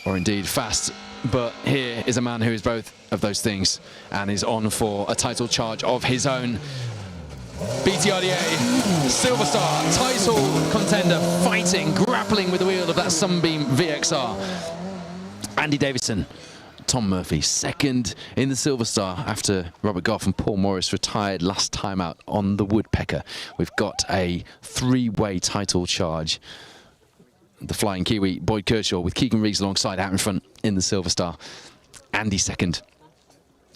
or indeed fast. But here is a man who is both of those things and is on for a title charge of his own. BTRDA Silver Star title contender, fighting, grappling with the wheel of that Sunbeam VXR. Andy Davison, Tom Murphy, second in the Silver Star after Robert Goff and Paul Morris retired last time out on the Woodpecker. We've got a three-way title charge. The Flying Kiwi, Boyd Kershaw, with Keegan Reeves alongside out in front in the Silver Star. Andy second,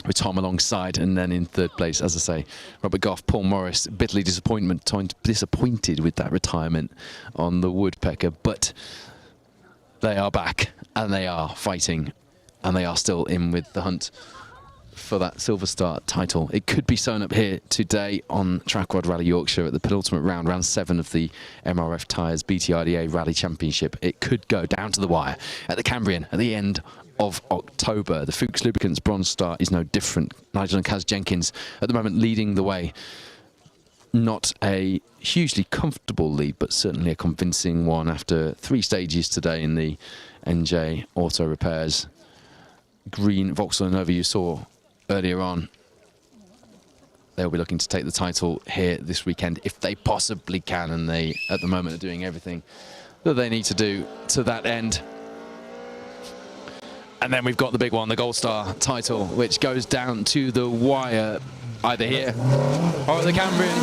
with Tom alongside, and then in third place, as I say, Robert Goff, Paul Morris, bitterly disappointed with that retirement on the Woodpecker, but they are back and they are fighting and they are still in with the hunt for that Silver Star title. It could be sewn up here today on Trackrod Rally Yorkshire at the penultimate round, round 7 of the MRF Tyres BTRDA Rally Championship. It could go down to the wire at the Cambrian at the end of October. The Fuchs Lubricants Bronze Star is no different. Nigel and Kaz Jenkins at the moment leading the way. Not a hugely comfortable lead, but certainly a convincing one after 3 stages today in the NJ Auto Repairs green Vauxhall Nova you saw earlier on. They'll be looking to take the title here this weekend if they possibly can, and they at the moment are doing everything that they need to do to that end. And then we've got the big one, the Gold Star title, which goes down to the wire either here or at the Cambrian.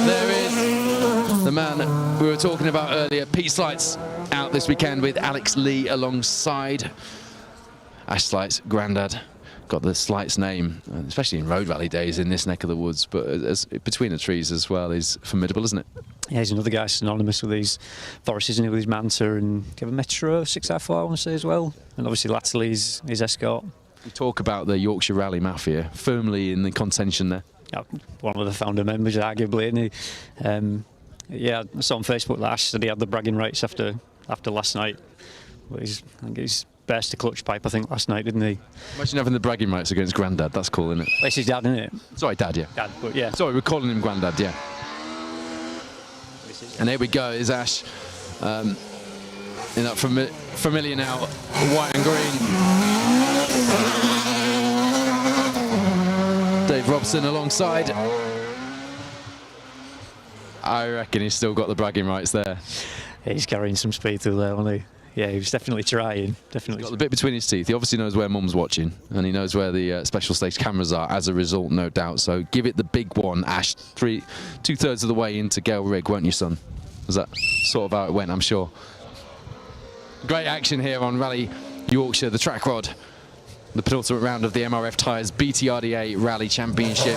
There is the man we were talking about earlier, Pete Slights, out this weekend with Alex Lee alongside. Ash Slights, granddad, got the Slights name, especially in road rally days in this neck of the woods, but as between the trees as well is formidable, isn't it? Yeah, he's another guy synonymous with these forests, isn't he, with his Manta and Kevin Metro 6i4, I want to say as well, and obviously Latterley's his Escort. We talk about the Yorkshire Rally Mafia, firmly in the contention there. Yeah, one of the founder members, arguably, isn't he? Yeah, I saw on Facebook that Ash said he had the bragging rights after last night. But I think he's burst a clutch pipe, I think, last night, didn't he? Imagine having the bragging rights against Grandad. That's cool, isn't it? It's his dad, isn't it? Sorry, Dad, yeah. Dad, but yeah. Sorry, we're calling him Grandad, yeah. And here we go, is Ash in that familiar now, white and green. Dave Robson alongside. I reckon he's still got the bragging rights there. He's carrying some speed through there, wasn't he? Yeah, he was definitely trying. Definitely. He's got the bit between his teeth. He obviously knows where Mum's watching, and he knows where the special stage cameras are as a result, no doubt. So give it the big one, Ash. 2/3 of the way into Gail Rig, won't you, son? Was that sort of how it went, I'm sure. Great action here on Rally Yorkshire, the Trackrod The penultimate round of the MRF Tyres BTRDA Rally Championship.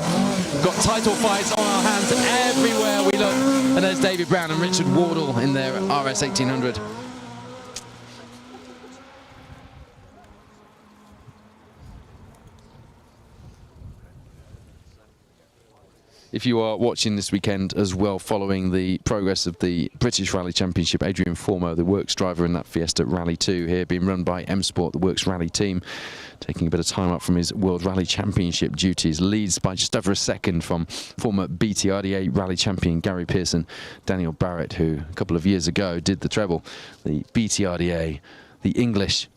Got title fights on our hands everywhere we look. And there's David Brown and Richard Wardle in their RS 1800. If you are watching this weekend as well, following the progress of the British Rally Championship, Adrian Formo, the works driver in that Fiesta Rally 2 here, being run by M Sport, the works rally team, taking a bit of time up from his World Rally Championship duties, leads by just over a second from former BTRDA Rally Champion Gary Pearson, Daniel Barrett, who a couple of years ago did the treble, the BTRDA, the English,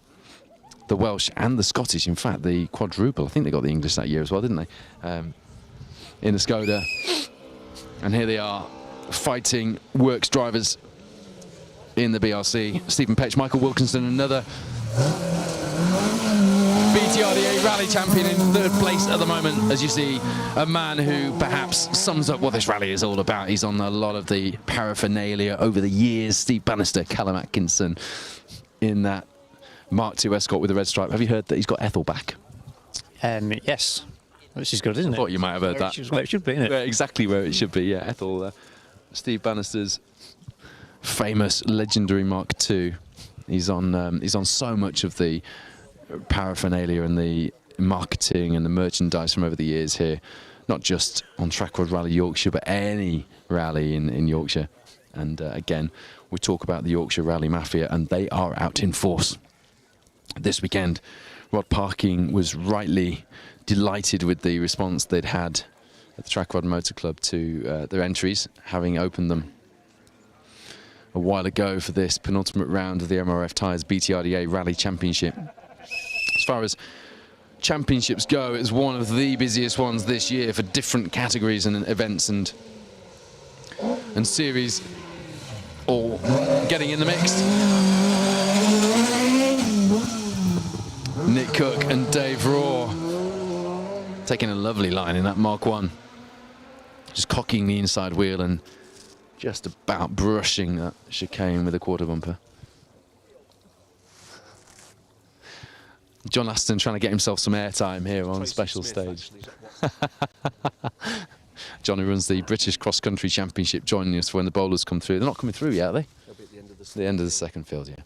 the Welsh and the Scottish, in fact the quadruple. I think they got the English that year as well, didn't they? In the Skoda, and here they are fighting works drivers in the BRC. Stephen Petch, Michael Wilkinson, another BTRDA rally champion in third place at the moment, as you see a man who perhaps sums up what this rally is all about. He's on a lot of the paraphernalia over the years. Steve Bannister, Callum Atkinson in that Mark II Escort with the red stripe. Have you heard that he's got Ethel back? Yes. Which is good, isn't it? I thought you might have heard that. Where it should be, isn't it? Yeah, exactly where it should be, yeah. Ethel, Steve Bannister's famous, legendary Mark II. He's on so much of the paraphernalia and the marketing and the merchandise from over the years here. Not just on Trackrod Rally Yorkshire, but any rally in Yorkshire. And again, we talk about the Yorkshire Rally Mafia, and they are out in force. This weekend, Rod Parking was rightly delighted with the response they'd had at the Trackrod Motor Club to their entries, having opened them a while ago for this penultimate round of the MRF Tyres BTRDA Rally Championship. As far as championships go, it's one of the busiest ones this year for different categories and events and series all getting in the mix. Nick Cook and Dave Raw taking a lovely line in that Mark 1. Just cocking the inside wheel and just about brushing that chicane with a quarter bumper. John Aston trying to get himself some airtime here on special stage. John, who runs the British Cross Country Championship, joining us when the bowlers come through. They're not coming through yet, are they? They'll be at the end of the end of the second field, yeah.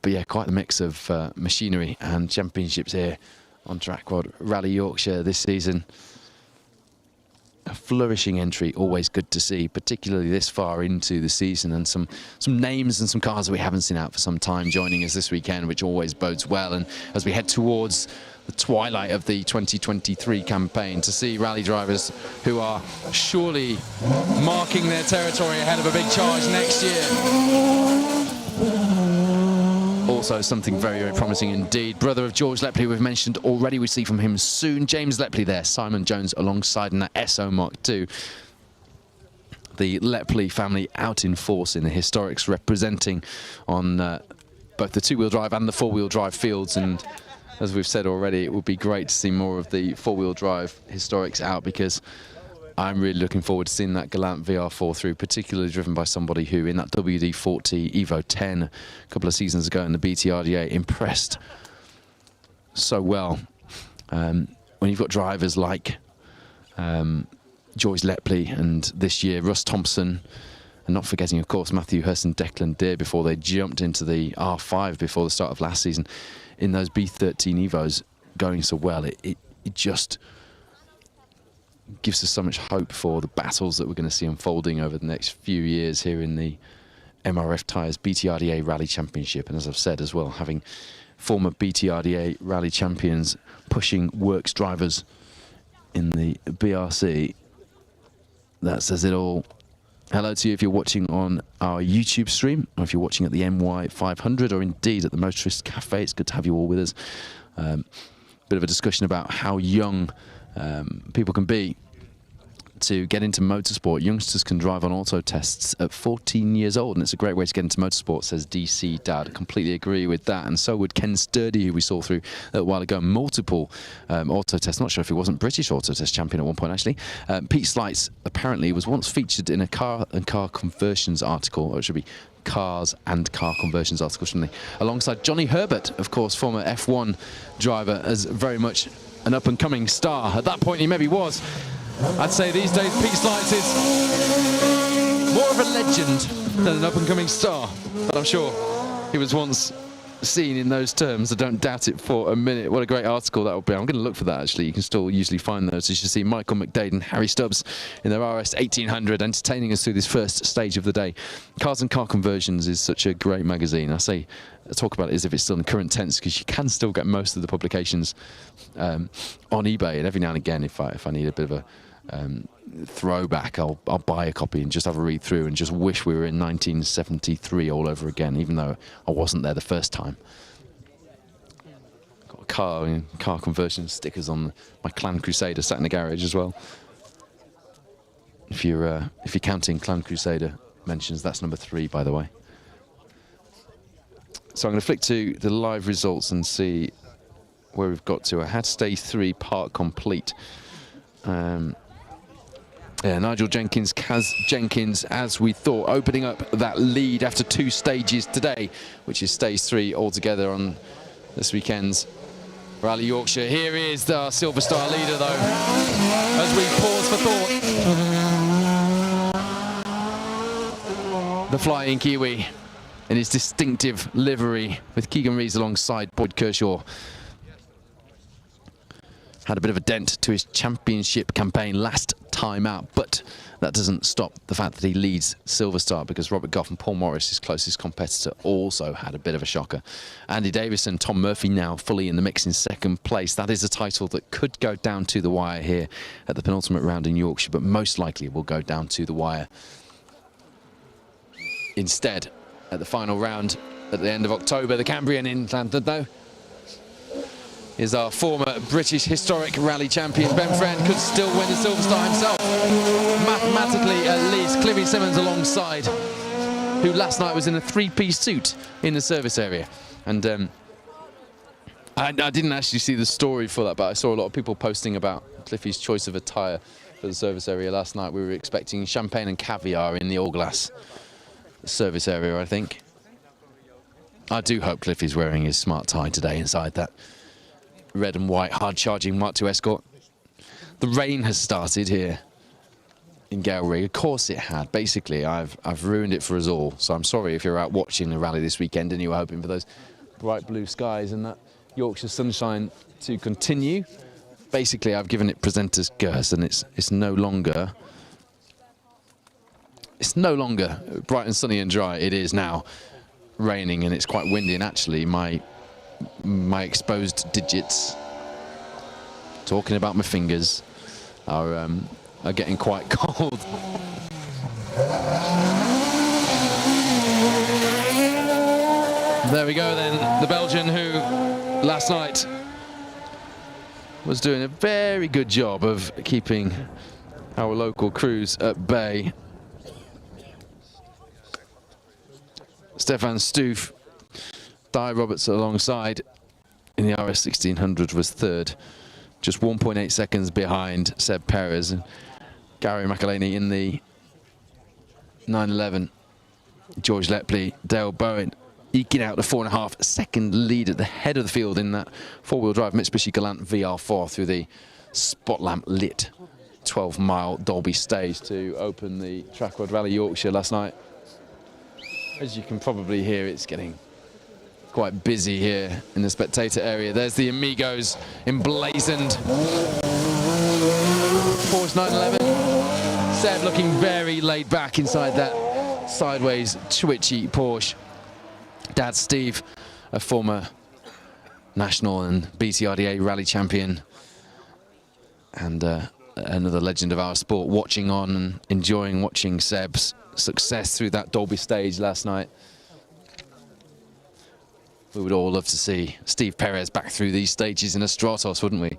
But yeah, quite the mix of machinery and championships here on Trackrod Rally Yorkshire this season. A flourishing entry, always good to see, particularly this far into the season, and some names and some cars that we haven't seen out for some time joining us this weekend, which always bodes well. And as we head towards the twilight of the 2023 campaign, to see rally drivers who are surely marking their territory ahead of a big charge next year. Also something very, very promising indeed. Brother of George Lepley, we've mentioned already. We see from him soon. James Lepley there, Simon Jones alongside in that SO Mark II. The Lepley family out in force in the historics, representing on both the two-wheel drive and the four-wheel drive fields. And as we've said already, it would be great to see more of the four-wheel drive historics out, because I'm really looking forward to seeing that Galant VR4 through, particularly driven by somebody who, in that WD-40 Evo 10 a couple of seasons ago in the BTRDA, impressed so well. When you've got drivers like George Lepley and this year Russ Thompson, and not forgetting, of course, Matthew Hurst and Declan Deere before they jumped into the R5 before the start of last season, in those B13 Evos going so well, it just gives us so much hope for the battles that we're going to see unfolding over the next few years here in the MRF Tyres BTRDA Rally Championship. And as I've said as well, having former BTRDA Rally champions pushing works drivers in the BRC, that says it all. Hello to you if you're watching on our YouTube stream, or if you're watching at the NY500, or indeed at the Motorist Cafe. It's good to have you all with us. Bit of a discussion about how young people can be to get into motorsport. Youngsters can drive on auto tests at 14 years old, and it's a great way to get into motorsport, says DC Dad. I completely agree with that, and so would Ken Sturdy, who we saw through a while ago, multiple auto tests. Not sure if he wasn't British auto test champion at one point, actually. Pete Slights apparently was once featured in a car and car conversions article, or it should be cars and car conversions article, shouldn't he? Alongside Johnny Herbert, of course, former F1 driver, as very much an up-and-coming star. At that point, he maybe was. I'd say these days, Pete Slights is more of a legend than an up-and-coming star. But I'm sure he was once seen in those terms. I don't doubt it for a minute. What a great article that would be. I'm going to look for that, actually. You can still usually find those. As you see, Michael McDade and Harry Stubbs in their RS 1800 entertaining us through this first stage of the day. Cars and Car Conversions is such a great magazine. I talk about it as if it's still in current tense, because you can still get most of the publications on eBay, and every now and again, if I need a bit of a throwback, I'll buy a copy and just have a read through and just wish we were in 1973 all over again, even though I wasn't there the first time. Got a car conversion stickers on my Clan Crusader sat in the garage as well. If you're counting Clan Crusader mentions, that's number 3, by the way. So I'm going to flick to the live results and see where we've got to. I had stage 3 part complete. Yeah, Nigel Jenkins, Kaz Jenkins, as we thought, opening up that lead after 2 stages today, which is stage 3 altogether on this weekend's Rally Yorkshire. Here is the Silver Star leader, though, as we pause for thought. The Flying Kiwi in his distinctive livery, with Keegan Rees alongside Boyd Kershaw. Had a bit of a dent to his championship campaign last time out, but that doesn't stop the fact that he leads Silver Star, because Robert Goff and Paul Morris, his closest competitor, also had a bit of a shocker. Andy Davis and Tom Murphy now fully in the mix in 2nd place. That is a title that could go down to the wire here at the penultimate round in Yorkshire, but most likely will go down to the wire instead at the final round at the end of October. The Cambrian in London, though, is our former British historic rally champion. Ben Friend could still win the Silver Star himself, mathematically at least. Cliffy Simmons alongside, who last night was in a 3-piece suit in the service area. And I didn't actually see the story for that, but I saw a lot of people posting about Cliffy's choice of attire for the service area last night. We were expecting champagne and caviar in the all-glass service area, I think. I do hope Cliffy's wearing his smart tie today inside that red and white hard-charging Mark II Escort. The rain has started here in Gail Rig. Of course it had. Basically, I've ruined it for us all. So I'm sorry if you're out watching the rally this weekend and you were hoping for those bright blue skies and that Yorkshire sunshine to continue. Basically, I've given it presenter's curse, and it's no longer bright and sunny and dry. It is now raining, and it's quite windy, and actually my exposed digits, talking about my fingers, are getting quite cold. There we go then, the Belgian who last night was doing a very good job of keeping our local crews at bay. Stefan Stoof, Di Roberts alongside in the RS 1600 was 3rd, just 1.8 seconds behind Seb Perez. And Gary McElhaney in the 911. George Lepley, Dale Bowen eking out the 4.5 second lead at the head of the field in that 4-wheel drive Mitsubishi Galant VR4 through the spot lamp lit 12-mile Dolby stage to open the Trackrod Rally Yorkshire last night. As you can probably hear, it's getting quite busy here in the spectator area. There's the Amigos emblazoned. Porsche 911. Seb looking very laid back inside that sideways twitchy Porsche. Dad Steve, a former national and BTRDA rally champion, and another legend of our sport, watching on and enjoying watching Seb's success through that Dolby stage last night. We would all love to see Steve Perez back through these stages in a Stratos, wouldn't we?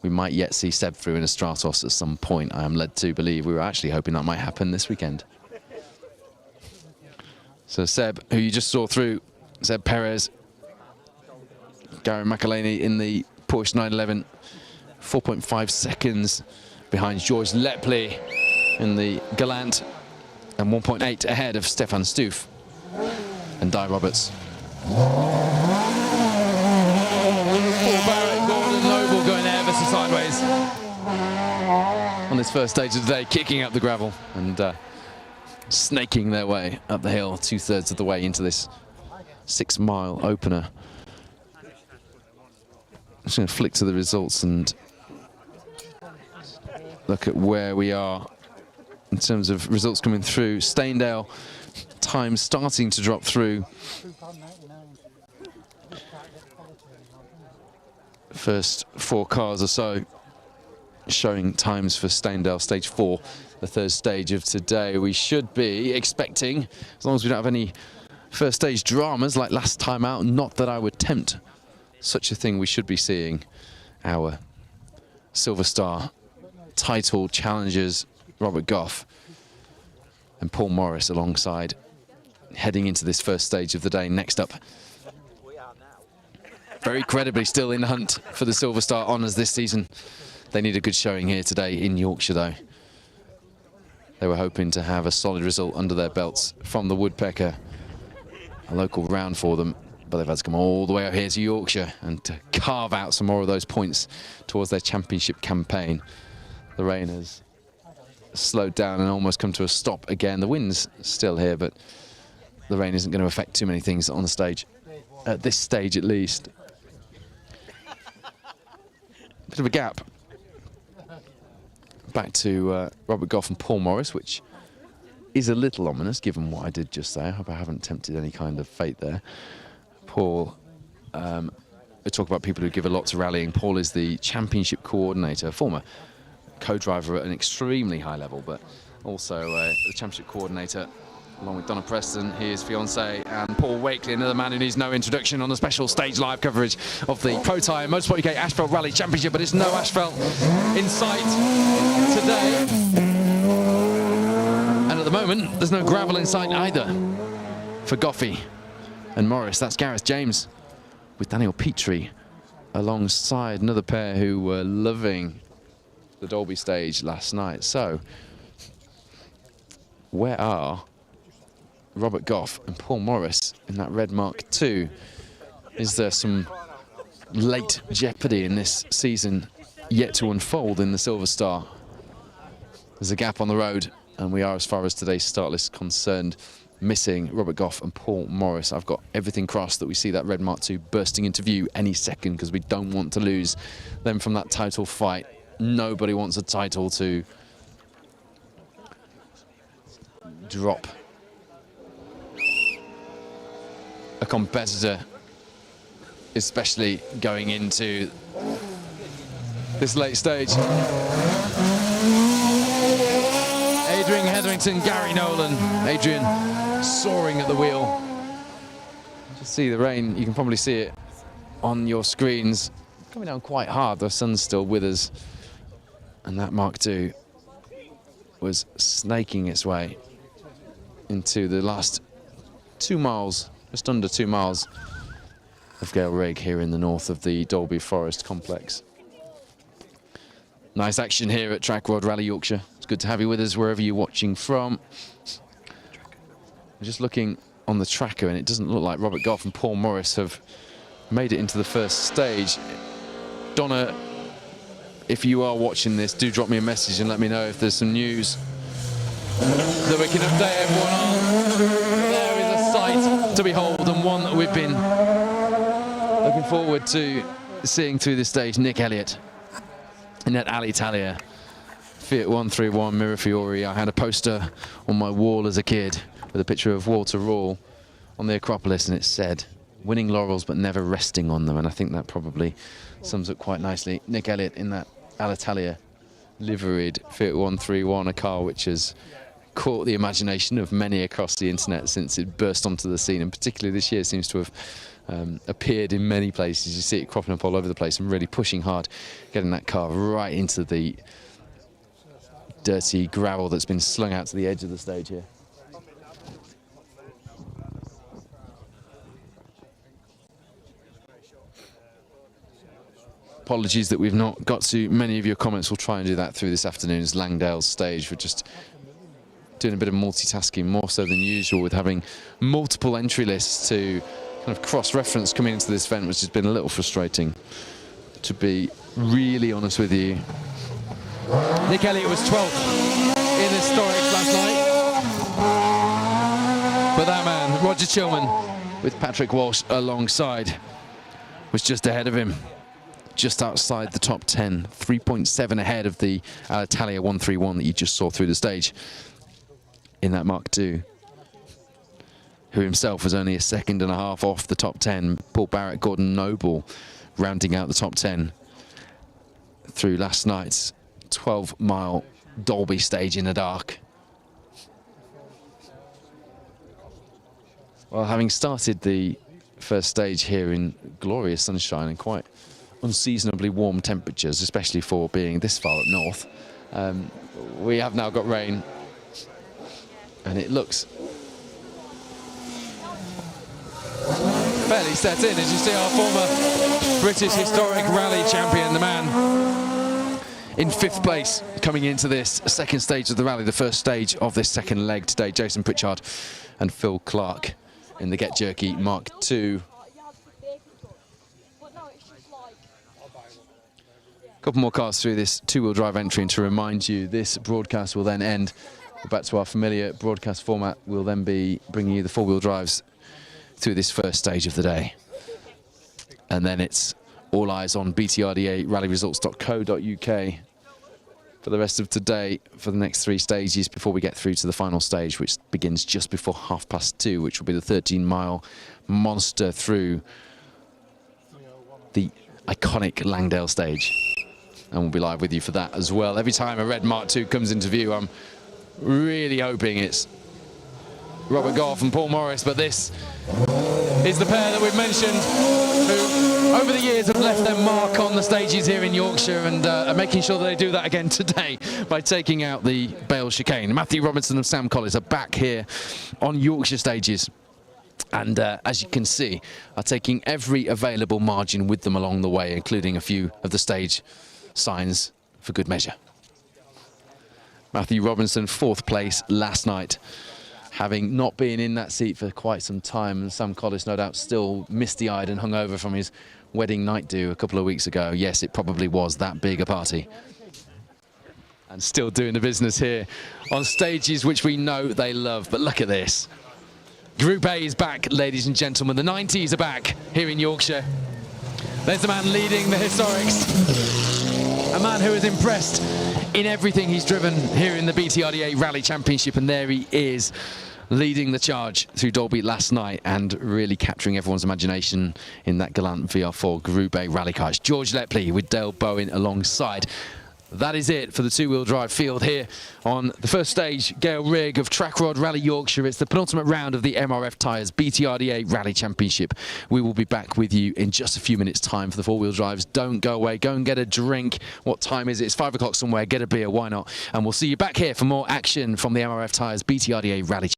We might yet see Seb through in a Stratos at some point. I am led to believe. We were actually hoping that might happen this weekend. So Seb, who you just saw through, Seb Perez, Gary McElhaney in the Porsche 911, 4.5 seconds behind George Lepley in the Galant and 1.8 ahead of Stefan Stoof and Di Roberts. Paul Barrett, Gordon Noble going ever so sideways on this first stage of the day, kicking up the gravel and snaking their way up the hill 2/3 of the way into this 6-mile opener. I'm just going to flick to the results and look at where we are in terms of results coming through. Staindale time starting to drop through. First 4 cars or so showing times for Staindale stage 4, the third stage of today. We should be expecting, as long as we don't have any first stage dramas like last time out, not that I would tempt such a thing, we should be seeing our Silver Star title challengers Robert Goff and Paul Morris alongside, heading into this first stage of the day. Next up, very credibly still in the hunt for the Silver Star honours this season. They need a good showing here today in Yorkshire though. They were hoping to have a solid result under their belts from the Woodpecker, a local round for them, but they've had to come all the way up here to Yorkshire and to carve out some more of those points towards their championship campaign. The rain has slowed down and almost come to a stop again. The wind's still here, but the rain isn't going to affect too many things on the stage, at this stage at least. Bit of a gap back to Robert Goff and Paul Morris, which is a little ominous given what I did just there. I hope I haven't tempted any kind of fate there. Paul, we talk about people who give a lot to rallying. Paul is the championship coordinator, former co-driver at an extremely high level, but also the championship coordinator along with Donna Preston, his fiancée, and Paul Wakely, another man who needs no introduction, on the special stage live coverage of the Pro Tyre Motorsport UK Asphalt Rally Championship. But it's no asphalt in sight today, and at the moment there's no gravel in sight either for Goffey and Morris. That's Gareth James with Daniel Petrie alongside another pair who were loving the Dolby stage last night. So where are Robert Goff and Paul Morris in that red Mark II? Is there some late jeopardy in this season yet to unfold in the Silver Star? There's a gap on the road, and we are, as far as today's start list concerned, missing Robert Goff and Paul Morris. I've got everything crossed that we see that red Mark II bursting into view any second, because we don't want to lose them from that title fight. Nobody wants a title to drop a competitor, especially going into this late stage. Adrian Hetherington, Gary Nolan. Adrian soaring at the wheel. Just see the rain, you can probably see it on your screens. Coming down quite hard, the sun's still with us. And that Mark II was snaking its way into the last 2 miles, just under 2 miles of Gail Rig here in the north of the Dolby Forest complex. Nice action here at Trackrod Rally Yorkshire. It's good to have you with us wherever you're watching from. I'm just looking on the tracker, and it doesn't look like Robert Goff and Paul Morris have made it into the first stage. Donna, if you are watching this, do drop me a message and let me know if there's some news that we can update everyone on. There is a sight to behold, and one that we've been looking forward to seeing through this stage. Nick Elliott in that Alitalia Fiat 131 Mirafiori. I had a poster on my wall as a kid with a picture of Walter Rall on the Acropolis, and it said, "Winning laurels but never resting on them," and I think that probably sums up quite nicely. Nick Elliott in that Alitalia liveried Fiat 131, a car which has caught the imagination of many across the internet since it burst onto the scene, and particularly this year seems to have appeared in many places. You see it cropping up all over the place and really pushing hard, getting that car right into the dirty gravel that's been slung out to the edge of the stage here. Apologies that we've not got to many of your comments. We'll try and do that through this afternoon's Langdale stage. We're just doing a bit of multitasking, more so than usual, with having multiple entry lists to kind of cross-reference coming into this event, which has been a little frustrating, to be really honest with you. Nick Elliott was 12th in historics last night. But that man, Roger Chilman, with Patrick Walsh alongside, was just ahead of him, just outside the top 10, 3.7 ahead of the Alitalia 131 that you just saw through the stage in that Mark II, who himself was only a second and a half off the top 10. Paul Barrett, Gordon Noble rounding out the top 10 through last night's 12-mile Dolby stage in the dark. Well, having started the first stage here in glorious sunshine and quite unseasonably warm temperatures, especially for being this far up north, we have now got rain, and it looks fairly set in, as you see our former British historic rally champion, the man in 5th place coming into this second stage of the rally, the first stage of this second leg today, Jason Pritchard and Phil Clark in the Get Jerky Mark II. Couple more cars through this two-wheel drive entry, and to remind you, this broadcast will then end. We're back to our familiar broadcast format. We'll then be bringing you the four-wheel drives through this first stage of the day. And then it's all eyes on BTRDA rallyresults.co.uk for the rest of today, for the next 3 stages before we get through to the final stage, which begins just before 2:30, which will be the 13-mile monster through the iconic Langdale stage. And we'll be live with you for that as well. Every time a red Mark II comes into view, I'm really hoping it's Robert Goff and Paul Morris, but this is the pair that we've mentioned, who over the years have left their mark on the stages here in Yorkshire, and are making sure that they do that again today by taking out the Bale chicane. Matthew Robinson and Sam Collis are back here on Yorkshire stages, and as you can see, are taking every available margin with them along the way, including a few of the stage signs for good measure. Matthew Robinson, 4th place last night, having not been in that seat for quite some time, and Sam Collis no doubt still misty-eyed and hungover from his wedding night do a couple of weeks ago. Yes, it probably was that big a party. And still doing the business here on stages which we know they love. But look at this. Group A is back, ladies and gentlemen. The 90s are back here in Yorkshire. There's the man leading the historics. A man who has impressed in everything he's driven here in the BTRDA Rally Championship, and there he is, leading the charge through Dolby last night and really capturing everyone's imagination in that Galant VR4 Group A rally car. It's George Lepley with Dale Bowen alongside. That is it for the two-wheel drive field here on the first stage, Gail Rig of Trackrod Rally Yorkshire. It's the penultimate round of the MRF Tyres BTRDA Rally Championship. We will be back with you in just a few minutes' time for the four-wheel drives. Don't go away. Go and get a drink. What time is it? It's 5 o'clock somewhere. Get a beer. Why not? And we'll see you back here for more action from the MRF Tyres BTRDA Rally Championship.